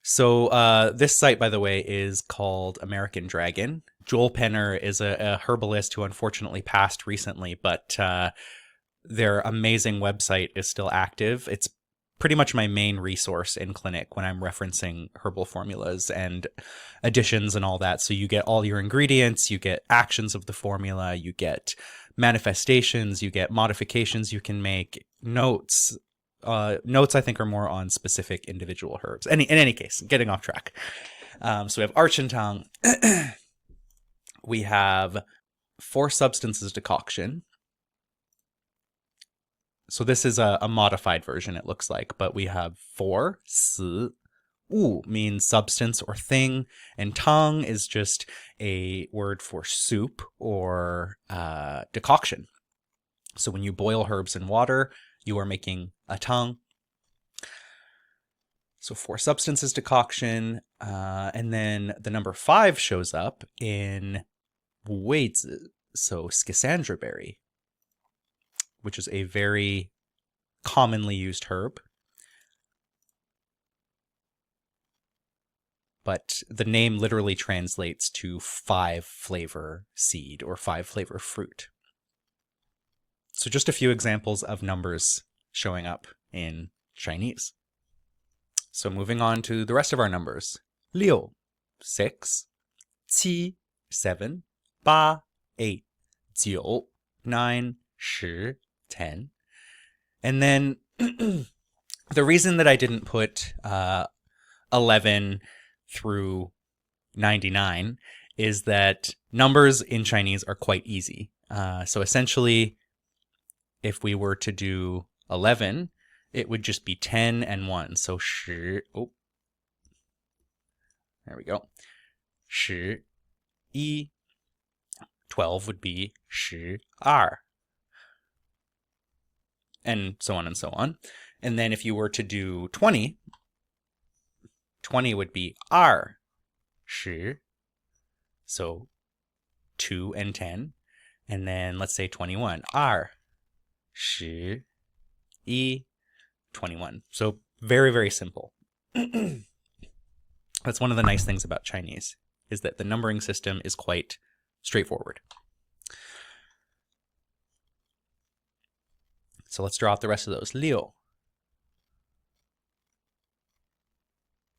So this site, by the way, is called American Dragon. Joel Penner is a herbalist who unfortunately passed recently, but their amazing website is still active. It's pretty much my main resource in clinic when I'm referencing herbal formulas and additions and all that. So you get all your ingredients, you get actions of the formula, you get manifestations, you get modifications you can make, notes. Notes, I think, are more on specific individual herbs. In any case, getting off track. So we have Archentang. We have 4 substances decoction. So this is a modified version, it looks like. But we have 4, si. Wu means substance or thing. And tang is just a word for soup or decoction. So when you boil herbs in water, you are making a tang. So 4 substances decoction. And then the number 5 shows up in wuizi, so schisandra berry, which is a very commonly used herb. But the name literally translates to 5-flavor seed or 5-flavor fruit. So just a few examples of numbers showing up in Chinese. So moving on to the rest of our numbers. 6, 6, 7, 7, 8, 8, 9, 10, 10. And then the reason that I didn't put 11 through 99 is that numbers in Chinese are quite easy. So essentially, if we were to do 11, it would just be 10 and 1. So 10, oh, there we go. 11, 12 would be 12. And so on and so on. And then if you were to do 20, 20 would be 10. So 2 and 10. And then let's say 21. 21. 21. So very, very simple. That's one of the nice things about Chinese, is that the numbering system is quite straightforward. So let's draw out the rest of those. 6, 7,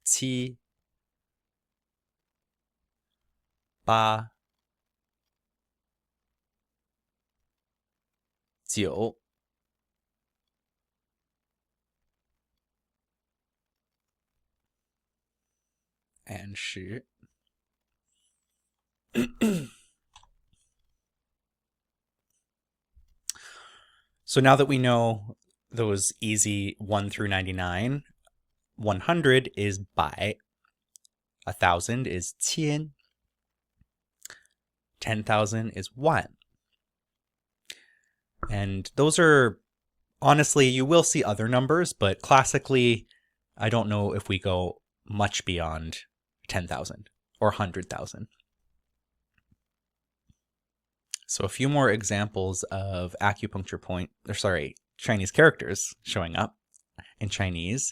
8, 9, and shi. So now that we know those easy 1 through 99, 100 is bai, 1,000 is qian, 10,000 is wan. And those are, honestly, you will see other numbers, but classically, I don't know if we go much beyond 10,000 or 100,000. So a few more examples of Chinese characters showing up in Chinese.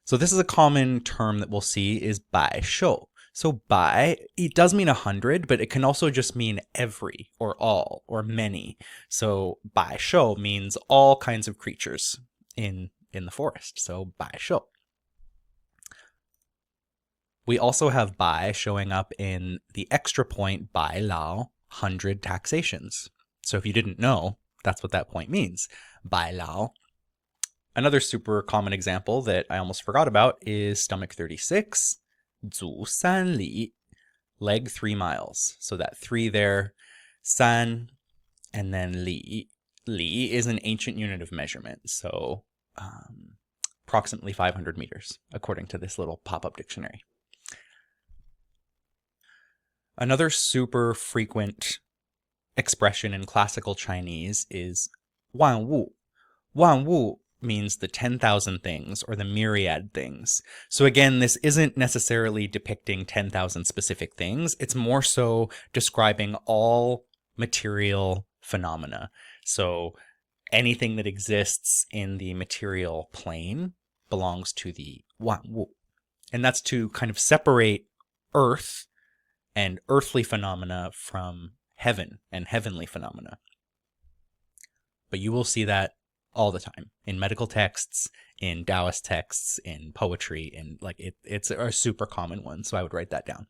So this is a common term that we'll see is bai shou. So bai, it does mean 100, but it can also just mean every or all or many. So bai shou means all kinds of creatures in the forest. So bai shou. We also have bai showing up in the extra point bai lao, 100 taxations. So if you didn't know, that's what that point means. Bai lao. Another super common example that I almost forgot about is stomach 36, zu san li, leg 3 miles. So that 3 there, san, and then li. Li is an ancient unit of measurement, so approximately 500 meters, according to this little pop-up dictionary. Another super frequent expression in classical Chinese is wan wu. Wan wu means the 10,000 things or the myriad things. So again, this isn't necessarily depicting 10,000 specific things. It's more so describing all material phenomena. So anything that exists in the material plane belongs to the wan wu. And that's to kind of separate earth and earthly phenomena from heaven and heavenly phenomena. But you will see that all the time in medical texts, in Taoist texts, in poetry, and it's a super common one. So I would write that down.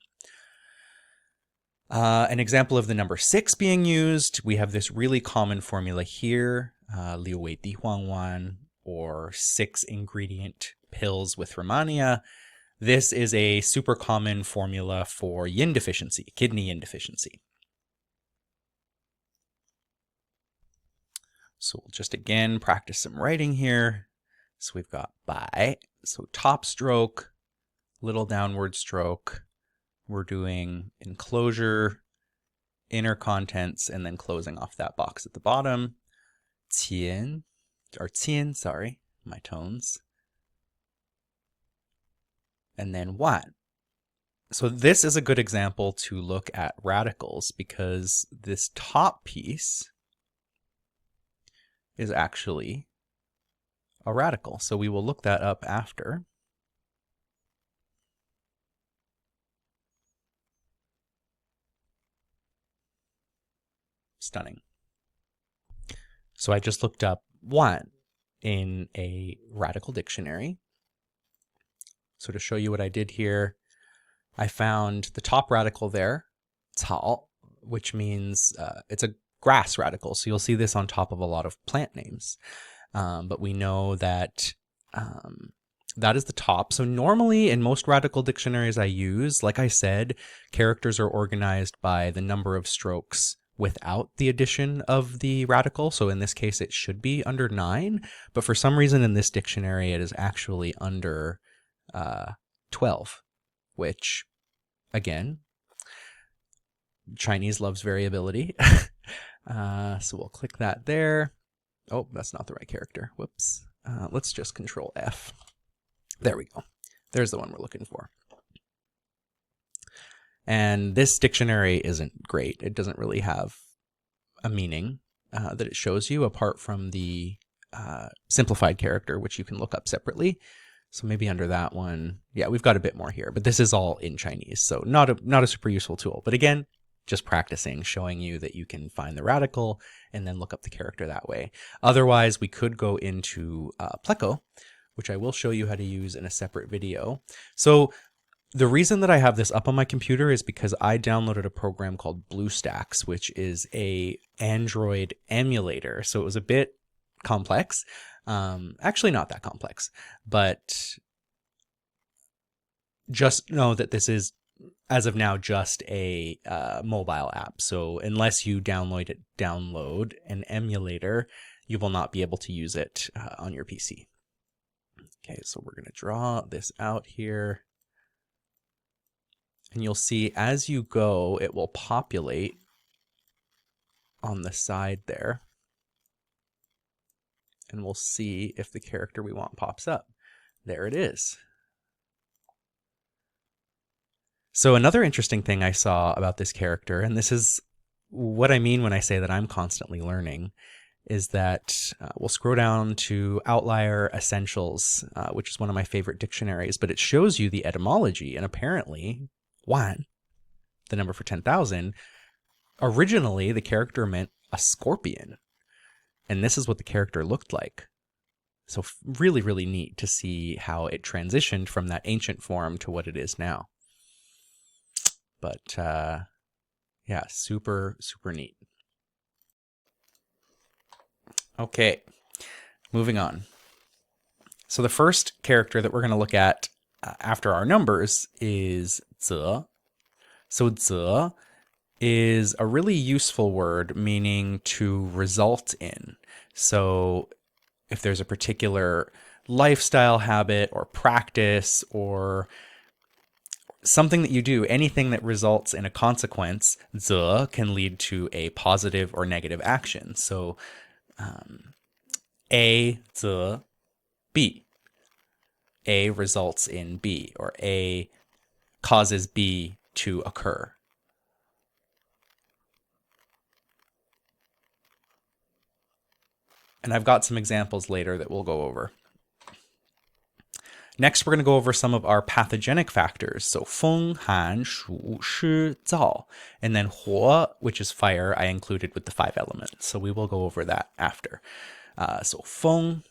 An example of the number 6 being used, we have this really common formula here, liu wei di huang wan, or 6 ingredient pills with Rehmannia. This is a super common formula for yin deficiency, kidney yin deficiency. So we'll just again practice some writing here. So we've got bai, so top stroke, little downward stroke. We're doing enclosure, inner contents, and then closing off that box at the bottom. Qian, or qian, sorry, my tones. And then wan. So this is a good example to look at radicals because this top piece is actually a radical. So we will look that up after. Stunning. So I just looked up wan in a radical dictionary. So to show you what I did here, I found the top radical there, cao, which means it's a grass radical. So you'll see this on top of a lot of plant names. But we know that that is the top. So normally in most radical dictionaries I use, like I said, characters are organized by the number of strokes without the addition of the radical. So in this case, it should be under 9. But for some reason in this dictionary, it is actually under 12, which, again, Chinese loves variability. So we'll click that there. Oh, that's not the right character. Whoops. Let's just Control F. There we go. There's the one we're looking for. And this dictionary isn't great. It doesn't really have a meaning that it shows you apart from the simplified character, which you can look up separately. So maybe under that one, yeah, we've got a bit more here, but this is all in Chinese. So not a super useful tool. But again, just practicing, showing you that you can find the radical and then look up the character that way. Otherwise, we could go into Pleco, which I will show you how to use in a separate video. So the reason that I have this up on my computer is because I downloaded a program called BlueStacks, which is a Android emulator. So it was a bit complex. Actually not that complex, but just know that this is, as of now, just a mobile app. So unless you download an emulator, you will not be able to use it on your PC. Okay, so we're going to draw this out here. And you'll see as you go, it will populate on the side there. And we'll see if the character we want pops up. There it is. So another interesting thing I saw about this character, and this is what I mean when I say that I'm constantly learning, is that we'll scroll down to Outlier Essentials, which is one of my favorite dictionaries, but it shows you the etymology. And apparently, Wan, the number for 10,000, originally the character meant a scorpion. And this is what the character looked like. So really, really neat to see how it transitioned from that ancient form to what it is now. But yeah, super, super neat. Okay, moving on. So the first character that we're going to look at after our numbers is 则. So 则 is a really useful word meaning to result in. So if there's a particular lifestyle habit or practice or something that you do, anything that results in a consequence, 则 can lead to a positive or negative action. So A 则 B. A results in B, or A causes B to occur. And I've got some examples later that we'll go over. Next, we're going to go over some of our pathogenic factors. So 风, 寒, 暑, 湿, 燥. And then 火, which is fire, I included with the 5 elements. So we will go over that after. So 风.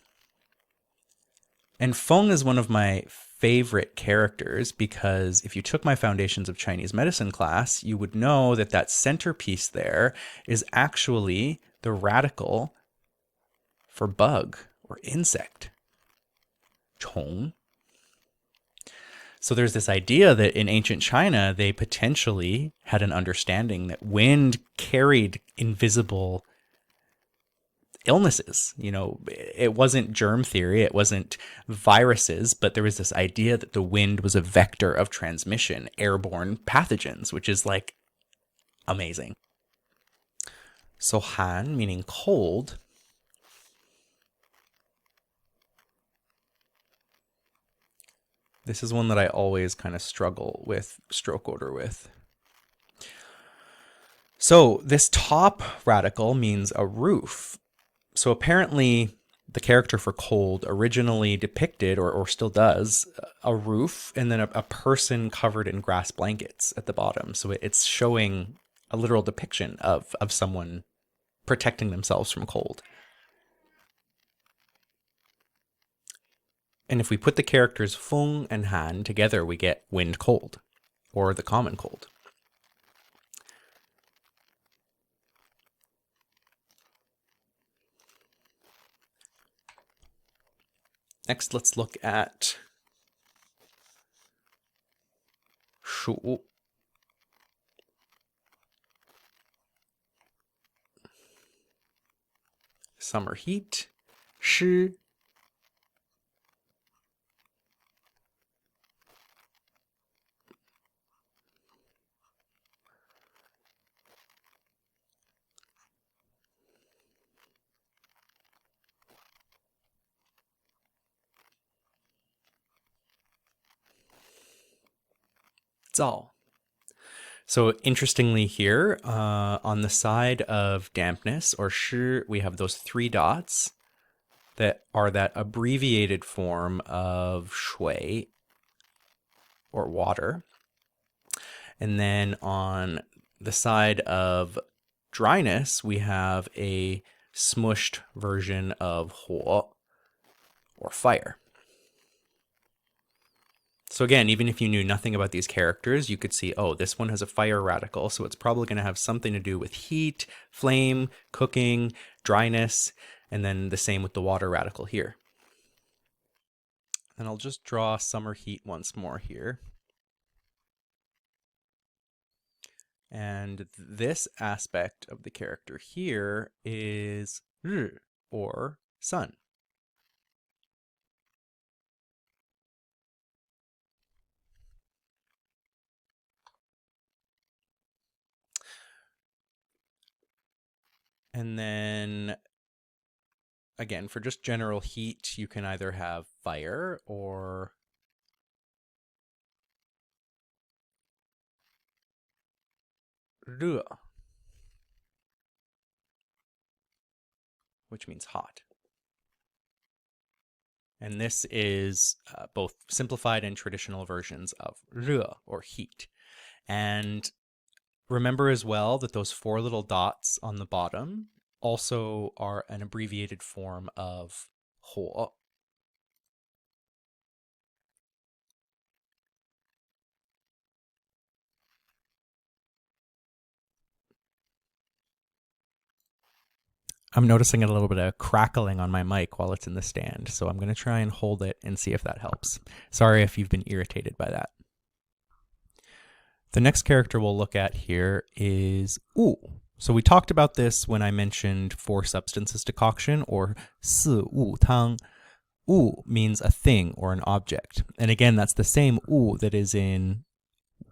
And Feng is one of my favorite characters because if you took my Foundations of Chinese Medicine class, you would know that that centerpiece there is actually the radical for bug or insect. 虫. So there's this idea that in ancient China, they potentially had an understanding that wind carried invisible illnesses. You know, it wasn't germ theory, it wasn't viruses, but there was this idea that the wind was a vector of transmission, airborne pathogens, which is like amazing. So Han, meaning cold. This is one that I always kind of struggle with stroke order with. So this top radical means a roof. So apparently the character for cold originally depicted, or still does, a roof and then a person covered in grass blankets at the bottom. So it's showing a literal depiction of someone protecting themselves from cold. And if we put the characters Feng and Han together, we get wind cold, or the common cold. Next, let's look at Shu. Summer heat. Shi. Zao. So interestingly here, on the side of dampness, or shi, we have those 3 dots that are that abbreviated form of shui, or water. And then on the side of dryness, we have a smushed version of huo, or fire. So again, even if you knew nothing about these characters, you could see, oh, this one has a fire radical, so it's probably going to have something to do with heat, flame, cooking, dryness, and then the same with the water radical here. And I'll just draw summer heat once more here. And this aspect of the character here is 日 or sun. And then again, for just general heat, you can either have fire or "热," which means hot. And this is both simplified and traditional versions of 热 or heat. And remember as well that those 4 little dots on the bottom also are an abbreviated form of 火. I'm noticing a little bit of crackling on my mic while it's in the stand, so I'm going to try and hold it and see if that helps. Sorry if you've been irritated by that. The next character we'll look at here is 物. So we talked about this when I mentioned 4 substances decoction, or 四物汤. 物 means a thing or an object. And again, that's the same 物 that is in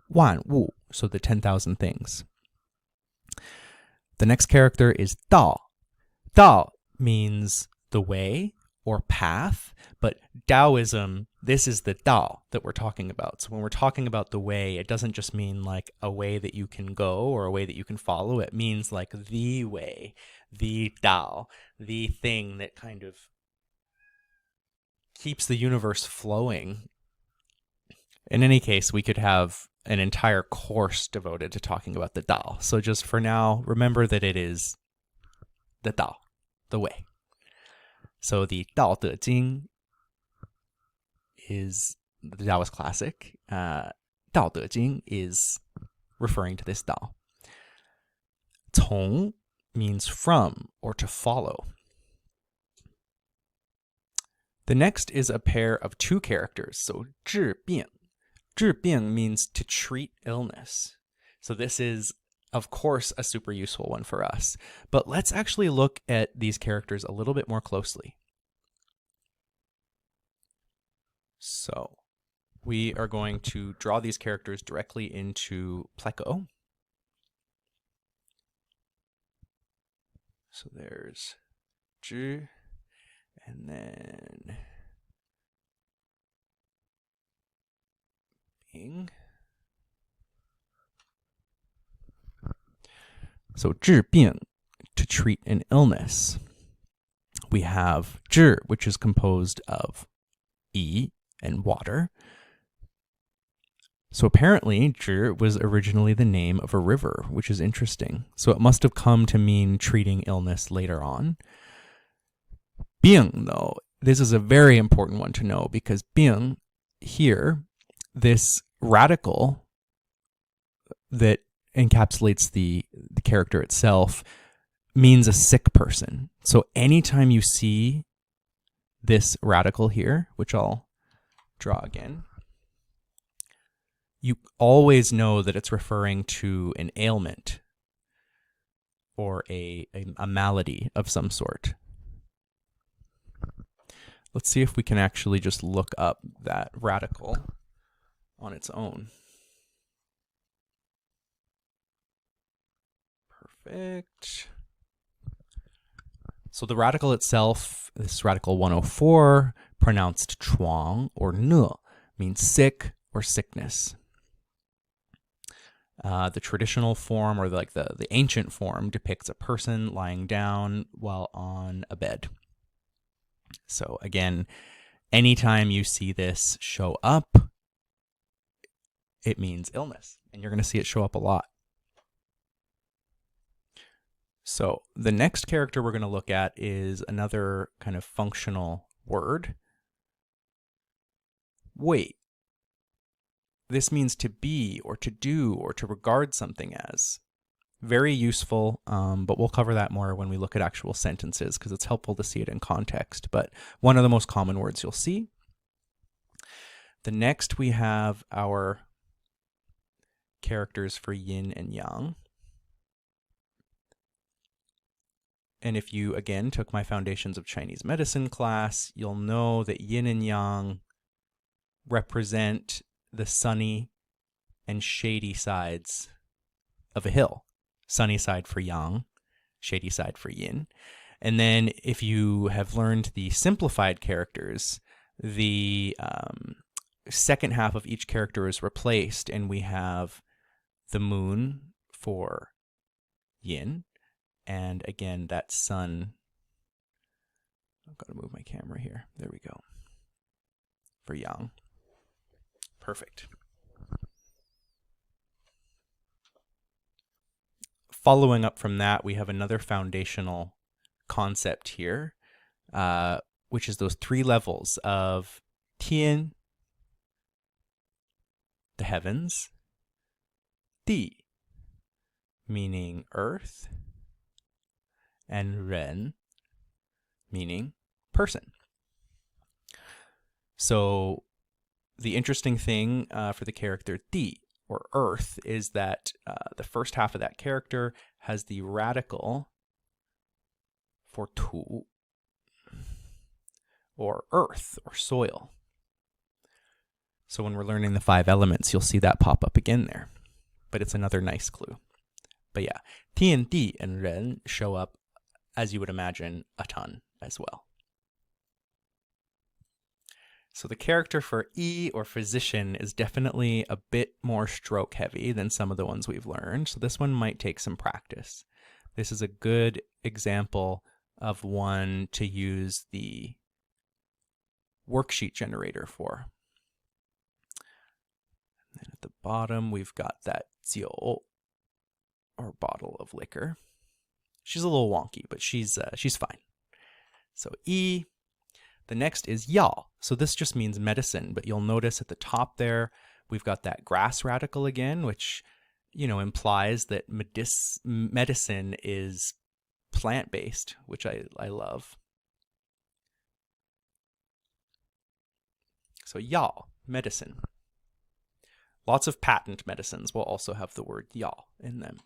万物, so the 10,000 things. The next character is 道. Dao means the way or path, but Taoism, this is the Dao that we're talking about. So when we're talking about the way, it doesn't just mean like a way that you can go or a way that you can follow. It means like the way, the Dao, the thing that kind of keeps the universe flowing. In any case, we could have an entire course devoted to talking about the Dao. So just for now, remember that it is the Dao, the way. So the Dao De Jing is the Taoist classic. Dao De Jing is referring to this Dao. Cong means from or to follow. The next is a pair of 2 characters. So 治病. 治病 means to treat illness. So this is, of course, a super useful one for us. But let's actually look at these characters a little bit more closely. So we are going to draw these characters directly into Pleco. So there's 知, and then 病. So 治病, to treat an illness. We have 治, which is composed of 乙 and water. So apparently 治 was originally the name of a river, which is interesting. So it must have come to mean treating illness later on. 病, though, this is a very important one to know, because 病 here, this radical that encapsulates the character itself, means a sick person. So anytime you see this radical here, which I'll draw again, you always know that it's referring to an ailment or a malady of some sort. Let's see if we can actually just look up that radical on its own. Perfect. So the radical itself, this radical 104, pronounced chuang or ne, means sick or sickness. The traditional form, or like the ancient form, depicts a person lying down while on a bed. So again, anytime you see this show up, it means illness, and you're going to see it show up a lot. So the next character we're going to look at is another kind of functional word. Wei. This means to be or to do or to regard something as. Very useful, but we'll cover that more when we look at actual sentences because it's helpful to see it in context. But one of the most common words you'll see. The next we have our characters for yin and yang. And if you, again, took my Foundations of Chinese Medicine class, you'll know that yin and yang represent the sunny and shady sides of a hill. Sunny side for yang, shady side for yin. And then if you have learned the simplified characters, the second half of each character is replaced, and we have the moon for yin, and again, that sun. I've got to move my camera here. There we go. For yang. Perfect. Following up from that, we have another foundational concept here, which is those 3 levels of Tian, the heavens, Di, meaning earth, and Ren, meaning person. So the interesting thing for the character Di, or earth, is that the first half of that character has the radical for Tu, or earth, or soil. So when we're learning the 5 elements, you'll see that pop up again there. But it's another nice clue. But yeah, Tian, Di, and Ren show up, as you would imagine, a ton as well. So the character for Yi, or physician, is definitely a bit more stroke heavy than some of the ones we've learned. So this one might take some practice. This is a good example of one to use the worksheet generator for. And at the bottom, we've got that jiu, or bottle of liquor. She's a little wonky, but she's fine. So Yi. The next is Yao. So this just means medicine, but you'll notice at the top there, we've got that grass radical again, which, implies that medicine is plant-based, which I love. So Yao, medicine. Lots of patent medicines will also have the word Yao in them.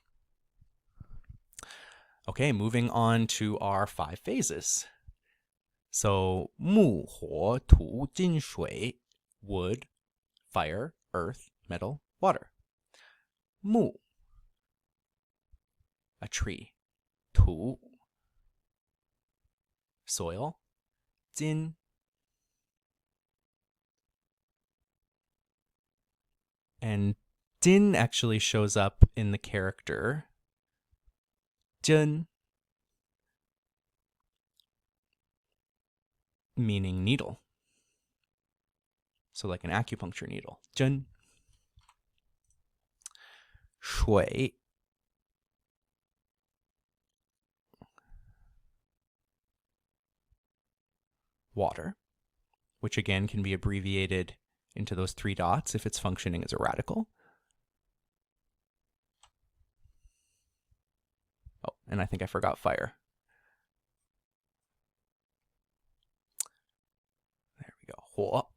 Okay, moving on to our 5 phases. So 木火土金水 wood, fire, earth, metal, water. 木 a tree. 土 soil. 金 and 金 actually shows up in the character 针, meaning needle. So like an acupuncture needle. 针 shui, water, which again can be abbreviated into those 3 dots if it's functioning as a radical. Oh, and I think I forgot fire. There we go. 火.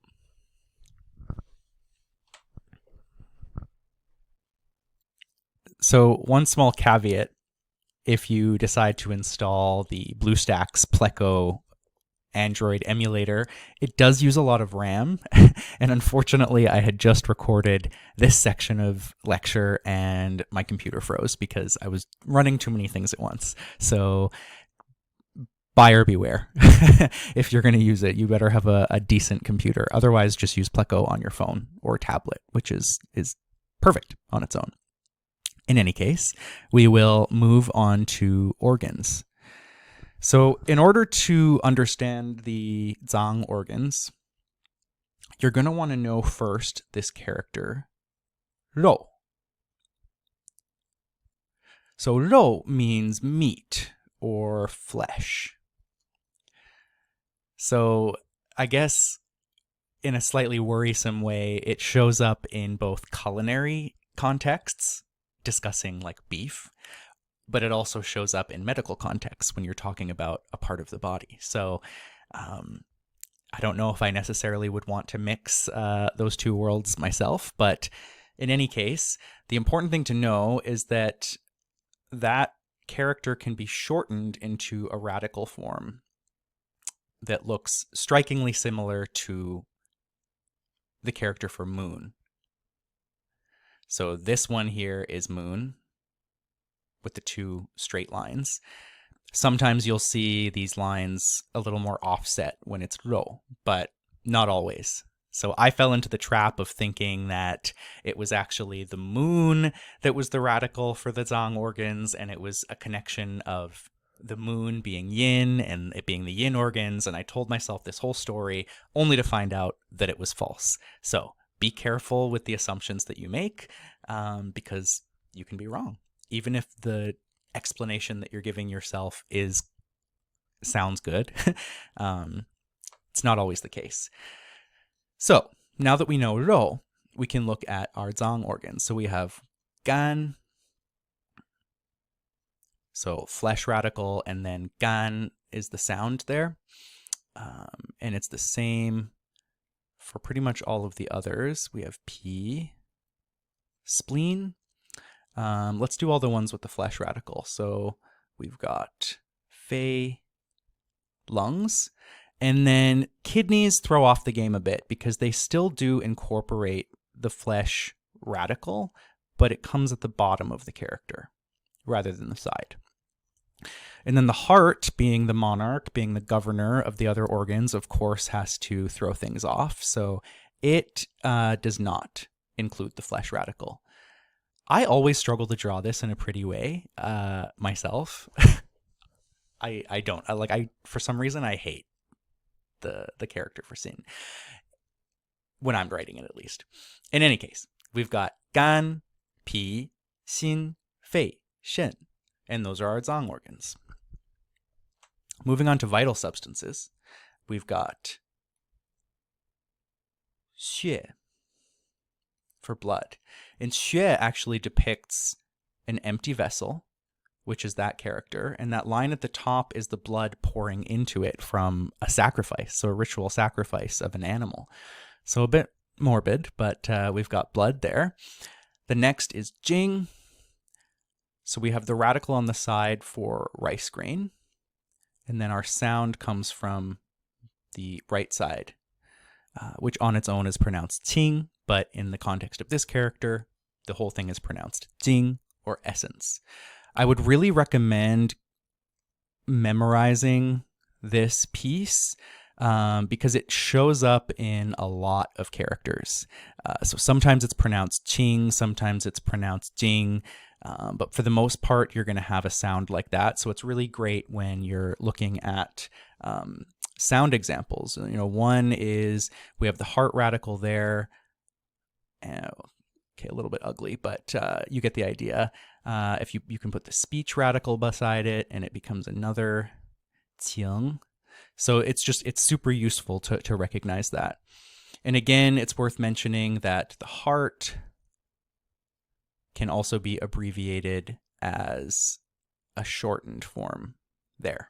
So one small caveat, if you decide to install the BlueStacks Pleco Android emulator, it does use a lot of RAM. And unfortunately, I had just recorded this section of lecture and my computer froze because I was running too many things at once. So buyer beware. If you're going to use it, you better have a decent computer. Otherwise, just use Pleco on your phone or tablet, which is perfect on its own. In any case, we will move on to organs. So in order to understand the Zang organs, you're going to want to know first this character, Rou. So Rou means meat or flesh. So I guess in a slightly worrisome way, it shows up in both culinary contexts, discussing like beef, but it also shows up in medical contexts when you're talking about a part of the body. So I don't know if I necessarily would want to mix those 2 worlds myself, but In any case, the important thing to know is that that character can be shortened into a radical form that looks strikingly similar to the character for moon. So this one here is moon with the two straight lines. Sometimes you'll see these lines a little more offset when it's ro, but not always. So I fell into the trap of thinking that it was actually the moon that was the radical for the zang organs, and it was a connection of the moon being yin and it being the yin organs. And I told myself this whole story only to find out that it was false. So be careful with the assumptions that you make, because you can be wrong. Even if the explanation that you're giving yourself sounds good, it's not always the case. So now that we know ro, we can look at our zang organs. So we have gan, so flesh radical, and then gan is the sound there. And it's the same for pretty much all of the others. We have pi, spleen. Let's do all the ones with the flesh radical. So we've got fei, lungs, and then kidneys throw off the game a bit because they still do incorporate the flesh radical, but it comes at the bottom of the character rather than the side. And then the heart, being the monarch, being the governor of the other organs, of course, has to throw things off. So it does not include the flesh radical. I always struggle to draw this in a pretty way myself. I don't. For some reason, I hate the character for sin. When I'm writing it, at least. In any case, we've got gan, pi, xin, fei, shen. And those are our zang organs. Moving on to vital substances, we've got xue for blood. And xue actually depicts an empty vessel, which is that character. And that line at the top is the blood pouring into it from a sacrifice, so a ritual sacrifice of an animal. So a bit morbid, but we've got blood there. The next is jing. So we have the radical on the side for rice grain. And then our sound comes from the right side, which on its own is pronounced qing, but in the context of this character, the whole thing is pronounced jing or essence. I would really recommend memorizing this piece because it shows up in a lot of characters. So sometimes it's pronounced qing, sometimes it's pronounced jing, but for the most part, you're going to have a sound like that. So it's really great when you're looking at sound examples. One is we have the heart radical there. Okay, a little bit ugly, but you get the idea. If you can put the speech radical beside it, and it becomes another qing. So it's super useful to recognize that. And again, it's worth mentioning that the heart can also be abbreviated as a shortened form there.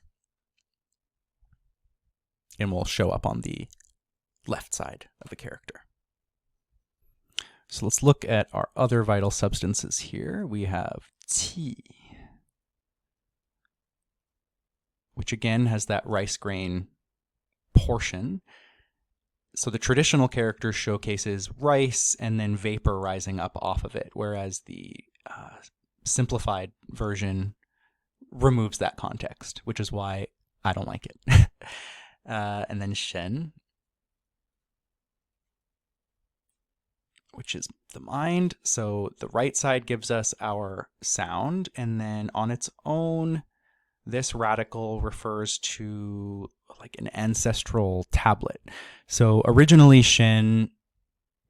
And will show up on the left side of the character. So let's look at our other vital substances here. We have qi, which again has that rice grain portion. So the traditional character showcases rice and then vapor rising up off of it, whereas the simplified version removes that context, which is why I don't like it. And then shen, which is the mind. So the right side gives us our sound, and then on its own, this radical refers to like an ancestral tablet. So originally Shen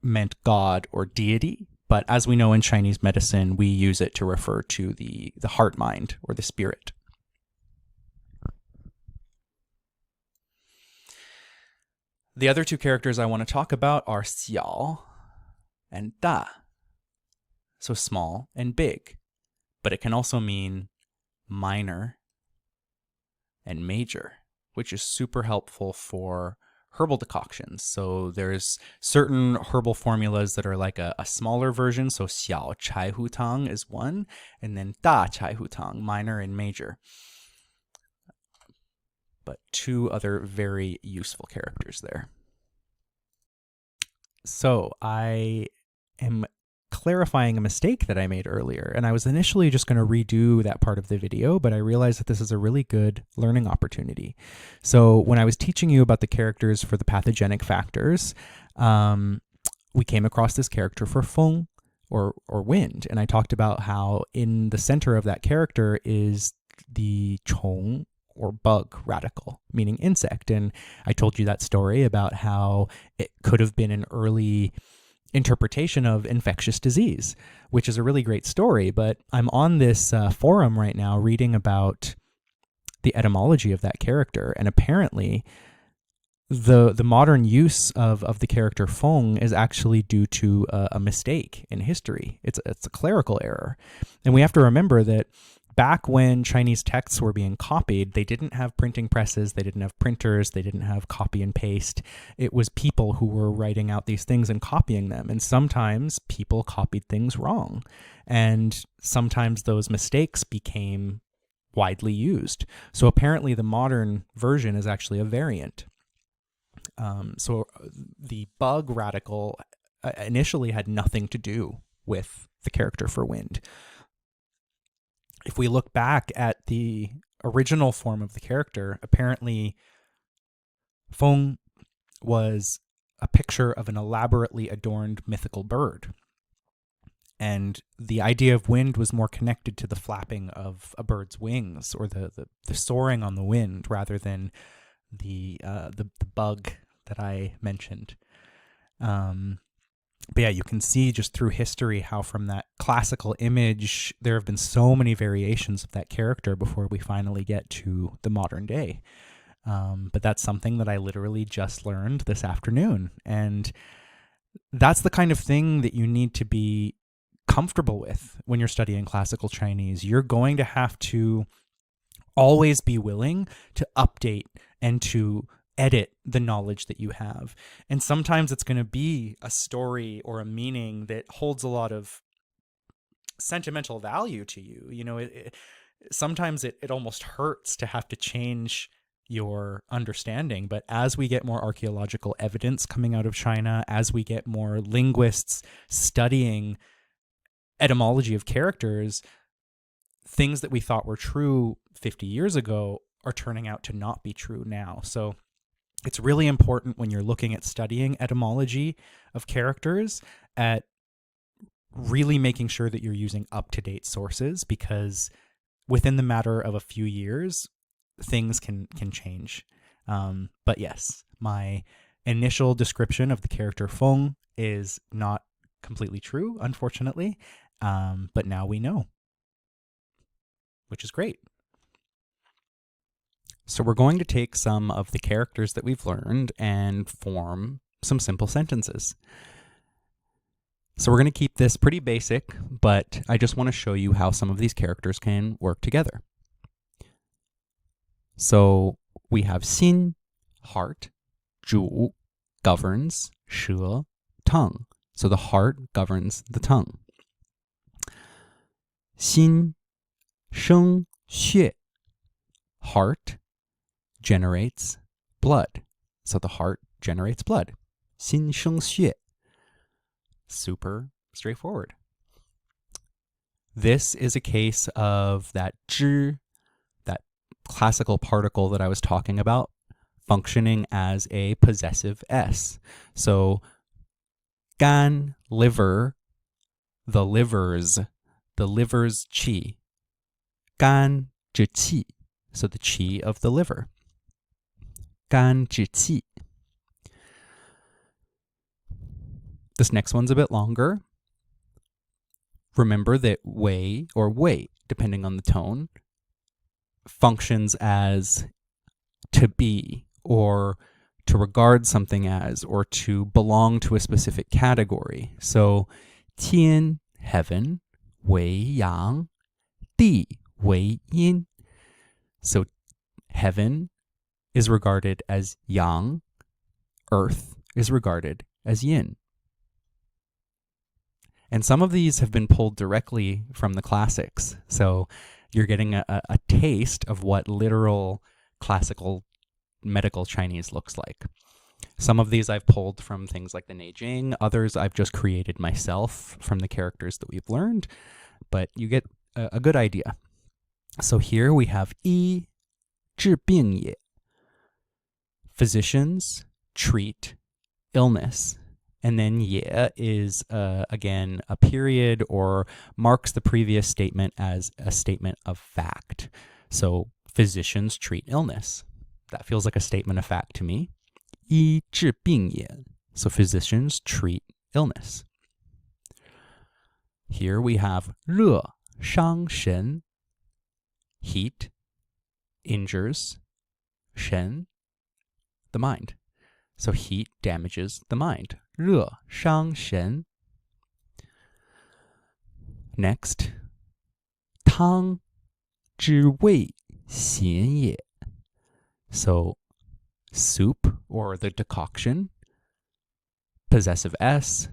meant God or deity, but as we know in Chinese medicine, we use it to refer to the heart mind or the spirit. The other two characters I want to talk about are xiao and da. So small and big, but it can also mean minor and major, which is super helpful for herbal decoctions. So there's certain herbal formulas that are like a smaller version. So 小柴胡汤 is one, and then 大柴胡汤, minor and major. But two other very useful characters there. So I am clarifying a mistake that I made earlier, and I was initially just going to redo that part of the video, but I realized that this is a really good learning opportunity. So when I was teaching you about the characters for the pathogenic factors, we came across this character for feng, or wind, and I talked about how in the center of that character is the chong, or bug radical, meaning insect. And I told you that story about how it could have been an early interpretation of infectious disease, which is a really great story. But I'm on this forum right now reading about the etymology of that character. And apparently the modern use of the character feng is actually due to a mistake in history. It's a clerical error. And we have to remember that back when Chinese texts were being copied, they didn't have printing presses, they didn't have printers, they didn't have copy and paste. It was people who were writing out these things and copying them. And sometimes people copied things wrong. And sometimes those mistakes became widely used. So apparently the modern version is actually a variant. So the bug radical initially had nothing to do with the character for wind. If we look back at the original form of the character, apparently feng was a picture of an elaborately adorned mythical bird. And the idea of wind was more connected to the flapping of a bird's wings, or the soaring on the wind, rather than the bug that I mentioned. But yeah, you can see just through history how from that classical image, there have been so many variations of that character before we finally get to the modern day. But that's something that I literally just learned this afternoon. And that's the kind of thing that you need to be comfortable with when you're studying classical Chinese. You're going to have to always be willing to update and to edit the knowledge that you have. And sometimes it's going to be a story or a meaning that holds a lot of sentimental value to you. You know, sometimes it almost hurts to have to change your understanding. But as we get more archaeological evidence coming out of China, as we get more linguists studying etymology of characters, things that we thought were true 50 years ago are turning out to not be true now. So it's really important when you're looking at studying etymology of characters at really making sure that you're using up-to-date sources, because within the matter of a few years, things can change. But yes, my initial description of the character feng is not completely true, unfortunately. But now we know, which is great. So we're going to take some of the characters that we've learned and form some simple sentences. So we're going to keep this pretty basic, but I just want to show you how some of these characters can work together. So we have xin, heart, 主 governs, 舌 tongue. So the heart governs the tongue. 心生血 heart generates blood. So the heart generates blood. 心生血 super straightforward. This is a case of that 知, that classical particle that I was talking about, functioning as a possessive S. So 肝, liver, the liver's qi. 肝之气, so the qi of the liver. 肝之气. This next one's a bit longer. Remember that wei or wei, depending on the tone, functions as to be, or to regard something as, or to belong to a specific category. So 天, heaven, 为阳, 地, 为阴. So heaven is regarded as yang, earth is regarded as yin. And some of these have been pulled directly from the classics. So you're getting a taste of what literal classical medical Chinese looks like. Some of these I've pulled from things like the Neijing. Others I've just created myself from the characters that we've learned. But you get a good idea. So here we have 医治病也. Physicians treat illness. And then 也 is, again, a period or marks the previous statement as a statement of fact. So physicians treat illness. That feels like a statement of fact to me. 医治病也. So physicians treat illness. Here we have 热伤神. Heat injures 神, the mind. So heat damages the mind. 热伤神. Next, 汤之味咸也. So soup or the decoction, possessive s,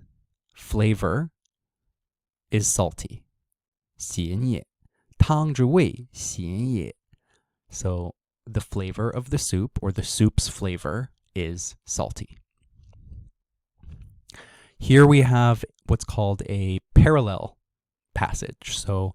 flavor is salty. 咸也. 汤之味咸也. So the flavor of the soup or the soup's flavor is salty. Here we have what's called a parallel passage. So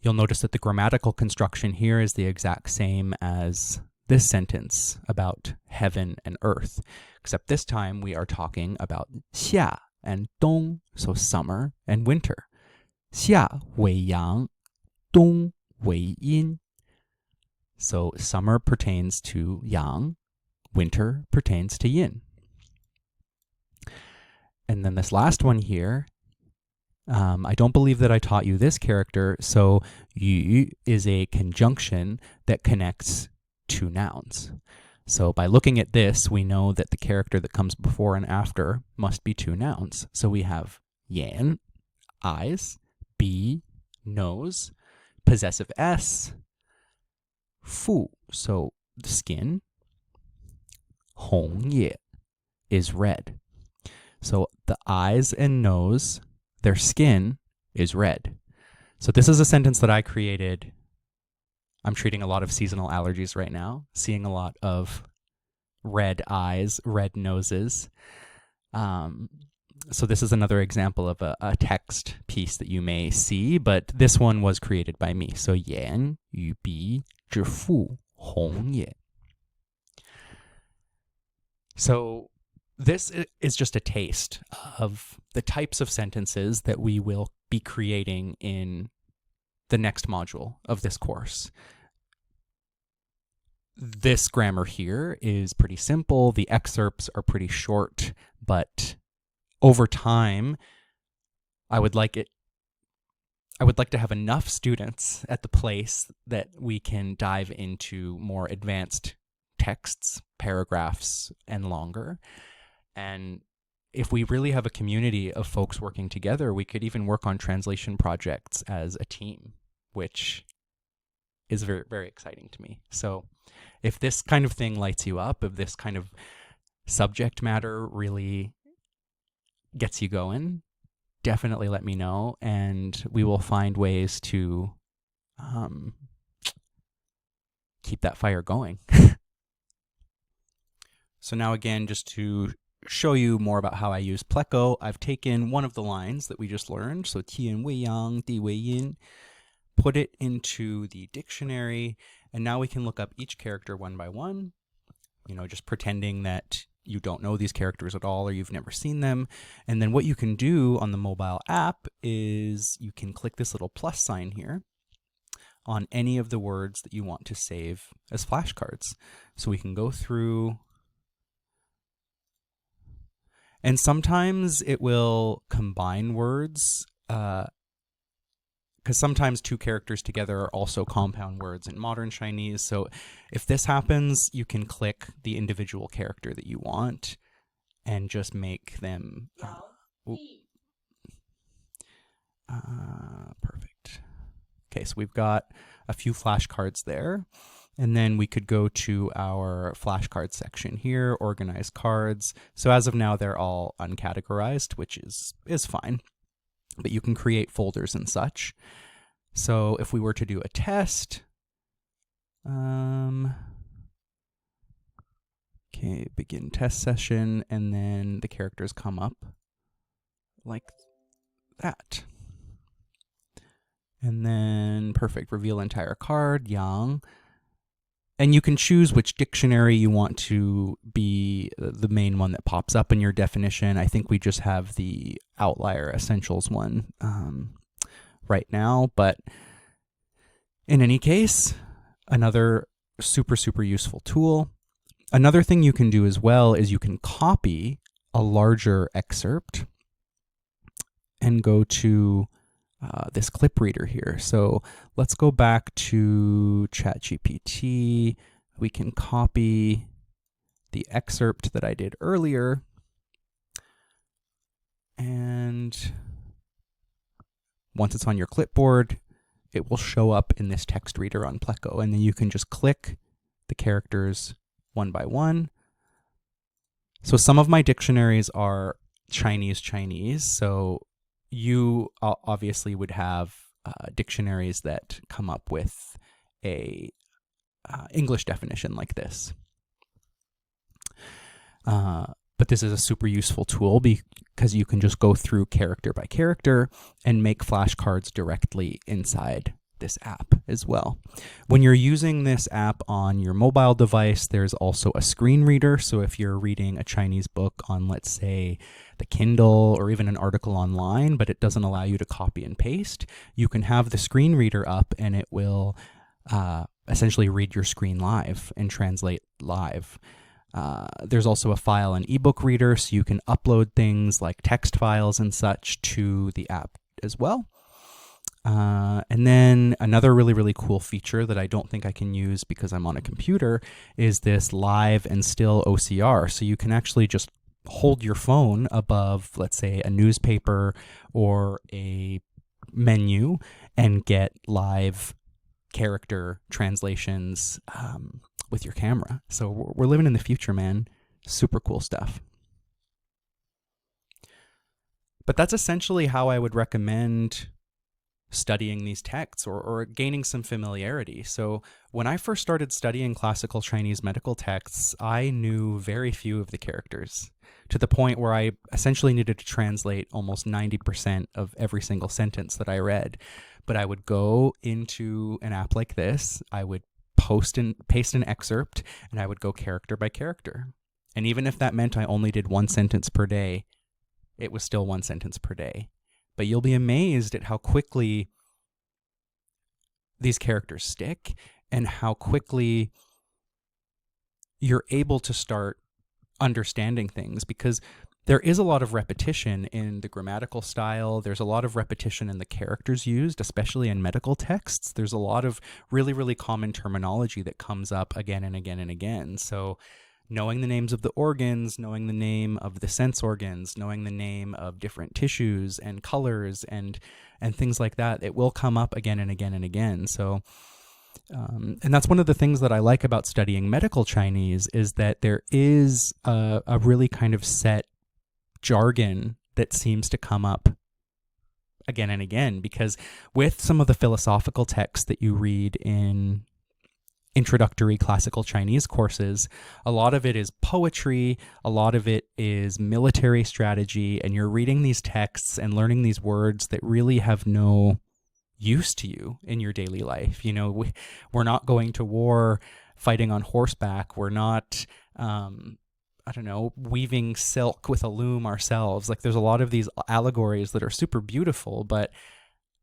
you'll notice that the grammatical construction here is the exact same as this sentence about heaven and earth, except this time we are talking about 夏 and 冬, so summer and winter. 夏为阳, 冬为阴. So summer pertains to yang, winter pertains to yin. And then this last one here, I don't believe that I taught you this character. So yu is a conjunction that connects two nouns. So by looking at this, we know that the character that comes before and after must be two nouns. So we have yan, eyes, bi, nose, possessive s, fu, so the skin, hong ye is red. So the eyes and nose, their skin is red. So this is a sentence that I created. I'm treating a lot of seasonal allergies right now, seeing a lot of red eyes, red noses. So this is another example of a text piece that you may see, but this one was created by me. So 眼与鼻之父红也. So this is just a taste of the types of sentences that we will be creating in the next module of this course. This grammar here is pretty simple. The excerpts are pretty short, but over time, I would like to have enough students at the place that we can dive into more advanced texts, paragraphs, and longer. And if we really have a community of folks working together, we could even work on translation projects as a team, which is very, very exciting to me. So if this kind of thing lights you up, if this kind of subject matter really gets you going, definitely let me know, and we will find ways to keep that fire going. So now again, just to show you more about how I use Pleco, I've taken one of the lines that we just learned, so 天为阳, 地为阴, put it into the dictionary, and now we can look up each character one by one, just pretending that you don't know these characters at all or you've never seen them. And then what you can do on the mobile app is you can click this little plus sign here on any of the words that you want to save as flashcards. So we can go through, and sometimes it will combine words, because sometimes two characters together are also compound words in modern Chinese. So if this happens, you can click the individual character that you want and just make them perfect. Okay, so we've got a few flashcards there. And then we could go to our flashcard section here, organize cards. So as of now, they're all uncategorized, which is fine. But you can create folders and such. So if we were to do a test, okay, begin test session, and then the characters come up like that. And then, perfect, reveal entire card, yang. And you can choose which dictionary you want to be the main one that pops up in your definition. I think we just have the Outlier Essentials one right now. But in any case, another super, super useful tool. Another thing you can do as well is you can copy a larger excerpt and go to this clip reader here. So let's go back to ChatGPT. We can copy the excerpt that I did earlier. And once it's on your clipboard, it will show up in this text reader on Pleco. And then you can just click the characters one by one. So some of my dictionaries are Chinese. So you obviously would have dictionaries that come up with a English definition like this. But this is a super useful tool because you can just go through character by character and make flashcards directly inside this app as well. When you're using this app on your mobile device, there's also a screen reader. So if you're reading a Chinese book on, let's say, the Kindle or even an article online, but it doesn't allow you to copy and paste, you can have the screen reader up and it will essentially read your screen live and translate live. There's also a file and ebook reader, so you can upload things like text files and such to the app as well. And then another really, really cool feature that I don't think I can use because I'm on a computer is this live and still OCR. So you can actually just hold your phone above, let's say, a newspaper or a menu and get live character translations with your camera. So we're living in the future, man. Super cool stuff. But that's essentially how I would recommend studying these texts or gaining some familiarity. So when I first started studying classical Chinese medical texts, I knew very few of the characters, to the point where I essentially needed to translate almost 90% of every single sentence that I read. But I would go into an app like this, I would paste an excerpt, and I would go character by character. And even if that meant I only did one sentence per day, it was still one sentence per day. But you'll be amazed at how quickly these characters stick and how quickly you're able to start understanding things, because there is a lot of repetition in the grammatical style. There's a lot of repetition in the characters used, especially in medical texts. There's a lot of really, really common terminology that comes up again and again and again. So knowing the names of the organs, knowing the name of the sense organs, knowing the name of different tissues and colors and things like that, it will come up again and again and again. So, and that's one of the things that I like about studying medical Chinese, is that there is a really kind of set jargon that seems to come up again and again, because with some of the philosophical texts that you read in introductory classical Chinese courses, a lot of it is poetry, a lot of it is military strategy, and you're reading these texts and learning these words that really have no use to you in your daily life. You know, we're not going to war fighting on horseback. We're not, weaving silk with a loom ourselves. Like, there's a lot of these allegories that are super beautiful, but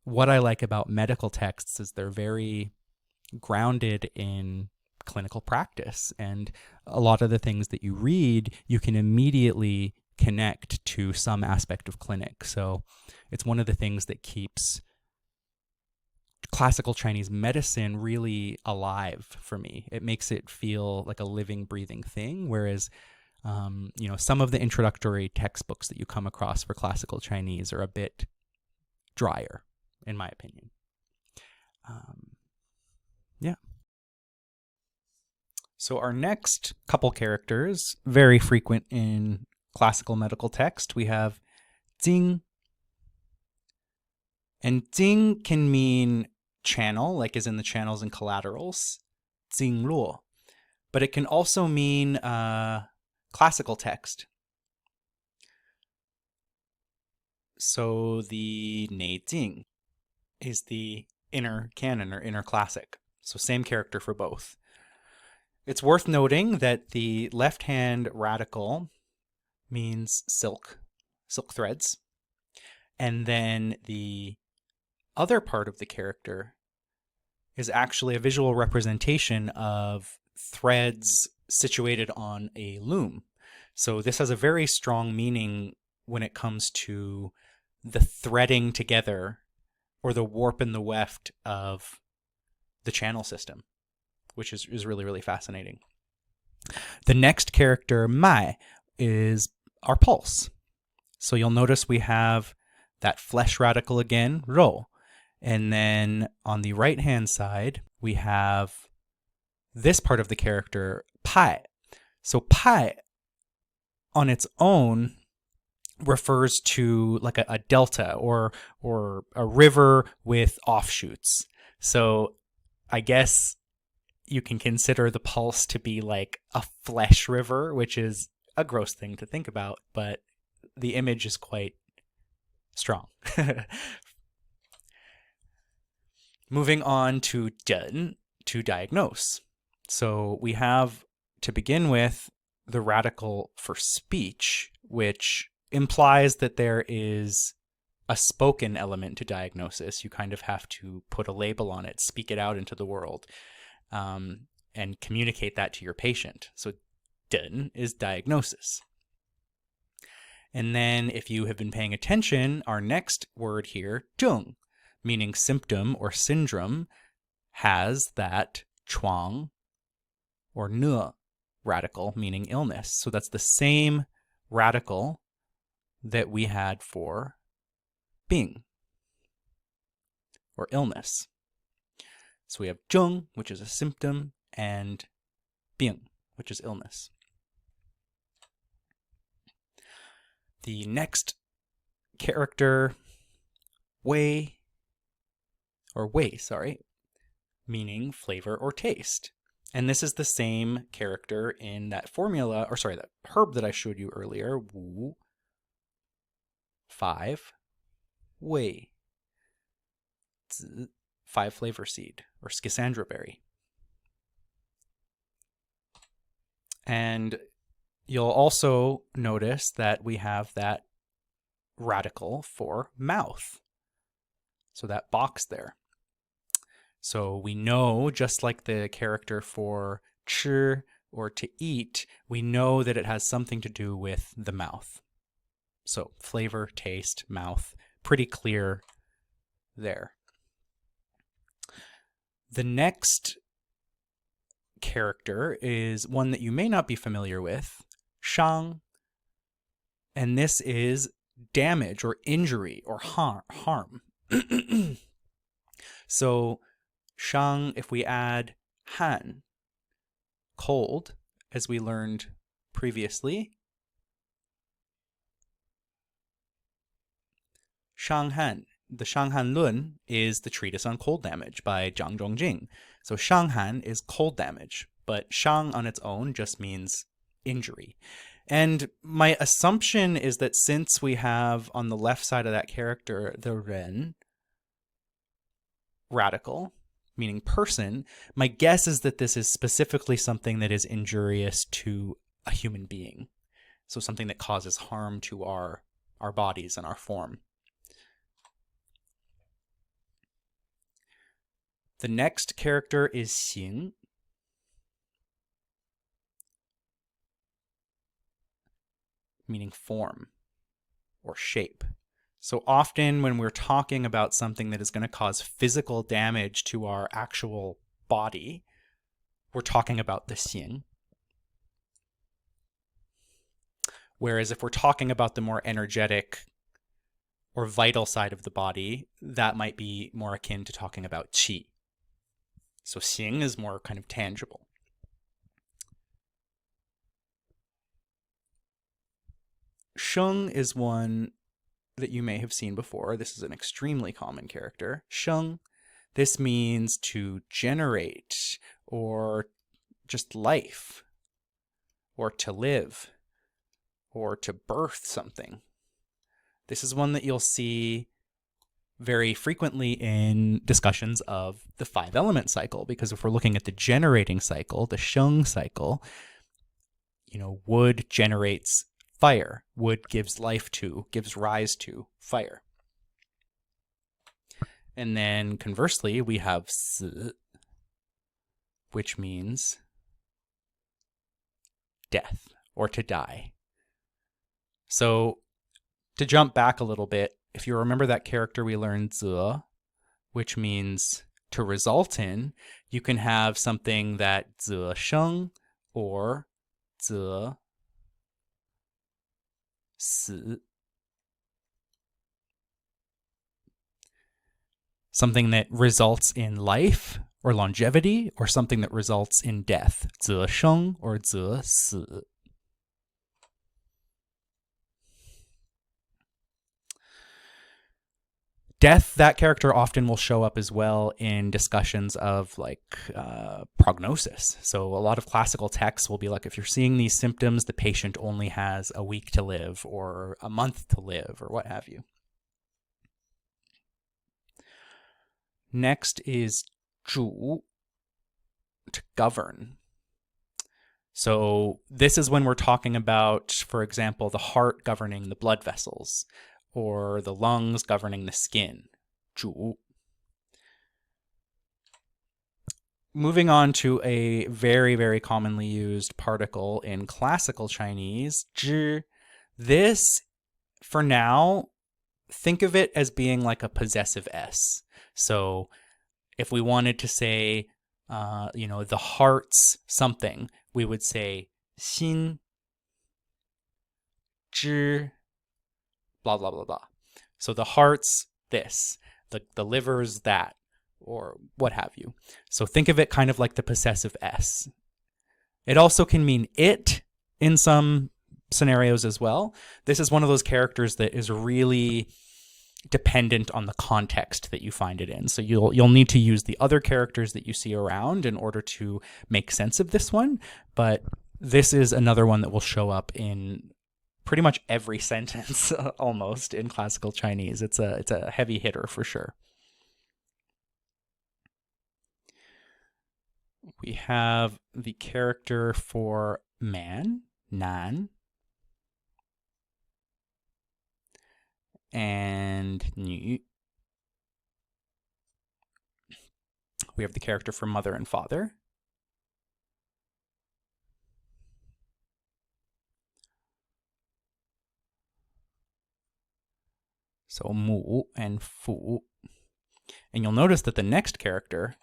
what I like about medical texts is they're very grounded in clinical practice, and a lot of the things that you read, you can immediately connect to some aspect of clinic. So it's one of the things that keeps classical Chinese medicine really alive for me. It makes it feel like a living, breathing thing, whereas some of the introductory textbooks that you come across for classical Chinese are a bit drier, in my opinion. Yeah. So our next couple characters, very frequent in classical medical text, we have jing. And jing can mean channel, like as in the channels and collaterals, jing luo. But it can also mean classical text. So the nei jing is the inner canon or inner classic. So same character for both. It's worth noting that the left-hand radical means silk threads. And then the other part of the character is actually a visual representation of threads situated on a loom. So this has a very strong meaning when it comes to the threading together or the warp and the weft of the channel system, which is really, really fascinating. The next character, mai, is our pulse. So you'll notice we have that flesh radical again, ro. And then on the right-hand side, we have this part of the character, pai. So pai on its own refers to like a delta or a river with offshoots. So I guess you can consider the pulse to be like a flesh river, which is a gross thing to think about, but the image is quite strong. Moving on to zhen, to diagnose. So we have, to begin with, the radical for speech, which implies that there is a spoken element to diagnosis. You kind of have to put a label on it, speak it out into the world, and communicate that to your patient. So zhen is diagnosis. And then if you have been paying attention, our next word here, zheng, meaning symptom or syndrome, has that chuang or ne radical, meaning illness. So that's the same radical that we had for bing or illness. So we have zheng, which is a symptom, and bing, which is illness. The next character, wei, meaning flavor or taste. And this is the same character in that formula, or sorry, that herb that I showed you earlier, wu, 5, wei, zi, 5 flavor seed, or schisandra berry. And you'll also notice that we have that radical for mouth. So that box there. So we know, just like the character for chi or to eat, we know that it has something to do with the mouth. So flavor, taste, mouth, pretty clear there. The next character is one that you may not be familiar with, shang. And this is damage or injury or harm. So shang, if we add han, cold, as we learned previously, Shanghan, the Shanghan Lun is the treatise on cold damage by Zhang Zhongjing. So Shanghan is cold damage, but Shang on its own just means injury. And my assumption is that since we have on the left side of that character the ren radical, meaning person, my guess is that this is specifically something that is injurious to a human being. So something that causes harm to our bodies and our form. The next character is xing. Meaning form or shape. So often when we're talking about something that is going to cause physical damage to our actual body, we're talking about the xing. Whereas if we're talking about the more energetic or vital side of the body, that might be more akin to talking about qi. So xing is more kind of tangible. Sheng is one that you may have seen before. This is an extremely common character. Sheng. This means to generate, or just life, or to live, or to birth something. This is one that you'll see very frequently in discussions of the 5-element cycle, because if we're looking at the generating cycle, the Sheng cycle, wood generates fire. Wood gives rise to fire. And then conversely, we have Si, which means death, or to die. So to jump back a little bit, if you remember that character we learned, Zi, which means to result in, you can have something that Zi Sheng or Zi Si. Something that results in life or longevity, or something that results in death. 则生 or 则死. Death, that character often will show up as well in discussions of prognosis. So a lot of classical texts will be like, if you're seeing these symptoms, the patient only has a week to live or a month to live or what have you. Next is 主, to govern. So this is when we're talking about, for example, the heart governing the blood vessels, or the lungs governing the skin. 主. Moving on to a very, very commonly used particle in classical Chinese, 知. This, for now, think of it as being like a possessive S. So if we wanted to say, the heart's something, we would say 心知 blah, blah, blah, blah. So the heart's this, the liver's that, or what have you. So think of it kind of like the possessive S. It also can mean it in some scenarios as well. This is one of those characters that is really dependent on the context that you find it in. So you'll need to use the other characters that you see around in order to make sense of this one. But this is another one that will show up in pretty much every sentence almost in classical Chinese. It's a heavy hitter for sure. We have the character for man, nan, and 女. We have the character for mother and father. So 母 and 父. And you'll notice that the next character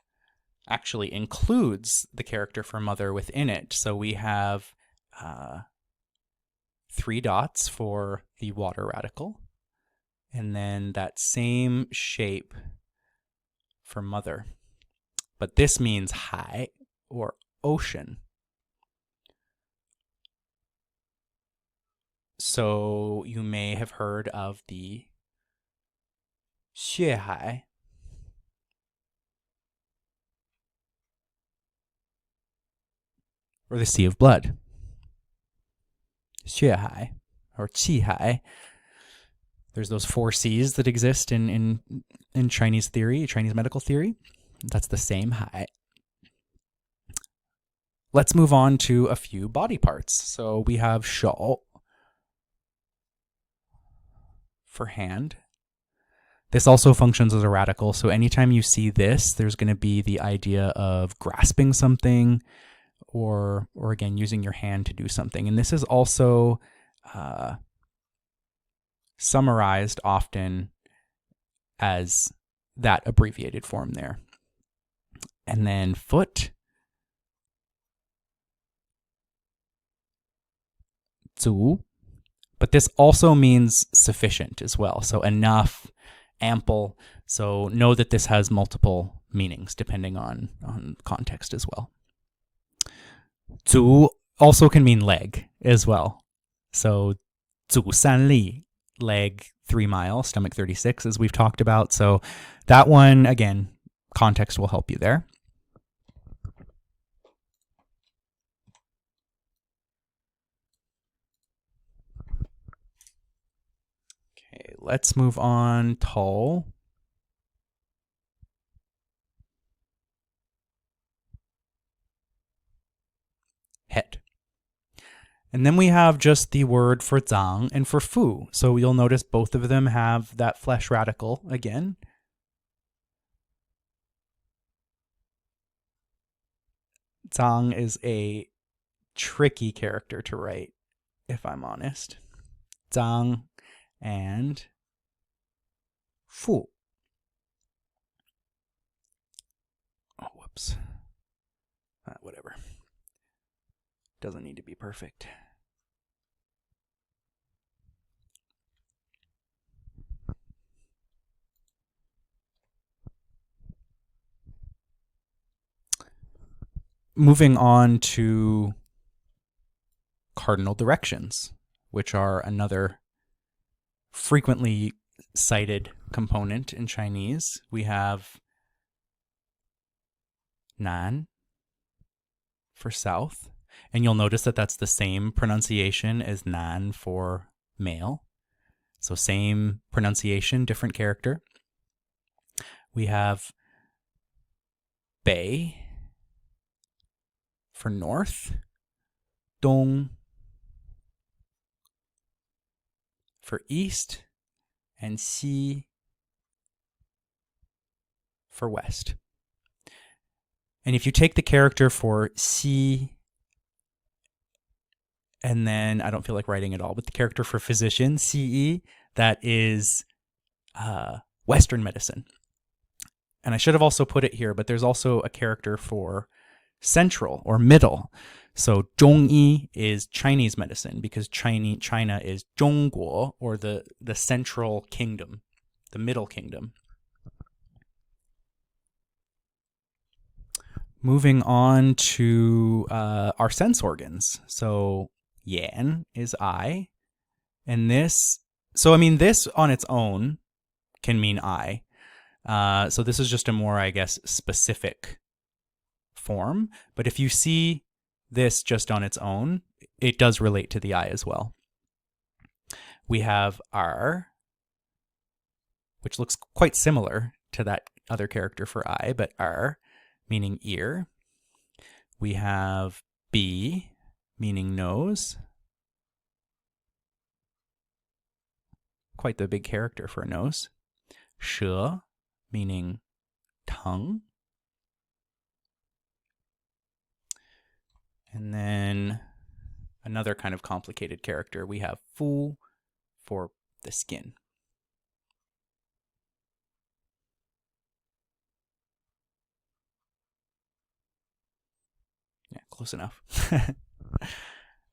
actually includes the character for mother within it. So we have 3 dots for the water radical, and then that same shape for mother. But this means 海 or ocean. So you may have heard of the 血海, or the sea of blood. 血海 or 气海. There's those 4 C's that exist in Chinese theory, Chinese medical theory. That's the same 海. Let's move on to a few body parts. So we have 手 for hand. This also functions as a radical. So anytime you see this, there's going to be the idea of grasping something, or again, using your hand to do something. And this is also summarized often as that abbreviated form there. And then foot, 足. But this also means sufficient as well. So enough, ample. So know that this has multiple meanings depending on context as well. 足 also can mean leg as well. So zu san li, leg 3 mile, stomach 36, as we've talked about. So that one, again, context will help you there. Okay, let's move on. Tall. Head. And then we have just the word for zang and for fu. So you'll notice both of them have that flesh radical again. Zang is a tricky character to write, if I'm honest. Zang and fu. Oh, whoops. Whatever. Doesn't need to be perfect. Moving on to cardinal directions, which are another frequently cited component in Chinese. We have Nan for south, and you'll notice that that's the same pronunciation as Nan for male. So same pronunciation, different character. We have Bei for north, Dong for east, and Xi for west. And if you take the character for Xi, and then I don't feel like writing it all, but the character for physician, CE, that is Western medicine. And I should have also put it here, but there's also a character for central or middle. So Zhongyi is Chinese medicine because China is Zhongguo, or the central kingdom, the middle kingdom. Moving on to our sense organs. So yan is eye. And this, so I mean, this on its own can mean eye. So this is just a more, I guess, specific form. But if you see this just on its own, it does relate to the eye as well. We have R, which looks quite similar to that other character for eye, but R, meaning ear. We have B, meaning nose. Quite the big character for a nose. She, meaning tongue. And then another kind of complicated character, we have fu for the skin. Yeah, close enough.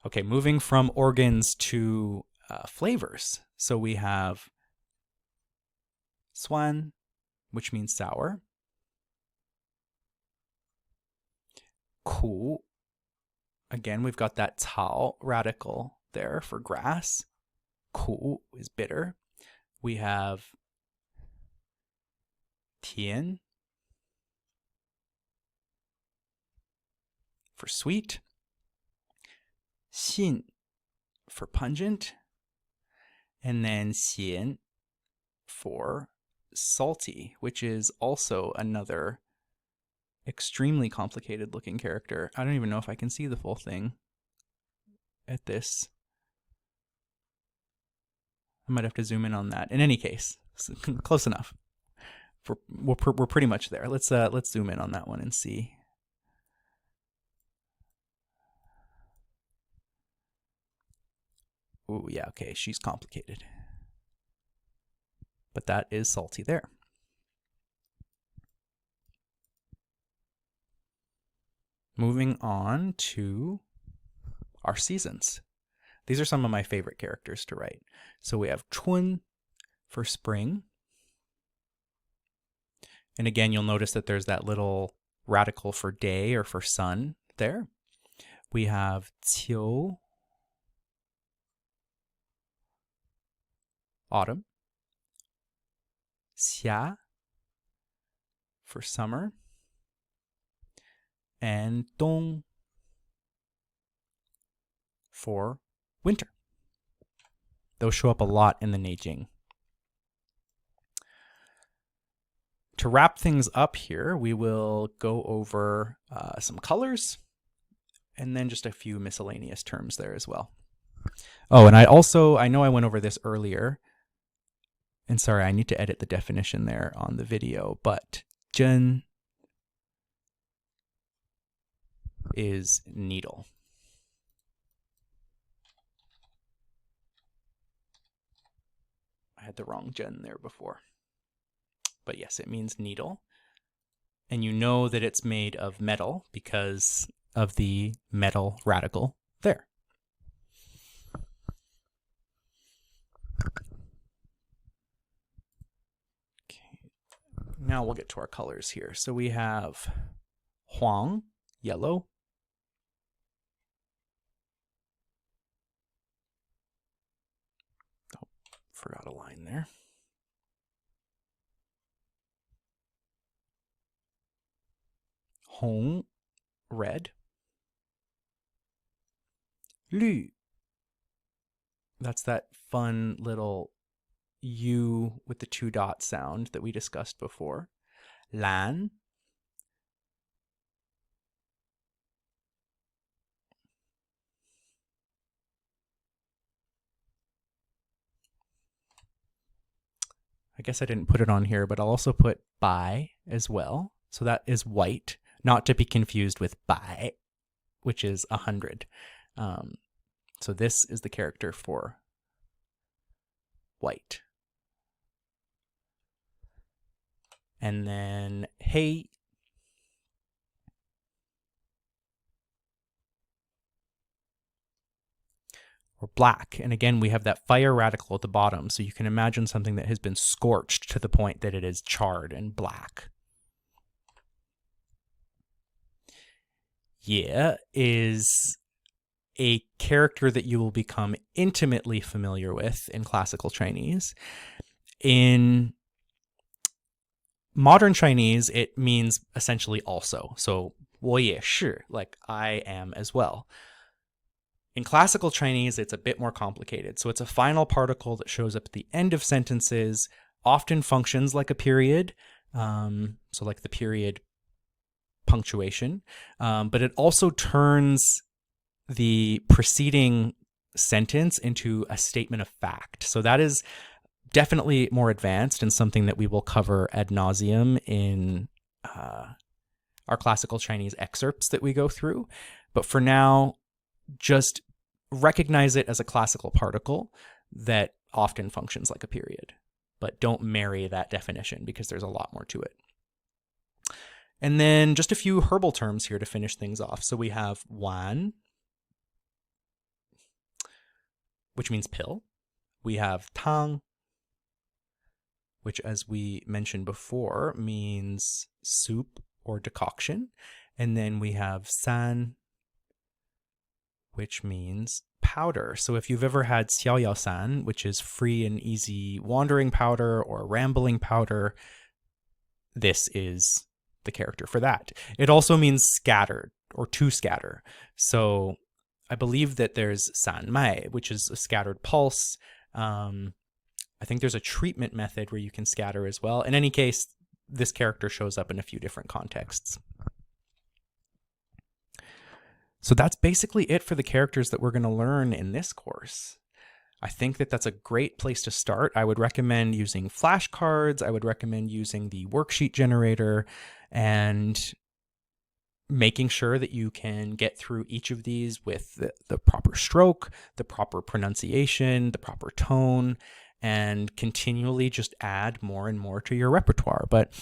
Okay, moving from organs to flavors. So we have swan, which means sour. Ku, again, we've got that cao radical there for grass. Ku is bitter. We have tian for sweet. Xin for pungent. And then xian for salty, which is also another extremely complicated looking character. I don't even know if I can see the full thing at this. I might have to zoom in on that. In any case, close enough. We're pretty much there. Let's zoom in on that one and see. Ooh, yeah, okay, she's complicated. But that is salty there. Moving on to our seasons. These are some of my favorite characters to write. So we have chun for spring. And again, you'll notice that there's that little radical for day or for sun there. We have qiu autumn. 夏 for summer. And 冬 for winter. Those show up a lot in the Neijing. To wrap things up here, we will go over some colors and then just a few miscellaneous terms there as well. Oh, and I know I went over this earlier. And sorry, I need to edit the definition there on the video, but 针 is needle. I had the wrong 针 there before. But yes, it means needle. And you know that it's made of metal because of the metal radical there. Okay. Now we'll get to our colors here. So we have huang, yellow. Oh, forgot a line there. Hong, red. Lü. That's that fun little U with the 2 dot sound that we discussed before. Lan. I guess I didn't put it on here, but I'll also put bai as well. So that is white, not to be confused with bai, which is 100. So this is the character for white. And then hei. Or black. And again, we have that fire radical at the bottom. So you can imagine something that has been scorched to the point that it is charred and black. Ye is a character that you will become intimately familiar with in classical Chinese. In modern Chinese, it means essentially also. So 我也是, like I am as well. In classical Chinese, it's a bit more complicated. So it's a final particle that shows up at the end of sentences, often functions like a period, so like the period punctuation, but it also turns the preceding sentence into a statement of fact. So that is definitely more advanced and something that we will cover ad nauseum in our classical Chinese excerpts that we go through. But for now, just recognize it as a classical particle that often functions like a period, but don't marry that definition because there's a lot more to it. And then just a few herbal terms here to finish things off. So we have wan, which means pill. We have tang, which, as we mentioned before, means soup or decoction. And then we have san, which means powder. So if you've ever had xiao yao san, which is free and easy wandering powder or rambling powder, this is the character for that. It also means scattered or to scatter. So I believe that there's san mai, which is a scattered pulse. I think there's a treatment method where you can scatter as well. In any case, this character shows up in a few different contexts. So that's basically it for the characters that we're going to learn in this course. I think that that's a great place to start. I would recommend using flashcards. I would recommend using the worksheet generator and making sure that you can get through each of these with the proper stroke, the proper pronunciation, the proper tone, and continually just add more and more to your repertoire. But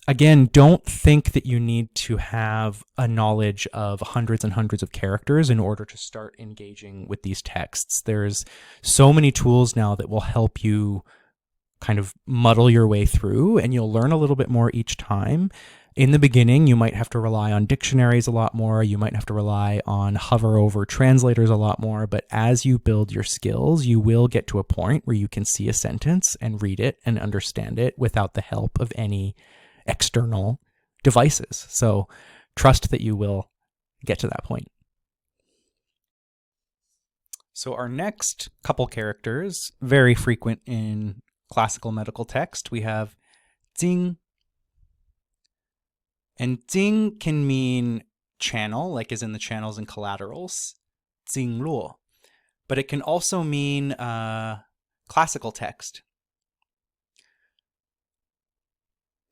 again, don't think that you need to have a knowledge of hundreds and hundreds of characters in order to start engaging with these texts. There's so many tools now that will help you kind of muddle your way through, and you'll learn a little bit more each time. In the beginning, you might have to rely on dictionaries a lot more. You might have to rely on hover over translators a lot more. But as you build your skills, you will get to a point where you can see a sentence and read it and understand it without the help of any external devices. So trust that you will get to that point. So our next couple characters, very frequent in classical medical text, we have jing. And jing can mean channel, like as in the channels and collaterals, jing luo. But it can also mean classical text.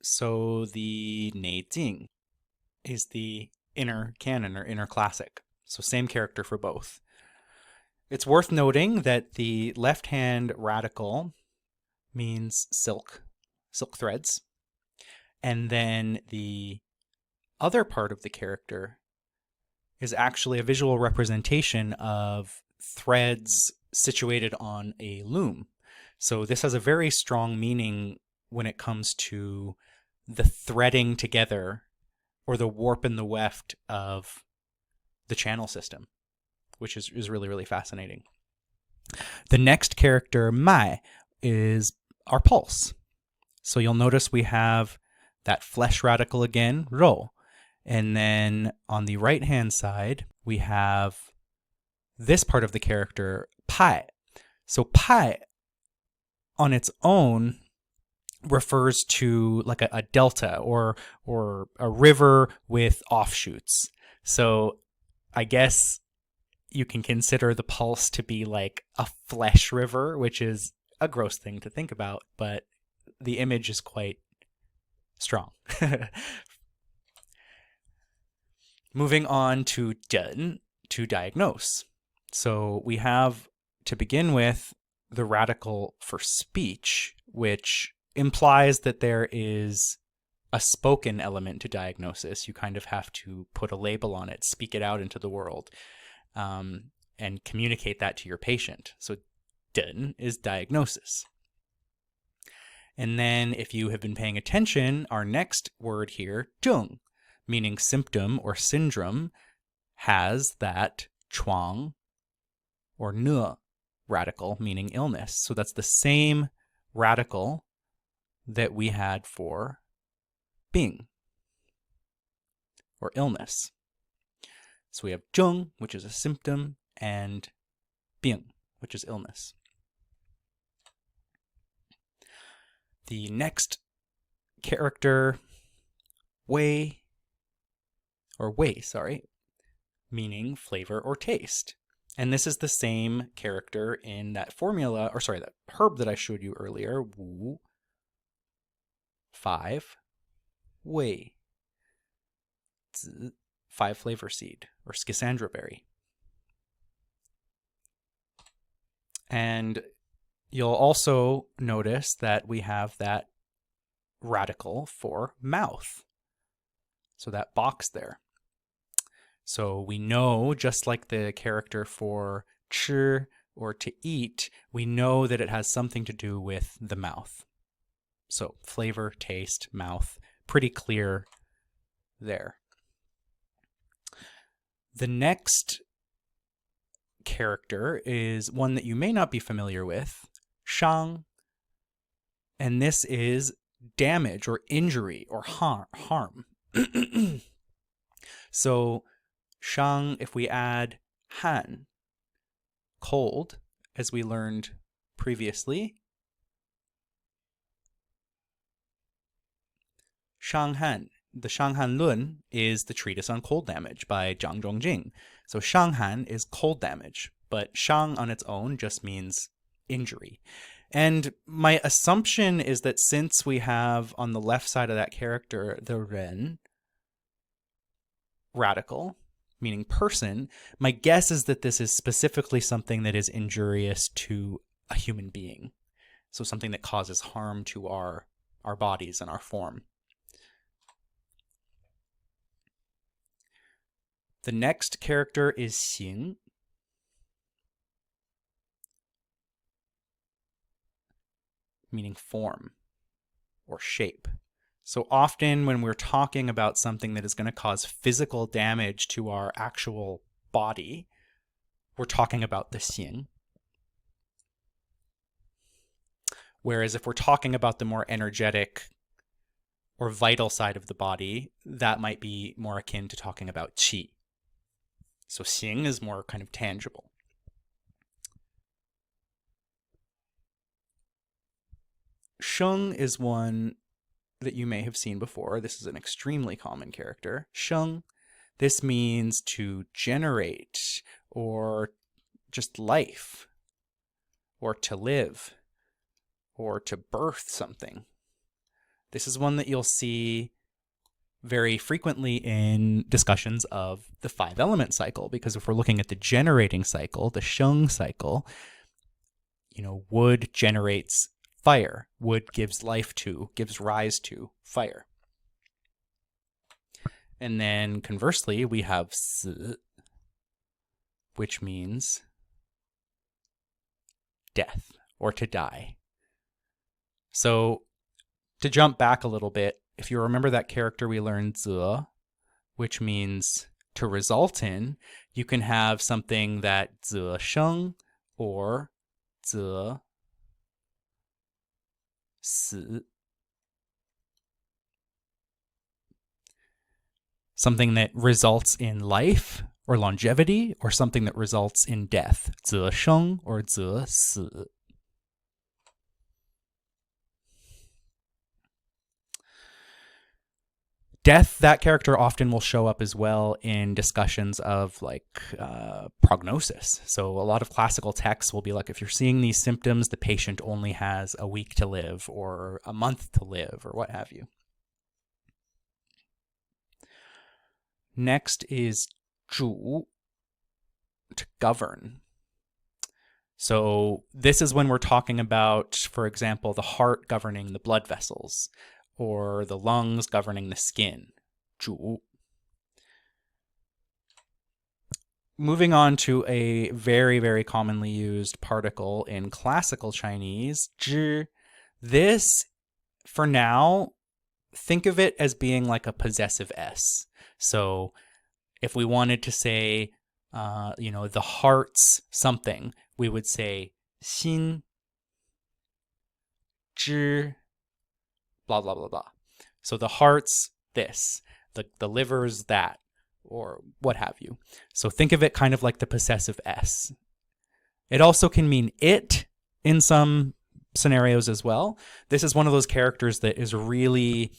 So the nei jing is the inner canon or inner classic. So same character for both. It's worth noting that the left-hand radical means silk threads. And then the other part of the character is actually a visual representation of threads situated on a loom. So this has a very strong meaning when it comes to the threading together or the warp and the weft of the channel system, which is really, really fascinating. The next character, mai, is our pulse. So you'll notice we have that flesh radical again, ro. And then on the right-hand side, we have this part of the character, pai. So pai on its own refers to like a delta or a river with offshoots. So I guess you can consider the pulse to be like a flesh river, which is a gross thing to think about, but the image is quite strong. Moving on to zhen, to diagnose. So we have, to begin with, the radical for speech, which implies that there is a spoken element to diagnosis. You kind of have to put a label on it, speak it out into the world, and communicate that to your patient. So zhen is diagnosis. And then if you have been paying attention, our next word here, zheng, meaning symptom or syndrome, has that chuang or ne radical, meaning illness. So that's the same radical that we had for bing or illness. So we have zheng, which is a symptom, and bing, which is illness. The next character, wei, meaning flavor or taste. And this is the same character in that formula, or sorry, that herb that I showed you earlier, wu, 5, wei, zi, 5 flavor seed, or schisandra berry. And you'll also notice that we have that radical for mouth. So that box there. So we know, just like the character for chi or to eat, we know that it has something to do with the mouth. So flavor, taste, mouth, pretty clear there. The next character is one that you may not be familiar with, shang. And this is damage or injury or harm. So shang, if we add han, cold, as we learned previously, Shanghan, the Shanghan Lun is the treatise on cold damage by Zhang Zhongjing. So Shanghan is cold damage, but Shang on its own just means injury. And my assumption is that since we have on the left side of that character the ren radical, meaning person, my guess is that this is specifically something that is injurious to a human being. So something that causes harm to our bodies and our form. The next character is xing, meaning form or shape. So often when we're talking about something that is going to cause physical damage to our actual body, we're talking about the xin. Whereas if we're talking about the more energetic or vital side of the body, that might be more akin to talking about qi. So xing is more kind of tangible. Sheng is one that you may have seen before. This is an extremely common character. Sheng, this means to generate or just life or to live or to birth something. This is one that you'll see very frequently in discussions of the 5-element cycle, because if we're looking at the generating cycle, the Sheng cycle, wood generates fire. Wood gives rise to fire. And then conversely, we have Si, which means death or to die. So to jump back a little bit, if you remember that character we learned, Zi, which means to result in, you can have something that Zi Sheng or Zi Si. Something that results in life or longevity, or something that results in death. 则生 or 则死. Death, that character often will show up as well in discussions of prognosis. So a lot of classical texts will be like, if you're seeing these symptoms, the patient only has a week to live or a month to live or what have you. Next is 主, to govern. So this is when we're talking about, for example, the heart governing the blood vessels, or the lungs governing the skin. 主. Moving on to a very, very commonly used particle in classical Chinese, 知. This, for now, think of it as being like a possessive S. So if we wanted to say, the heart's something, we would say 心知 blah, blah, blah, blah. So the heart's this, the liver's that, or what have you. So think of it kind of like the possessive S. It also can mean it in some scenarios as well. This is one of those characters that is really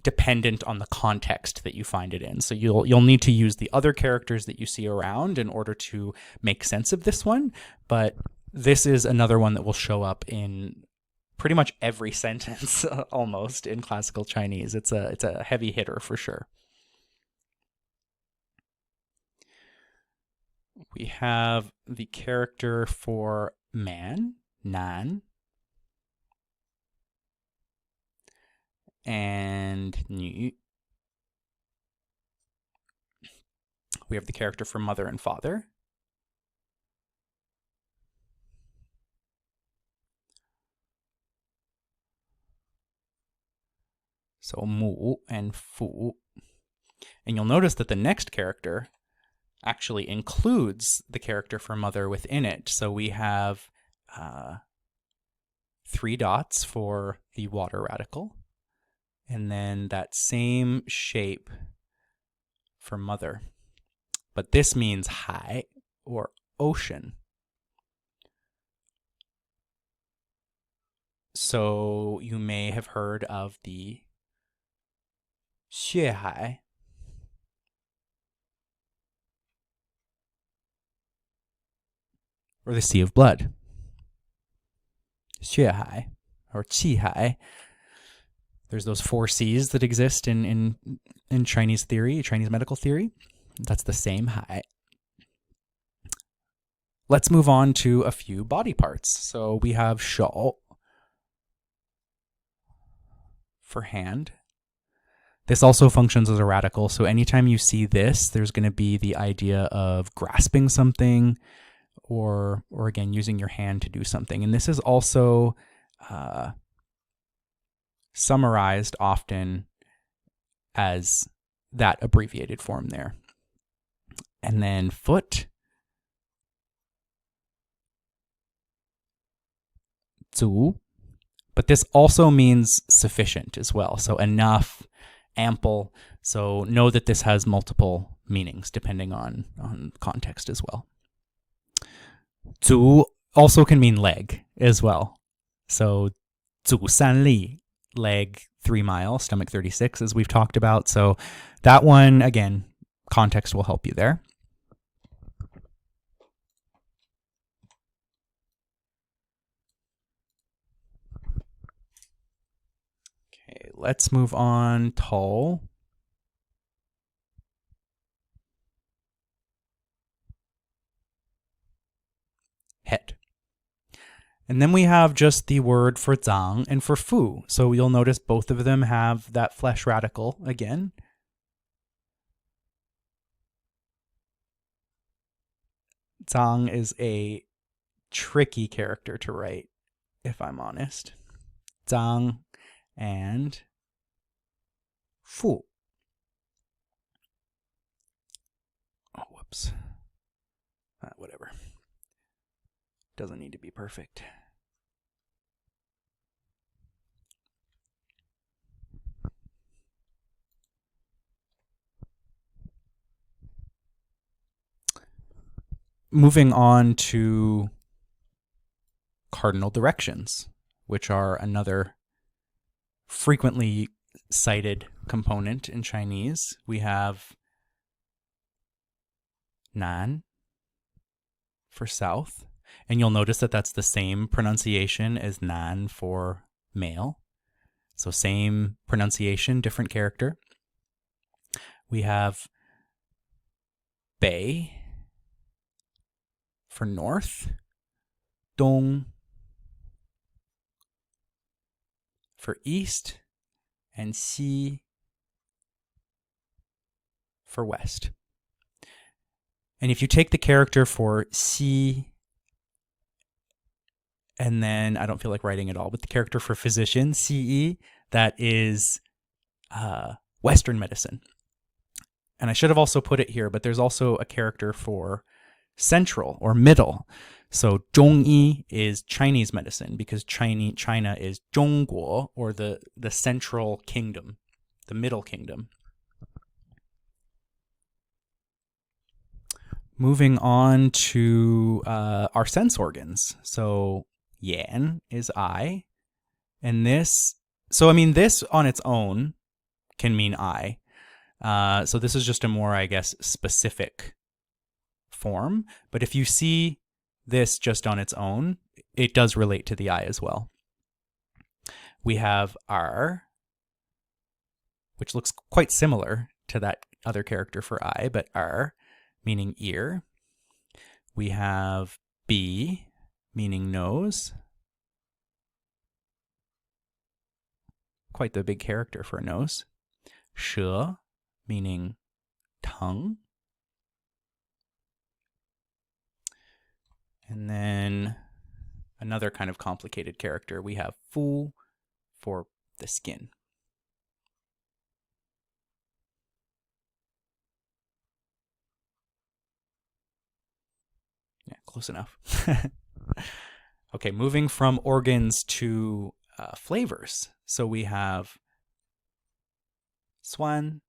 dependent on the context that you find it in. So you'll need to use the other characters that you see around in order to make sense of this one. But this is another one that will show up in pretty much every sentence almost in classical Chinese. It's a heavy hitter for sure. We have the character for man, nan, and 女. We have the character for mother and father. So 母 and 父. And you'll notice that the next character actually includes the character for mother within it. So we have 3 dots for the water radical, and then that same shape for mother. But this means 海 or ocean. So you may have heard of the 血海, or the sea of blood. 血海 or 气海. There's those 4 C's that exist in Chinese theory, Chinese medical theory. That's the same 海. Let's move on to a few body parts. So we have 手 for hand. This also functions as a radical. So anytime you see this, there's going to be the idea of grasping something, or again, using your hand to do something. And this is also summarized often as that abbreviated form there. And then foot, 足, but this also means sufficient as well. So enough, ample. So know that this has multiple meanings depending on context as well. 足 also can mean leg as well. So 足三里, leg 3 miles, stomach 36, as we've talked about. So that one, again, context will help you there. Okay, let's move on. Tall. Head. And then we have just the word for zang and for fu. So you'll notice both of them have that flesh radical again. Zang is a tricky character to write, if I'm honest. Zang and fu. Oh, whoops. Whatever. Doesn't need to be perfect. Moving on to cardinal directions, which are another frequently cited component in Chinese. We have Nan for south, and you'll notice that that's the same pronunciation as Nan for male. So same pronunciation, different character. We have Bei for north, Dong for east, and Xi for west. And if you take the character for Xi, and then I don't feel like writing it all, but the character for physician, Xi, that is Western medicine. And I should have also put it here, but there's also a character for central or middle. So Zhongyi is Chinese medicine because China is Zhongguo, or the central kingdom, the middle kingdom. Moving on to our sense organs. So yan is eye. And this on its own can mean eye. So this is just a more, I guess, specific form. But if you see this just on its own, it does relate to the eye as well. We have R, which looks quite similar to that other character for eye, but R, meaning ear. We have B, meaning nose. Quite the big character for a nose. She, meaning tongue. And then another kind of complicated character, we have fu for the skin. Yeah, close enough. Okay, moving from organs to flavors. So we have swan,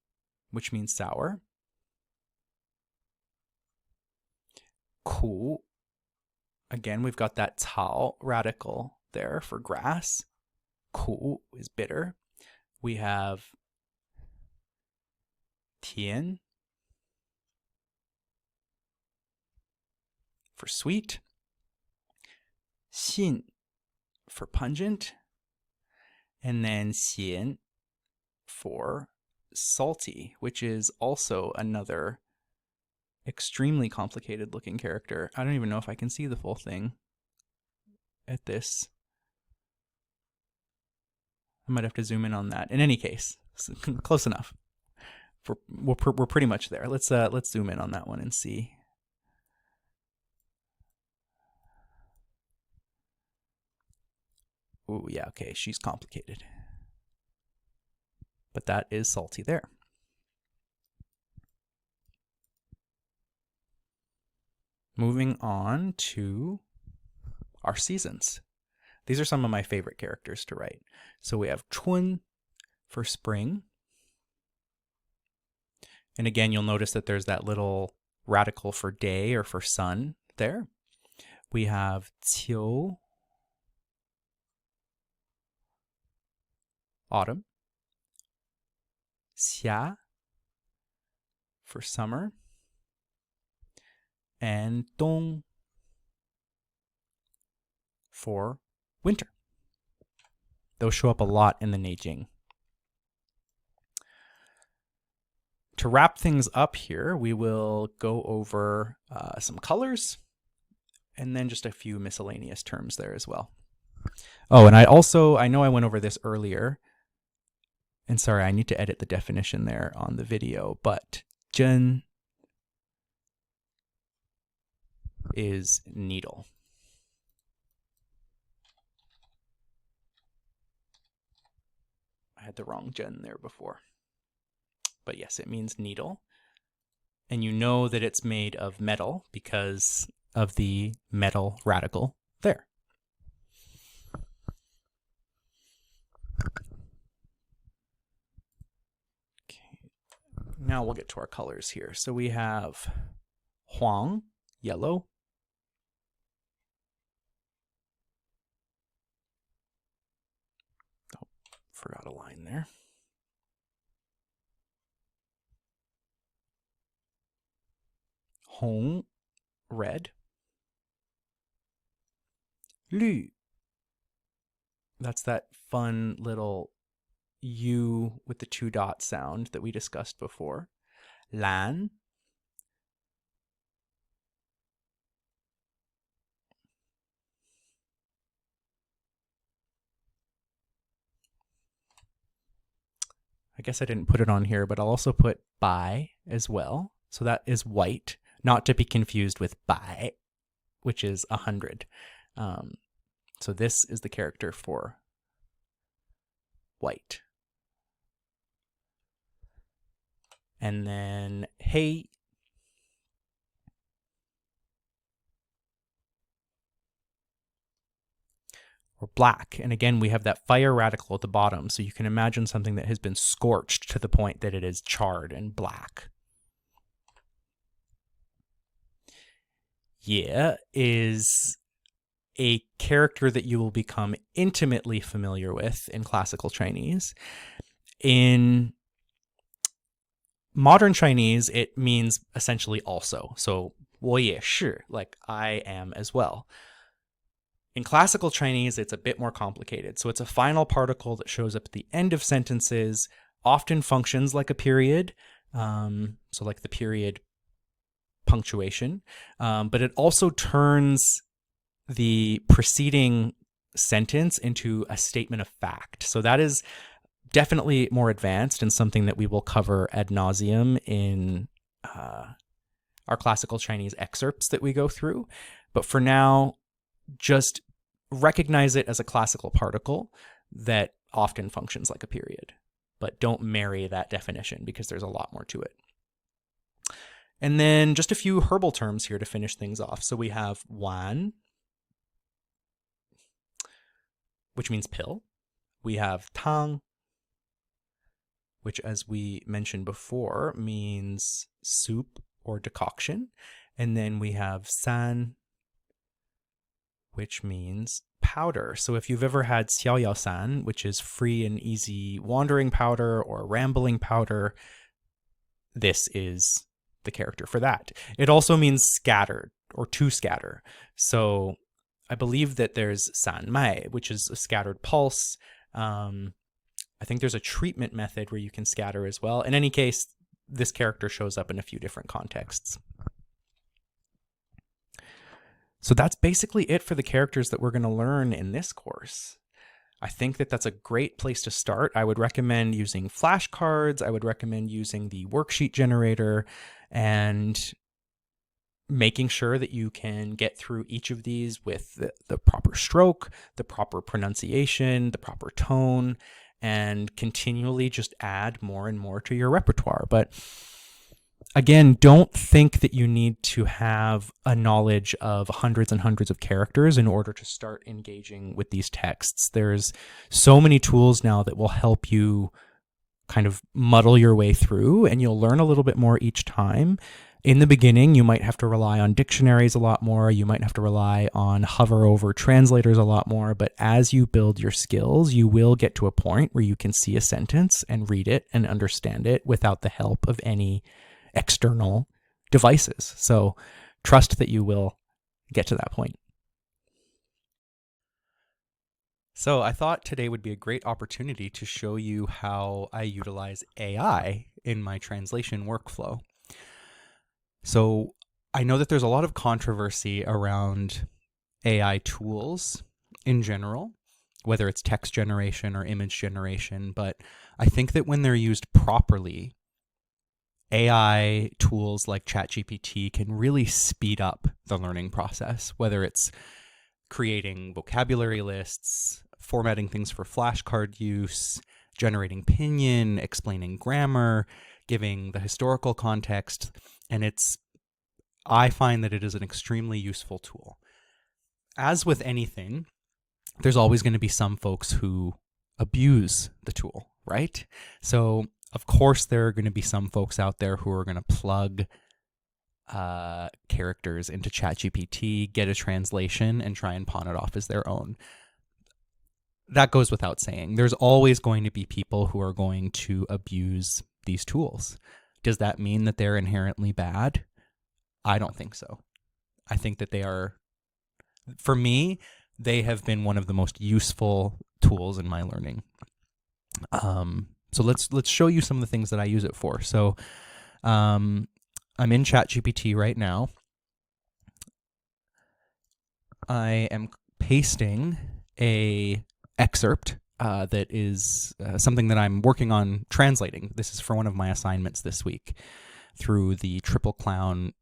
which means sour. Ku, again, we've got that cao radical there for grass. Ku is bitter. We have tian for sweet. Xin for pungent. And then xian for salty, which is also another extremely complicated looking character. I don't even know if I can see the full thing at this. I might have to zoom in on that. In any case, close enough. We're pretty much there. Let's zoom in on that one and see. Ooh, yeah, okay, she's complicated. but that is salty there. Moving on to our seasons. These are some of my favorite characters to write. So we have chun for spring. And again, you'll notice that there's that little radical for day or for sun there. We have qiu, autumn. Xia for summer. And dong for winter. Those show up a lot in the Neijing. To wrap things up here, we will go over some colors and then just a few miscellaneous terms there as well. Oh, and I know I went over this earlier, and sorry, I need to edit the definition there on the video, but zhen is needle. I had the wrong zhen there before. But yes, it means needle. And you know that it's made of metal because of the metal radical there. Okay. Now we'll get to our colors here. So we have huang, yellow. Oh, forgot a line there. Hong, red. Lü. That's that fun little U with the 2 dot sound that we discussed before. Lan. I guess I didn't put it on here, but I'll also put bai as well. So that is white, not to be confused with bai, which is 100. So this is the character for white. And then hei, or black. And again, we have that fire radical at the bottom. So you can imagine something that has been scorched to the point that it is charred and black. Ye is a character that you will become intimately familiar with in classical Chinese. In modern Chinese, it means essentially also. So 我也是, like I am as well. In classical Chinese, it's a bit more complicated. So it's a final particle that shows up at the end of sentences, often functions like a period. So like the period punctuation. But it also turns the preceding sentence into a statement of fact. So that is definitely more advanced and something that we will cover ad nauseum in our classical Chinese excerpts that we go through. But for now, just recognize it as a classical particle that often functions like a period. But don't marry that definition because there's a lot more to it. And then just a few herbal terms here to finish things off. So we have wan, which means pill. We have tang, which, as we mentioned before, means soup or decoction. And then we have san, which means powder. So if you've ever had xiao yao san, which is free and easy wandering powder or rambling powder, this is the character for that. It also means scattered or to scatter. So I believe that there's san mai, which is a scattered pulse. I think there's a treatment method where you can scatter as well. In any case, this character shows up in a few different contexts. So that's basically it for the characters that we're going to learn in this course. I think that that's a great place to start. I would recommend using flashcards. I would recommend using the worksheet generator and making sure that you can get through each of these with the proper stroke, the proper pronunciation, the proper tone, and continually just add more and more to your repertoire. But again, don't think that you need to have a knowledge of hundreds and hundreds of characters in order to start engaging with these texts. There's so many tools now that will help you kind of muddle your way through, and you'll learn a little bit more each time. In the beginning, you might have to rely on dictionaries a lot more. You might have to rely on hover over translators a lot more. But as you build your skills, you will get to a point where you can see a sentence and read it and understand it without the help of any external devices. So trust that you will get to that point. So I thought today would be a great opportunity to show you how I utilize AI in my translation workflow. So I know that there's a lot of controversy around AI tools in general, whether it's text generation or image generation, but I think that when they're used properly, AI tools like ChatGPT can really speed up the learning process, whether it's creating vocabulary lists, formatting things for flashcard use, generating pinyin, explaining grammar, giving the historical context. And I find that it is an extremely useful tool. As with anything, there's always going to be some folks who abuse the tool, right? So, of course, there are going to be some folks out there who are going to plug characters into ChatGPT, get a translation, and try and pawn it off as their own. That goes without saying. There's always going to be people who are going to abuse these tools. Does that mean that they're inherently bad? I don't think so. I think that they are, for me, they have been one of the most useful tools in my learning. So let's show you some of the things that I use it for. So I'm in ChatGPT right now. I am pasting a excerpt that is something that I'm working on translating. This is for one of my assignments this week through the Triple Crown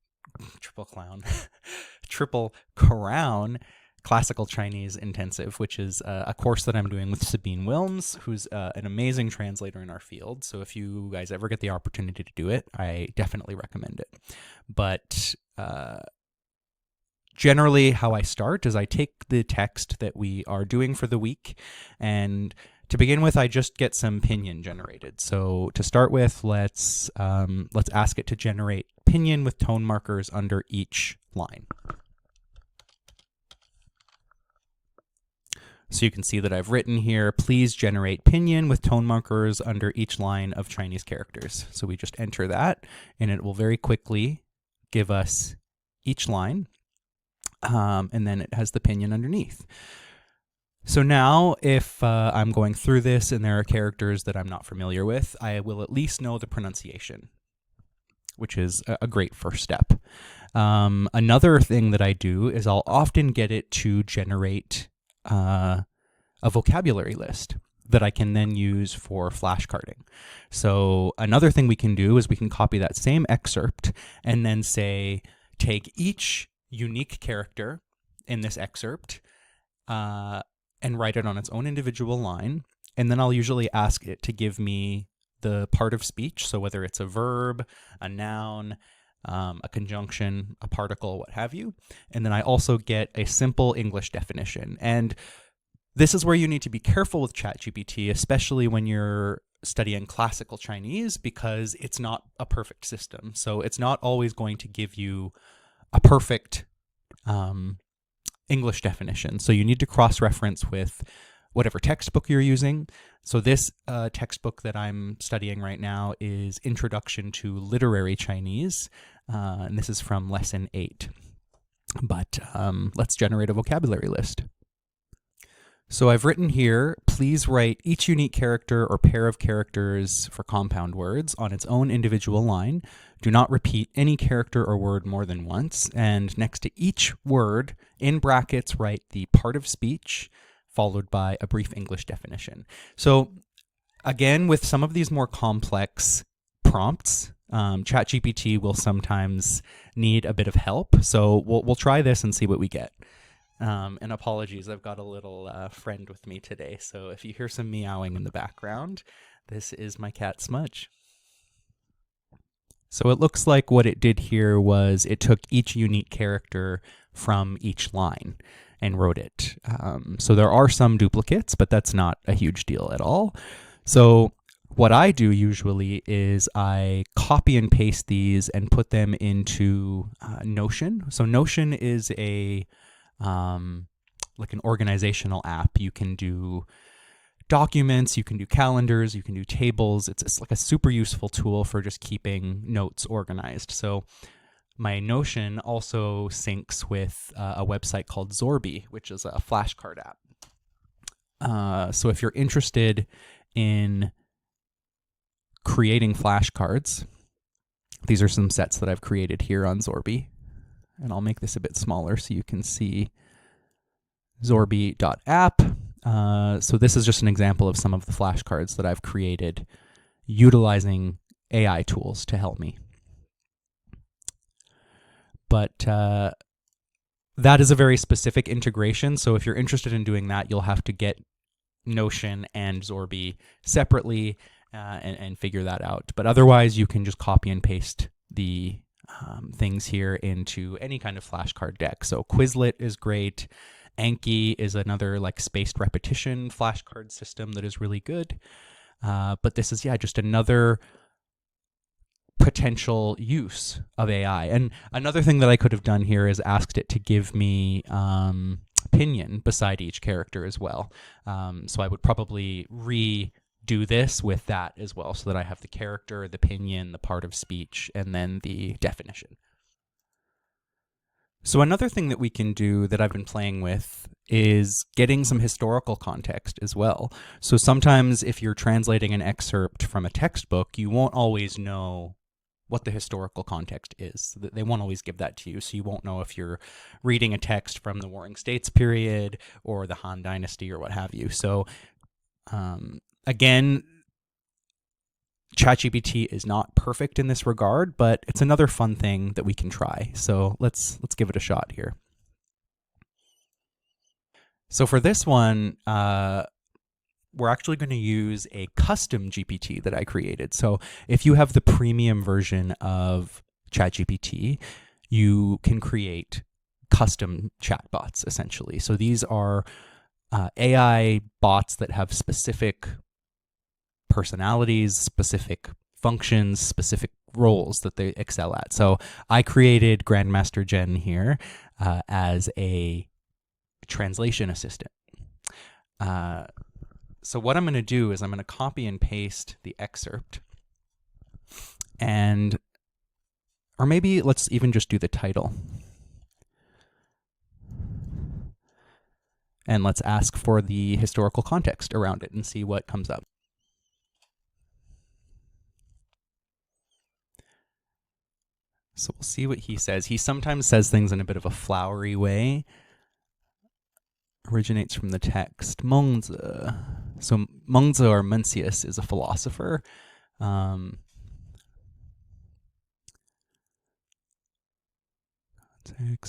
Classical Chinese Intensive, which is a course that I'm doing with Sabine Wilms, who's an amazing translator in our field. So if you guys ever get the opportunity to do it, I definitely recommend it. But generally how I start is I take the text that we are doing for the week, and to begin with, I just get some pinyin generated. So to start with, let's ask it to generate pinyin with tone markers under each line. So you can see that I've written here, please generate pinyin with tone markers under each line of Chinese characters. So we just enter that, and it will very quickly give us each line, and then it has the pinyin underneath. So now if I'm going through this and there are characters that I'm not familiar with, I will at least know the pronunciation, which is a great first step. Another thing that I do is I'll often get it to generate a vocabulary list that I can then use for flashcarding. So another thing we can do is we can copy that same excerpt and then say, take each unique character in this excerpt and write it on its own individual line. And then I'll usually ask it to give me the part of speech. So whether it's a verb, a noun, a conjunction, a particle, what have you. And then I also get a simple English definition. And this is where you need to be careful with ChatGPT, especially when you're studying classical Chinese, because it's not a perfect system. So it's not always going to give you a perfect English definition. So you need to cross-reference with whatever textbook you're using. So this textbook that I'm studying right now is Introduction to Literary Chinese, and this is from Lesson 8. But let's generate a vocabulary list. So I've written here, please write each unique character or pair of characters for compound words on its own individual line. Do not repeat any character or word more than once. And next to each word, in brackets, write the part of speech, followed by a brief English definition. So again, with some of these more complex prompts, ChatGPT will sometimes need a bit of help. So we'll try this and see what we get. And apologies, I've got a little friend with me today, so if you hear some meowing in the background, this is my cat Smudge. So it looks like what it did here was it took each unique character from each line and wrote it. So there are some duplicates, but that's not a huge deal at all. So what I do usually is I copy and paste these and put them into Notion. So Notion is a like an organizational app. You can do documents, you can do calendars, you can do tables. It's like a super useful tool for just keeping notes organized. So my Notion also syncs with a website called Zorby, which is a flashcard app. So if you're interested in creating flashcards, these are some sets that I've created here on Zorby. And I'll make this a bit smaller so you can see zorby.app. So this is just an example of some of the flashcards that I've created utilizing AI tools to help me. But that is a very specific integration. So if you're interested in doing that, you'll have to get Notion and Zorby separately and figure that out. But otherwise, you can just copy and paste the things here into any kind of flashcard deck. So Quizlet is great. Anki is another like spaced repetition flashcard system that is really good. But this is, just another potential use of AI. And another thing that I could have done here is asked it to give me opinion beside each character as well. So I would probably redo this with that as well, so that I have the character, the opinion, the part of speech, and then the definition. So another thing that we can do that I've been playing with is getting some historical context as well. So sometimes if you're translating an excerpt from a textbook, you won't always know what the historical context is. They won't always give that to you, so you won't know if you're reading a text from the Warring States period or the Han Dynasty or what have you. So again, ChatGPT is not perfect in this regard, but it's another fun thing that we can try. So let's give it a shot here. So for this one, we're actually going to use a custom GPT that I created. So if you have the premium version of ChatGPT, you can create custom chatbots, essentially. So these are AI bots that have specific personalities, specific functions, specific roles that they excel at. So I created Grandmaster Jen here as a translation assistant. So what I'm going to do is I'm going to copy and paste the excerpt, or maybe let's even just do the title. And let's ask for the historical context around it and see what comes up. So we'll see what he says. He sometimes says things in a bit of a flowery way. Originates from the text. Mengzi. So Mengzi or Mencius is a philosopher. Context,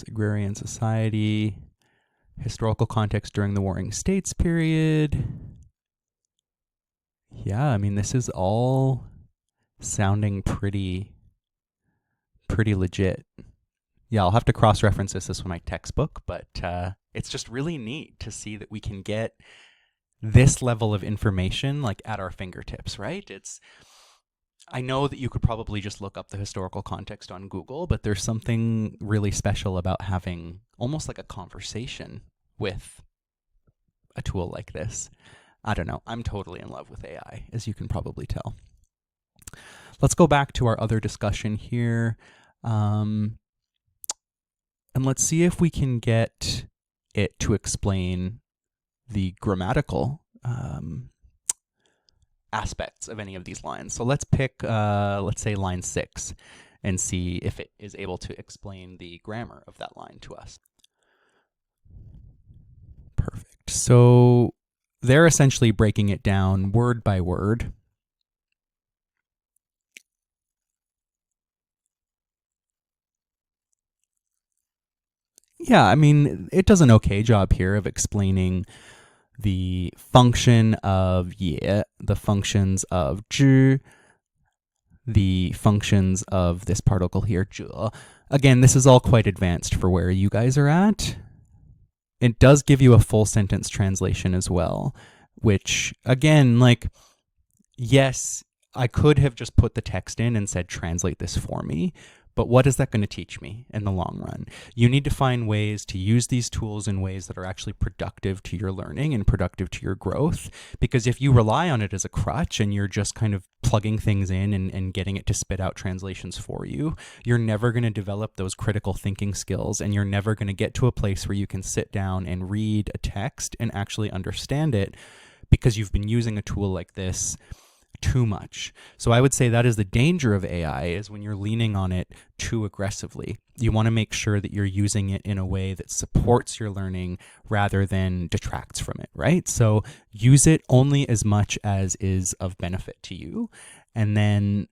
agrarian society. Historical context during the Warring States period. Yeah, I mean, this is all sounding pretty legit. Yeah, I'll have to cross-reference this with my textbook, but it's just really neat to see that we can get this level of information like at our fingertips, right? I know that you could probably just look up the historical context on Google, but there's something really special about having almost like a conversation with a tool like this. I don't know. I'm totally in love with AI, as you can probably tell. Let's go back to our other discussion here. And let's see if we can get it to explain the grammatical aspects of any of these lines. So let's pick, let's say line 6 and see if it is able to explain the grammar of that line to us. Perfect. So they're essentially breaking it down word by word. Yeah, I mean, it does an okay job here of explaining the function of 也, the functions of 知, the functions of this particle here, 者. Again, this is all quite advanced for where you guys are at. It does give you a full sentence translation as well, which, again, like, yes, I could have just put the text in and said, translate this for me. But what is that going to teach me in the long run? You need to find ways to use these tools in ways that are actually productive to your learning and productive to your growth. Because if you rely on it as a crutch and you're just kind of plugging things in and getting it to spit out translations for you, you're never going to develop those critical thinking skills, and you're never going to get to a place where you can sit down and read a text and actually understand it, because you've been using a tool like this too much. So I would say that is the danger of AI, is when you're leaning on it too aggressively. You want to make sure that you're using it in a way that supports your learning rather than detracts from it, right? So use it only as much as is of benefit to you, and then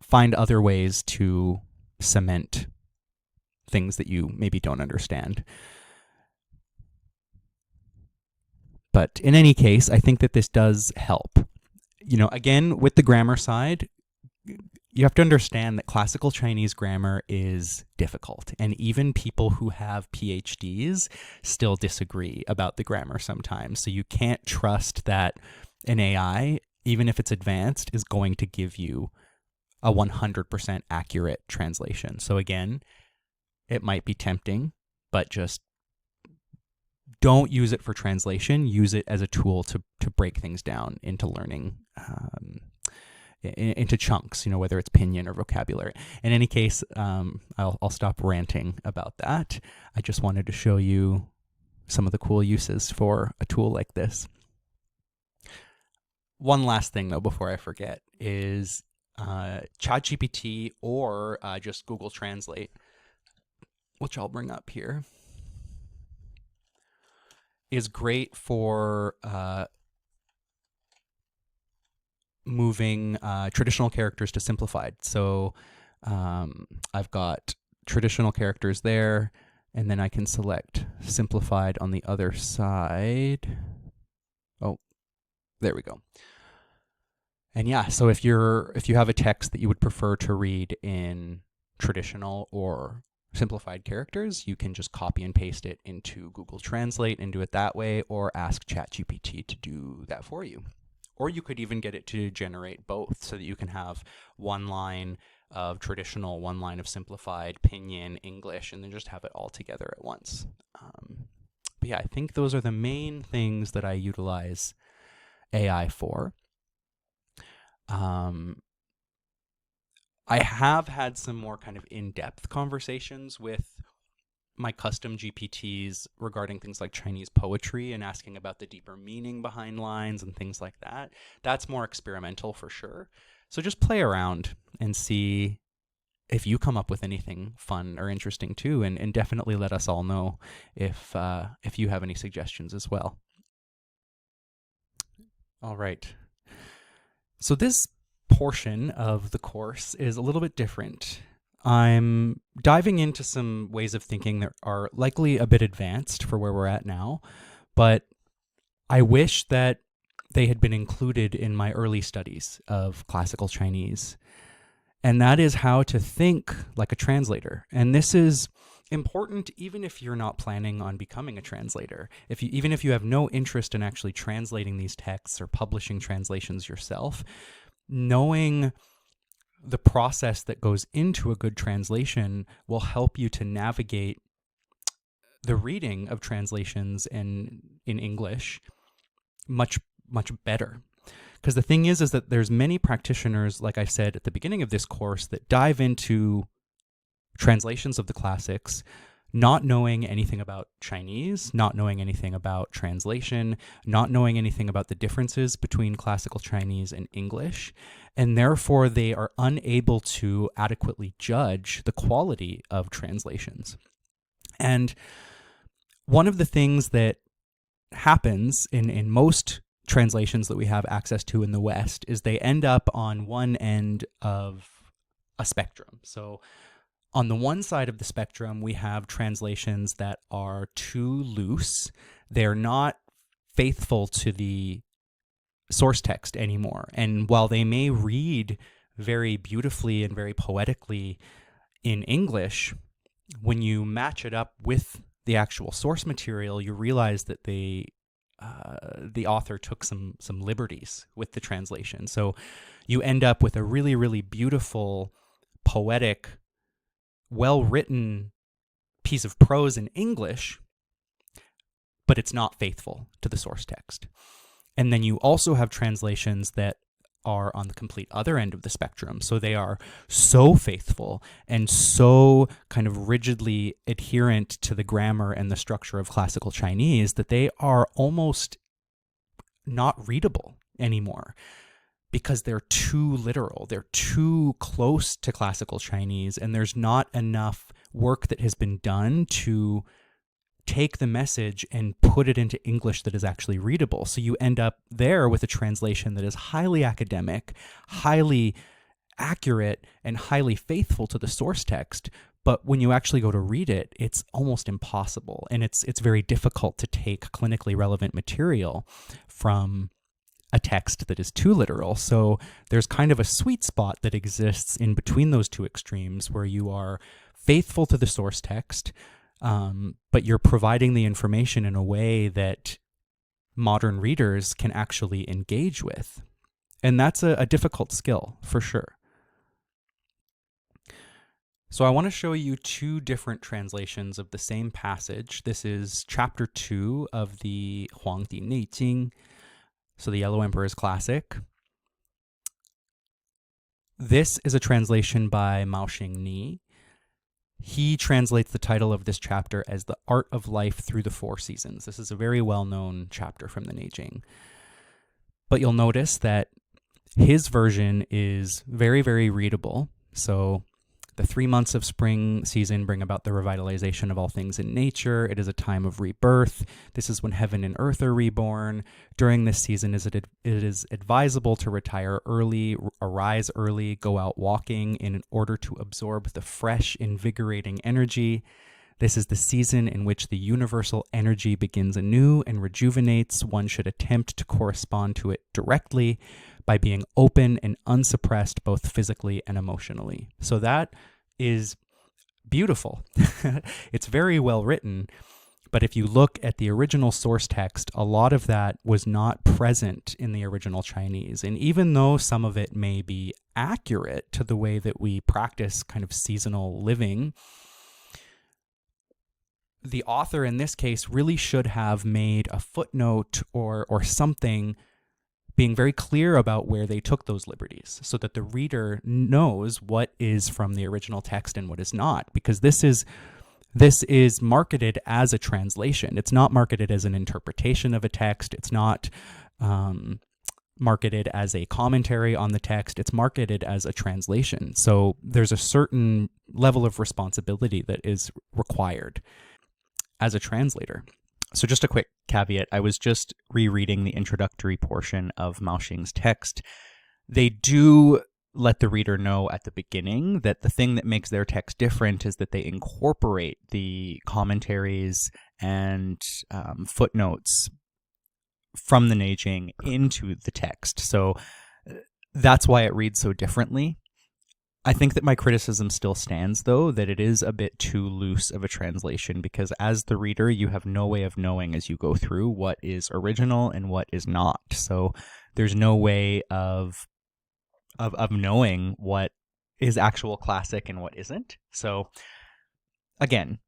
find other ways to cement things that you maybe don't understand. But in any case, I think that this does help. You know, again, with the grammar side, you have to understand that classical Chinese grammar is difficult. And even people who have PhDs still disagree about the grammar sometimes. So you can't trust that an AI, even if it's advanced, is going to give you a 100% accurate translation. So again, it might be tempting, but just don't use it for translation. Use it as a tool to break things down into learning, into chunks, you know, whether it's pinyin or vocabulary. In any case, I'll stop ranting about that. I just wanted to show you some of the cool uses for a tool like this. One last thing, though, before I forget, is ChatGPT or just Google Translate, which I'll bring up here, is great for moving traditional characters to simplified. So I've got traditional characters there, and then I can select simplified on the other side. Oh, there we go. And yeah, so if you have a text that you would prefer to read in traditional or simplified characters, you can just copy and paste it into Google Translate and do it that way, or ask ChatGPT to do that for you. Or you could even get it to generate both, so that you can have one line of traditional, one line of simplified, pinyin, English, and then just have it all together at once. But yeah, I think those are the main things that I utilize AI for. I have had some more kind of in-depth conversations with my custom GPTs regarding things like Chinese poetry and asking about the deeper meaning behind lines and things like that. That's more experimental for sure. So just play around and see if you come up with anything fun or interesting too, and definitely let us all know if you have any suggestions as well. All right. So this portion of the course is a little bit different. I'm diving into some ways of thinking that are likely a bit advanced for where we're at now, but I wish that they had been included in my early studies of classical Chinese. And that is how to think like a translator. And this is important even if you're not planning on becoming a translator. Even if you have no interest in actually translating these texts or publishing translations yourself, knowing the process that goes into a good translation will help you to navigate the reading of translations in English much, much better. Because the thing is that there's many practitioners, like I said at the beginning of this course, that dive into translations of the classics not knowing anything about Chinese, not knowing anything about translation, not knowing anything about the differences between classical Chinese and English, and therefore they are unable to adequately judge the quality of translations. And one of the things that happens in most translations that we have access to in the West is they end up on one end of a spectrum. So On the one side of the spectrum, we have translations that are too loose. They're not faithful to the source text anymore. And while they may read very beautifully and very poetically in English, when you match it up with the actual source material, you realize that the author took some liberties with the translation. So you end up with a really, really beautiful, poetic, well-written piece of prose in English, but it's not faithful to the source text. And then you also have translations that are on the complete other end of the spectrum. So they are so faithful and so kind of rigidly adherent to the grammar and the structure of classical Chinese that they are almost not readable anymore because they're too literal. They're too close to classical Chinese, and there's not enough work that has been done to take the message and put it into English that is actually readable. So you end up there with a translation that is highly academic, highly accurate, and highly faithful to the source text. But when you actually go to read it, it's almost impossible. And it's very difficult to take clinically relevant material from a text that is too literal. So there's kind of a sweet spot that exists in between those two extremes where you are faithful to the source text, but you're providing the information in a way that modern readers can actually engage with. And that's a difficult skill, for sure. So I want to show you two different translations of the same passage. This is chapter 2 of the Huangdi Neijing, so the Yellow Emperor's Classic. This is a translation by Mao Xingni. He translates the title of this chapter as The Art of Life Through the Four Seasons. This is a very well-known chapter from the Neijing. But you'll notice that his version is very, very readable. So the 3 months of spring season bring about the revitalization of all things in nature. It is a time of rebirth. This is when heaven and earth are reborn. During this season, it is advisable to retire early, arise early, go out walking in order to absorb the fresh, invigorating energy. This is the season in which the universal energy begins anew and rejuvenates. One should attempt to correspond to it directly by being open and unsuppressed both physically and emotionally. So that is beautiful. It's very well written, but if you look at the original source text, a lot of that was not present in the original Chinese. And even though some of it may be accurate to the way that we practice kind of seasonal living, the author in this case really should have made a footnote or something being very clear about where they took those liberties so that the reader knows what is from the original text and what is not, because this is marketed as a translation. It's not marketed as an interpretation of a text. It's not marketed as a commentary on the text. It's marketed as a translation. So there's a certain level of responsibility that is required as a translator. So just a quick caveat, I was just rereading the introductory portion of Mao Xing's text. They do let the reader know at the beginning that the thing that makes their text different is that they incorporate the commentaries and footnotes from the Neijing into the text. So that's why it reads so differently. I think that my criticism still stands, though, that it is a bit too loose of a translation, because as the reader, you have no way of knowing as you go through what is original and what is not. So there's no way of knowing what is actual classic and what isn't. So again,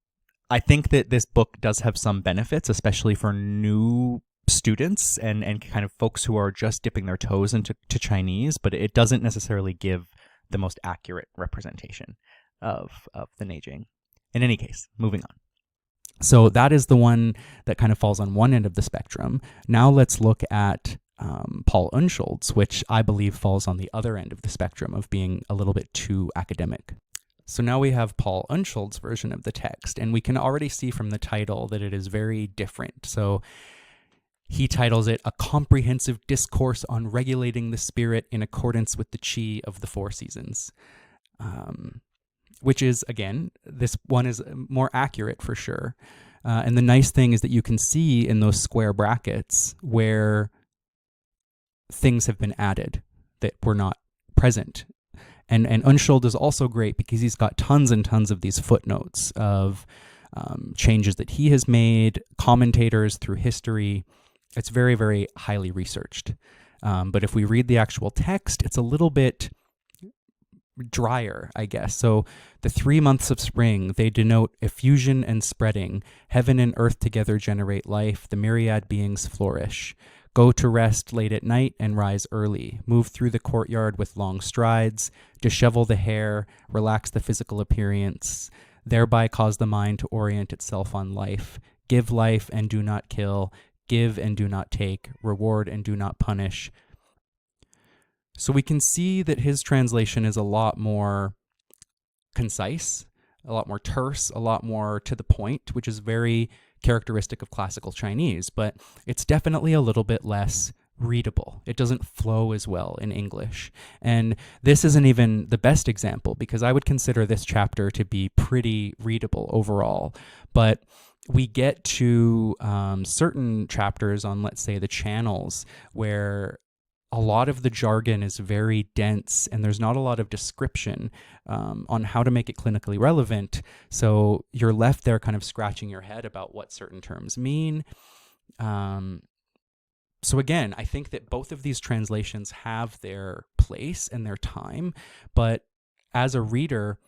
I think that this book does have some benefits, especially for new students and kind of folks who are just dipping their toes into Chinese, but it doesn't necessarily give the most accurate representation of the Neijing. In any case, moving on. So that is the one that kind of falls on one end of the spectrum. Now let's look at Paul Unschultz, which I believe falls on the other end of the spectrum of being a little bit too academic. So now we have Paul Unschultz's version of the text, and we can already see from the title that it is very different. So he titles it A Comprehensive Discourse on Regulating the Spirit in Accordance with the Qi of the Four Seasons. which is, again, this one is more accurate for sure. And the nice thing is that you can see in those square brackets where things have been added that were not present. And Unschuld is also great because he's got tons and tons of these footnotes of changes that he has made, commentators through history. It's very, very highly researched. But if we read the actual text, it's a little bit drier, I guess. So the 3 months of spring, they denote effusion and spreading. Heaven and earth together generate life. The myriad beings flourish. Go to rest late at night and rise early. Move through the courtyard with long strides. Dishevel the hair. Relax the physical appearance. Thereby cause the mind to orient itself on life. Give life and do not kill. Give and do not take. Reward and do not punish. So we can see that his translation is a lot more concise, a lot more terse, a lot more to the point, which is very characteristic of classical Chinese, but it's definitely a little bit less readable. It doesn't flow as well in English. And this isn't even the best example because I would consider this chapter to be pretty readable overall. But we get to certain chapters on, let's say, the channels where a lot of the jargon is very dense and there's not a lot of description on how to make it clinically relevant. So you're left there kind of scratching your head about what certain terms mean. So again, I think that both of these translations have their place and their time, but as a reader,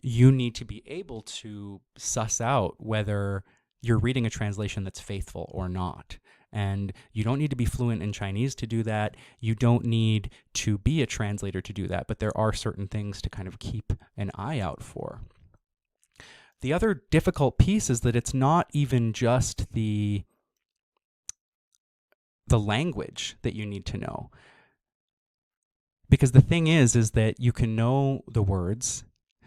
you need to be able to suss out whether you're reading a translation that's faithful or not. And you don't need to be fluent in Chinese to do that. You don't need to be a translator to do that, but there are certain things to kind of keep an eye out for. The other difficult piece is that it's not even just the language that you need to know. Because the thing is that you can know the words,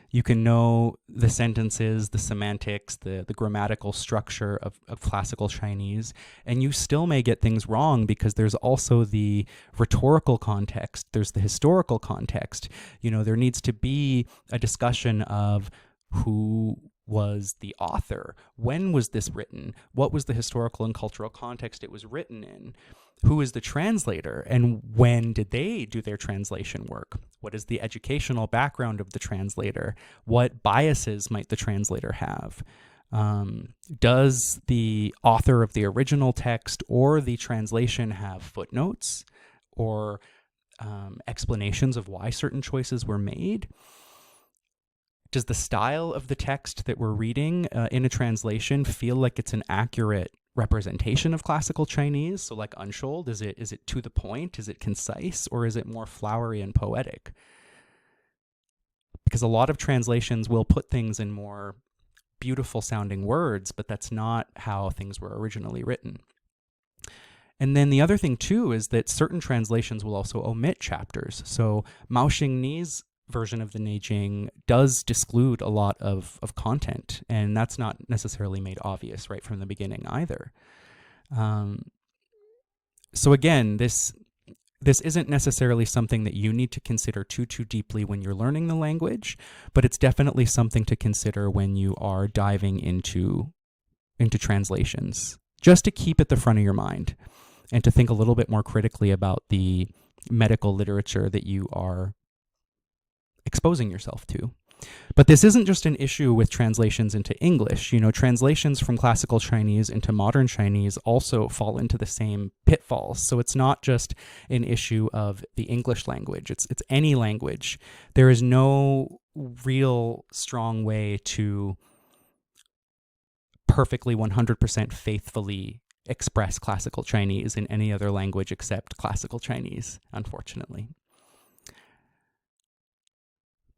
you can know the sentences, the semantics, the grammatical structure of classical Chinese, and you still may get things wrong because there's also the rhetorical context, there's the historical context. You know, there needs to be a discussion of who was the author, when was this written, what was the historical and cultural context it was written in, who is the translator, and when did they do their translation work, what is the educational background of the translator, what biases might the translator have, does the author of the original text or the translation have footnotes or explanations of why certain choices were made. Does the style of the text that we're reading in a translation feel like it's an accurate representation of classical Chinese? So like Unschuld, is it to the point? Is it concise? Or is it more flowery and poetic? Because a lot of translations will put things in more beautiful sounding words, but that's not how things were originally written. And then the other thing too is that certain translations will also omit chapters. So Mao Xingni's version of the Neijing does disclude a lot of content, and that's not necessarily made obvious right from the beginning either. So again, this isn't necessarily something that you need to consider too deeply when you're learning the language, but it's definitely something to consider when you are diving into translations, just to keep at the front of your mind and to think a little bit more critically about the medical literature that you are exposing yourself to. But this isn't just an issue with translations into English. You know, translations from classical Chinese into modern Chinese also fall into the same pitfalls. So it's not just an issue of the English language. It's any language. There is no real strong way to perfectly 100% faithfully express classical Chinese in any other language except classical Chinese, unfortunately.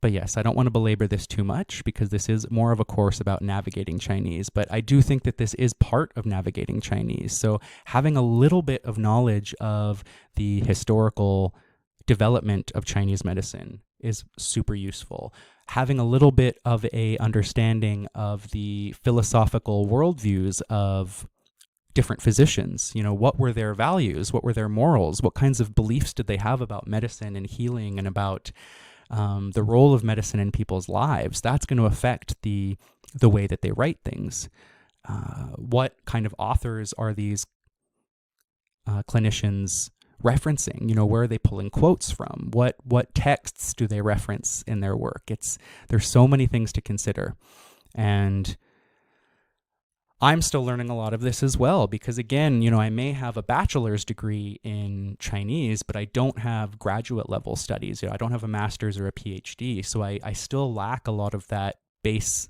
But yes, I don't want to belabor this too much because this is more of a course about navigating Chinese, but I do think that this is part of navigating Chinese. So having a little bit of knowledge of the historical development of Chinese medicine is super useful. Having a little bit of a understanding of the philosophical worldviews of different physicians, you know, what were their values, what were their morals, what kinds of beliefs did they have about medicine and healing and about the role of medicine in people's lives, that's going to affect the way that they write things. What kind of authors are these clinicians referencing? Where are they pulling quotes from? What texts do they reference in their work? There's so many things to consider. And I'm still learning a lot of this as well, because again, I may have a bachelor's degree in Chinese, but I don't have graduate level studies. I don't have a master's or a PhD. So I still lack a lot of that base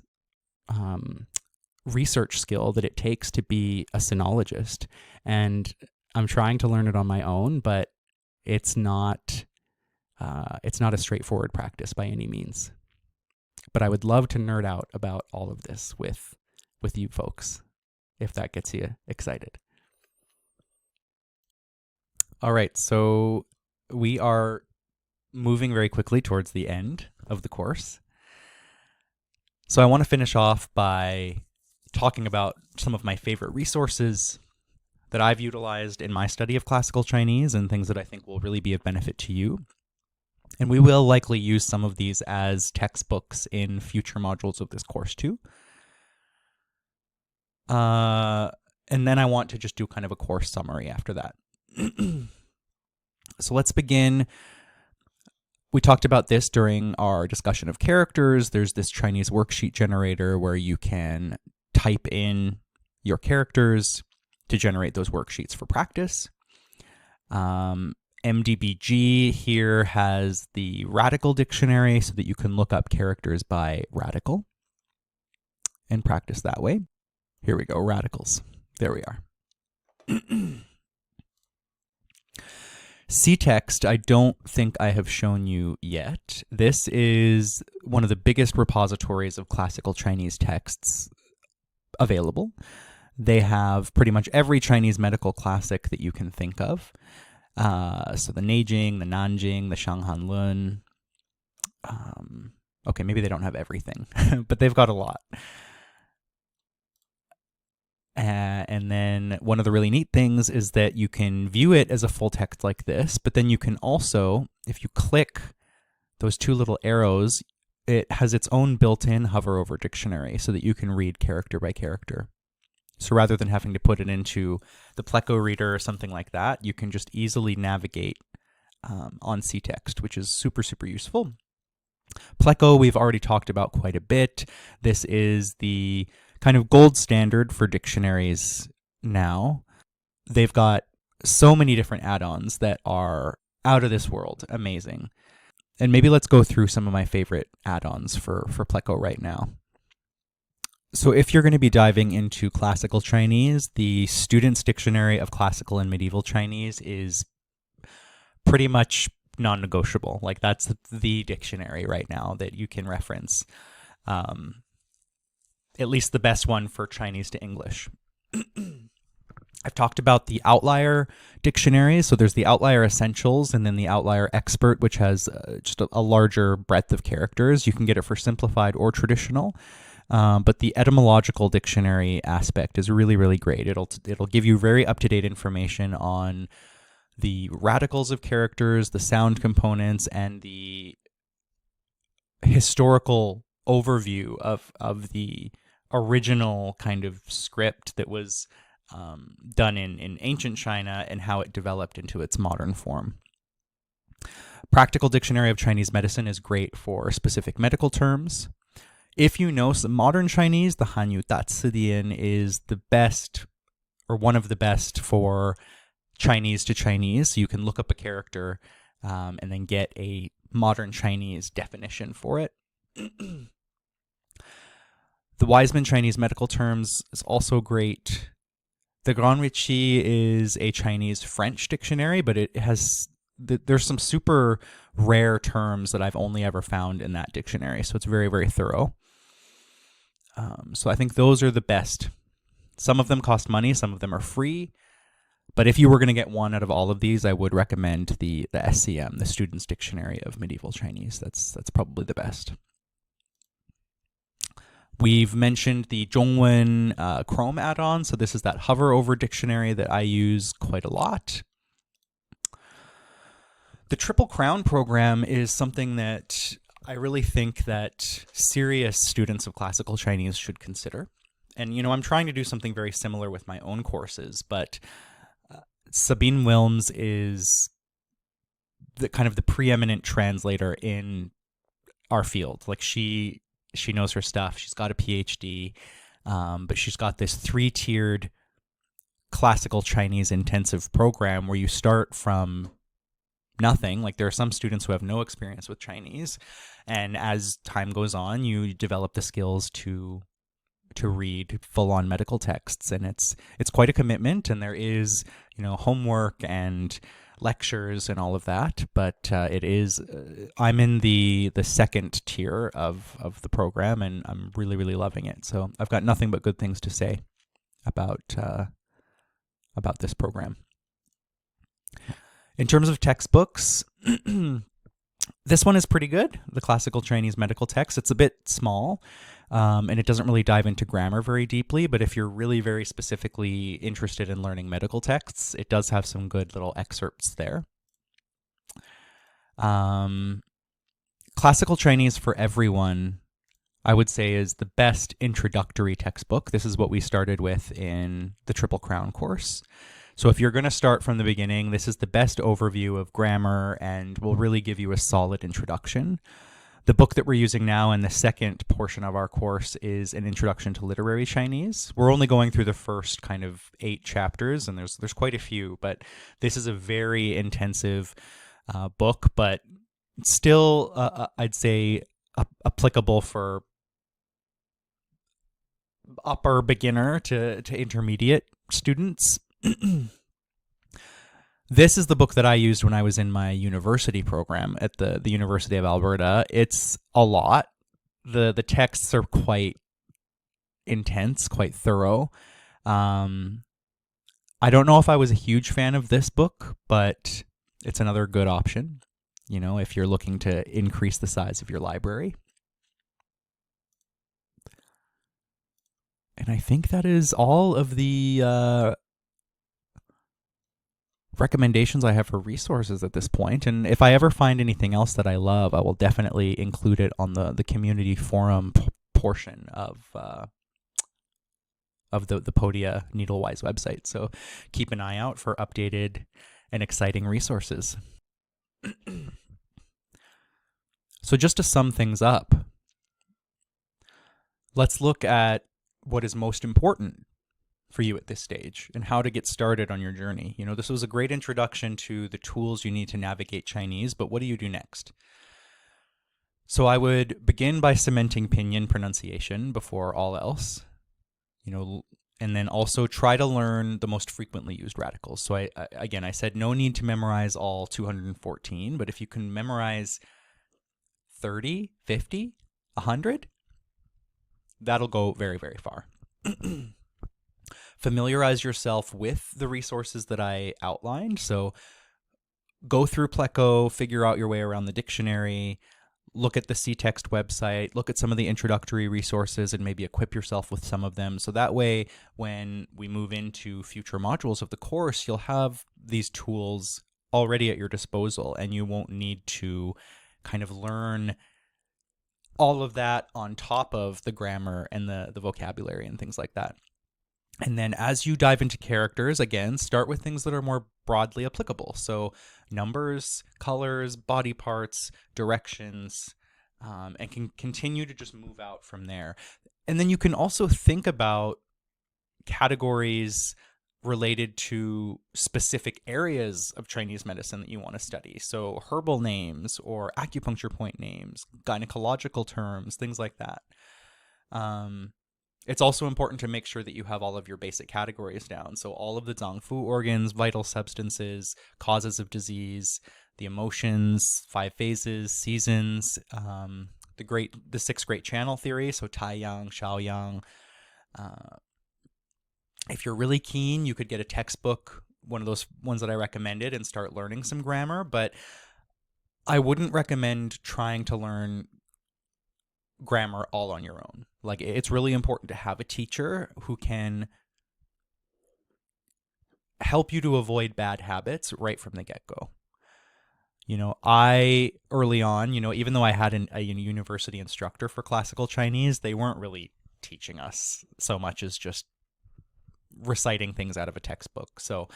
research skill that it takes to be a sinologist. And I'm trying to learn it on my own, but it's not a straightforward practice by any means. But I would love to nerd out about all of this with you folks, if that gets you excited. All right, so we are moving very quickly towards the end of the course. So I want to finish off by talking about some of my favorite resources that I've utilized in my study of classical Chinese and things that I think will really be of benefit to you. And we will likely use some of these as textbooks in future modules of this course too. And then I want to just do kind of a course summary after that. So let's begin. We talked about this during our discussion of characters. There's this Chinese worksheet generator where you can type in your characters to generate those worksheets for practice. MDBG here has the radical dictionary so that you can look up characters by radical and practice that way. Here we go, radicals. There we are. C-text, I don't think I have shown you yet. This is one of the biggest repositories of classical Chinese texts available. They have pretty much every Chinese medical classic that you can think of. So the Neijing, the Nanjing, the Shanghan Lun. Okay, maybe they don't have everything, but they've got a lot. And then one of the really neat things is that you can view it as a full text like this, but then you can also, if you click those two little arrows, it has its own built-in hover over dictionary so that you can read character by character. So rather than having to put it into the Pleco reader or something like that, you can just easily navigate on C-text, which is super, super useful. Pleco we've already talked about quite a bit. This is the kind of gold standard for dictionaries now. They've got so many different add-ons that are out of this world, amazing. And maybe let's go through some of my favorite add-ons for Pleco right now. So if you're going to be diving into classical Chinese, the Student's Dictionary of Classical and Medieval Chinese is pretty much non-negotiable. Like that's the dictionary right now that you can reference. At least the best one for Chinese to English. I've talked about the outlier dictionaries. So there's the outlier essentials and then the outlier expert, which has just a larger breadth of characters. You can get it for simplified or traditional. But the etymological dictionary aspect is really, really great. It'll give you very up-to-date information on the radicals of characters, the sound components, and the historical overview of the original kind of script that was done in ancient China and how it developed into its modern form. Practical Dictionary of Chinese Medicine is great for specific medical terms. If you know some modern Chinese, the Hanyu Dacidian is the best or one of the best for Chinese to Chinese. So you can look up a character and then get a modern Chinese definition for it. The Wiseman Chinese Medical Terms is also great. The Grand Richi is a Chinese-French dictionary, but it has there's some super rare terms that I've only ever found in that dictionary, so it's very, very thorough. So I think those are the best. Some of them cost money, some of them are free, but if you were going to get one out of all of these, I would recommend the SCM, the Student's Dictionary of Medieval Chinese. That's probably the best. We've mentioned the Zhongwen Chrome add-on, so this is that hover over dictionary that I use quite a lot. The Triple Crown program is something that I really think that serious students of classical Chinese should consider. And, I'm trying to do something very similar with my own courses, but Sabine Wilms is the kind of the preeminent translator in our field. Like she knows her stuff. She's got a PhD, but she's got this 3-tiered classical Chinese intensive program where you start from nothing. Like there are some students who have no experience with Chinese, and as time goes on, you develop the skills to read full-on medical texts, and it's quite a commitment, and there is homework and lectures and all of that, but it is I'm in the second tier of the program, and I'm really, really loving it. So I've got nothing but good things to say about this program. In terms of textbooks, this one is pretty good, the Classical Chinese Medical Text. It's a bit small, and it doesn't really dive into grammar very deeply, but if you're really very specifically interested in learning medical texts, it does have some good little excerpts there. Classical Chinese for Everyone, I would say, is the best introductory textbook. This is what we started with in the Triple Crown course. So if you're going to start from the beginning, this is the best overview of grammar and will really give you a solid introduction. The book that we're using now in the second portion of our course is an Introduction to Literary Chinese. We're only going through the first kind of 8 chapters, and there's quite a few, but this is a very intensive book, but still, I'd say, applicable for upper beginner to intermediate students. This is the book that I used when I was in my university program at the University of Alberta. It's a lot. The texts are quite intense, quite thorough. I don't know if I was a huge fan of this book, but it's another good option, if you're looking to increase the size of your library. And I think that is all of the recommendations I have for resources at this point. And if I ever find anything else that I love, I will definitely include it on the community forum portion of the Podia Needlewise website. So keep an eye out for updated and exciting resources. So just to sum things up, let's look at what is most important for you at this stage and how to get started on your journey. This was a great introduction to the tools you need to navigate Chinese, but what do you do next? So I would begin by cementing pinyin pronunciation before all else, and then also try to learn the most frequently used radicals. So I said no need to memorize all 214, but if you can memorize 30, 50, 100, that'll go very, very far. Familiarize yourself with the resources that I outlined. So go through Pleco, figure out your way around the dictionary, look at the C-Text website, look at some of the introductory resources, and maybe equip yourself with some of them. So that way, when we move into future modules of the course, you'll have these tools already at your disposal, and you won't need to kind of learn all of that on top of the grammar and the vocabulary and things like that. And then as you dive into characters, again, start with things that are more broadly applicable. So numbers, colors, body parts, directions, and can continue to just move out from there. And then you can also think about categories related to specific areas of Chinese medicine that you want to study. So herbal names or acupuncture point names, gynecological terms, things like that. It's also important to make sure that you have all of your basic categories down. So all of the Zangfu organs, vital substances, causes of disease, the emotions, 5 phases, seasons, the 6 great channel theory, so Taiyang, Shaoyang. If you're really keen, you could get a textbook, one of those ones that I recommended, and start learning some grammar, but I wouldn't recommend trying to learn grammar all on your own. Like, it's really important to have a teacher who can help you to avoid bad habits right from the get-go. I early on, even though I had a university instructor for classical Chinese, they weren't really teaching us so much as just reciting things out of a textbook. So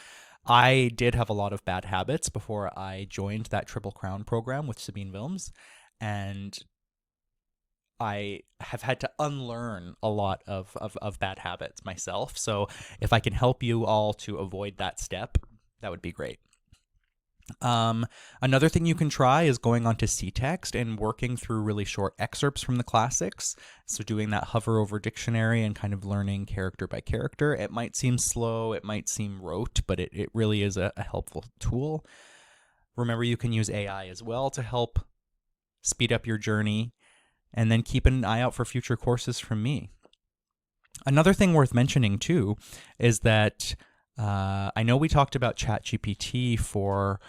I did have a lot of bad habits before I joined that Triple Crown program with Sabine Wilms, and I have had to unlearn a lot of bad habits myself. So if I can help you all to avoid that step, that would be great. Another thing you can try is going onto CText and working through really short excerpts from the classics. So doing that hover over dictionary and kind of learning character by character. It might seem slow, it might seem rote, but it really is a helpful tool. Remember, you can use AI as well to help speed up your journey, and then keep an eye out for future courses from me. Another thing worth mentioning too is that I know we talked about ChatGPT for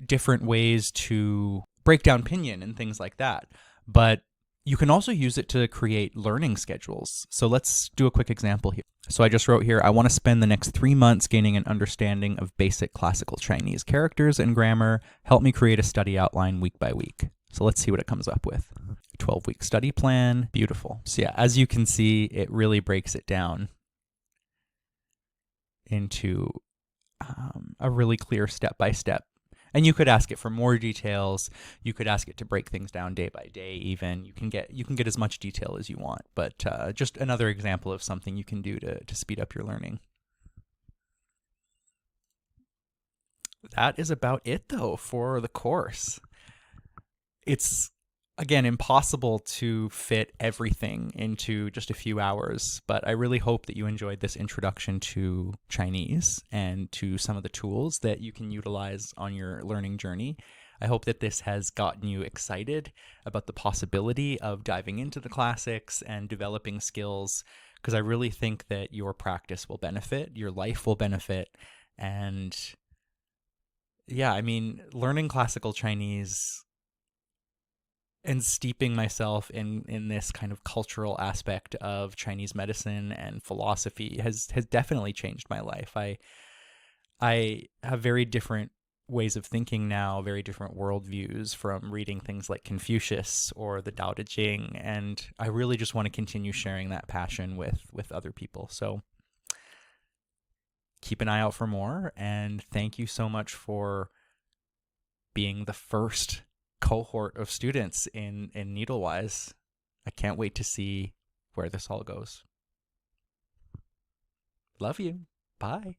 different ways to break down pinyin and things like that, but you can also use it to create learning schedules. So let's do a quick example here. So I just wrote here, I want to spend the next 3 months gaining an understanding of basic classical Chinese characters and grammar. Help me create a study outline week by week. So let's see what it comes up with. 12-week study plan. Beautiful. So yeah, as you can see, it really breaks it down into a really clear step-by-step. And you could ask it for more details. You could ask it to break things down day by day even. You can get as much detail as you want, but just another example of something you can do to speed up your learning. That is about it though for the course. It's, again, impossible to fit everything into just a few hours, but I really hope that you enjoyed this introduction to Chinese and to some of the tools that you can utilize on your learning journey. I hope that this has gotten you excited about the possibility of diving into the classics and developing skills, because I really think that your practice will benefit, your life will benefit, and yeah, I mean, learning classical Chinese and steeping myself in this kind of cultural aspect of Chinese medicine and philosophy has definitely changed my life. I have very different ways of thinking now, very different worldviews from reading things like Confucius or the Tao Te Ching, and I really just want to continue sharing that passion with other people. So keep an eye out for more, and thank you so much for being the first cohort of students in Needlewise. I can't wait to see where this all goes. Love you. Bye.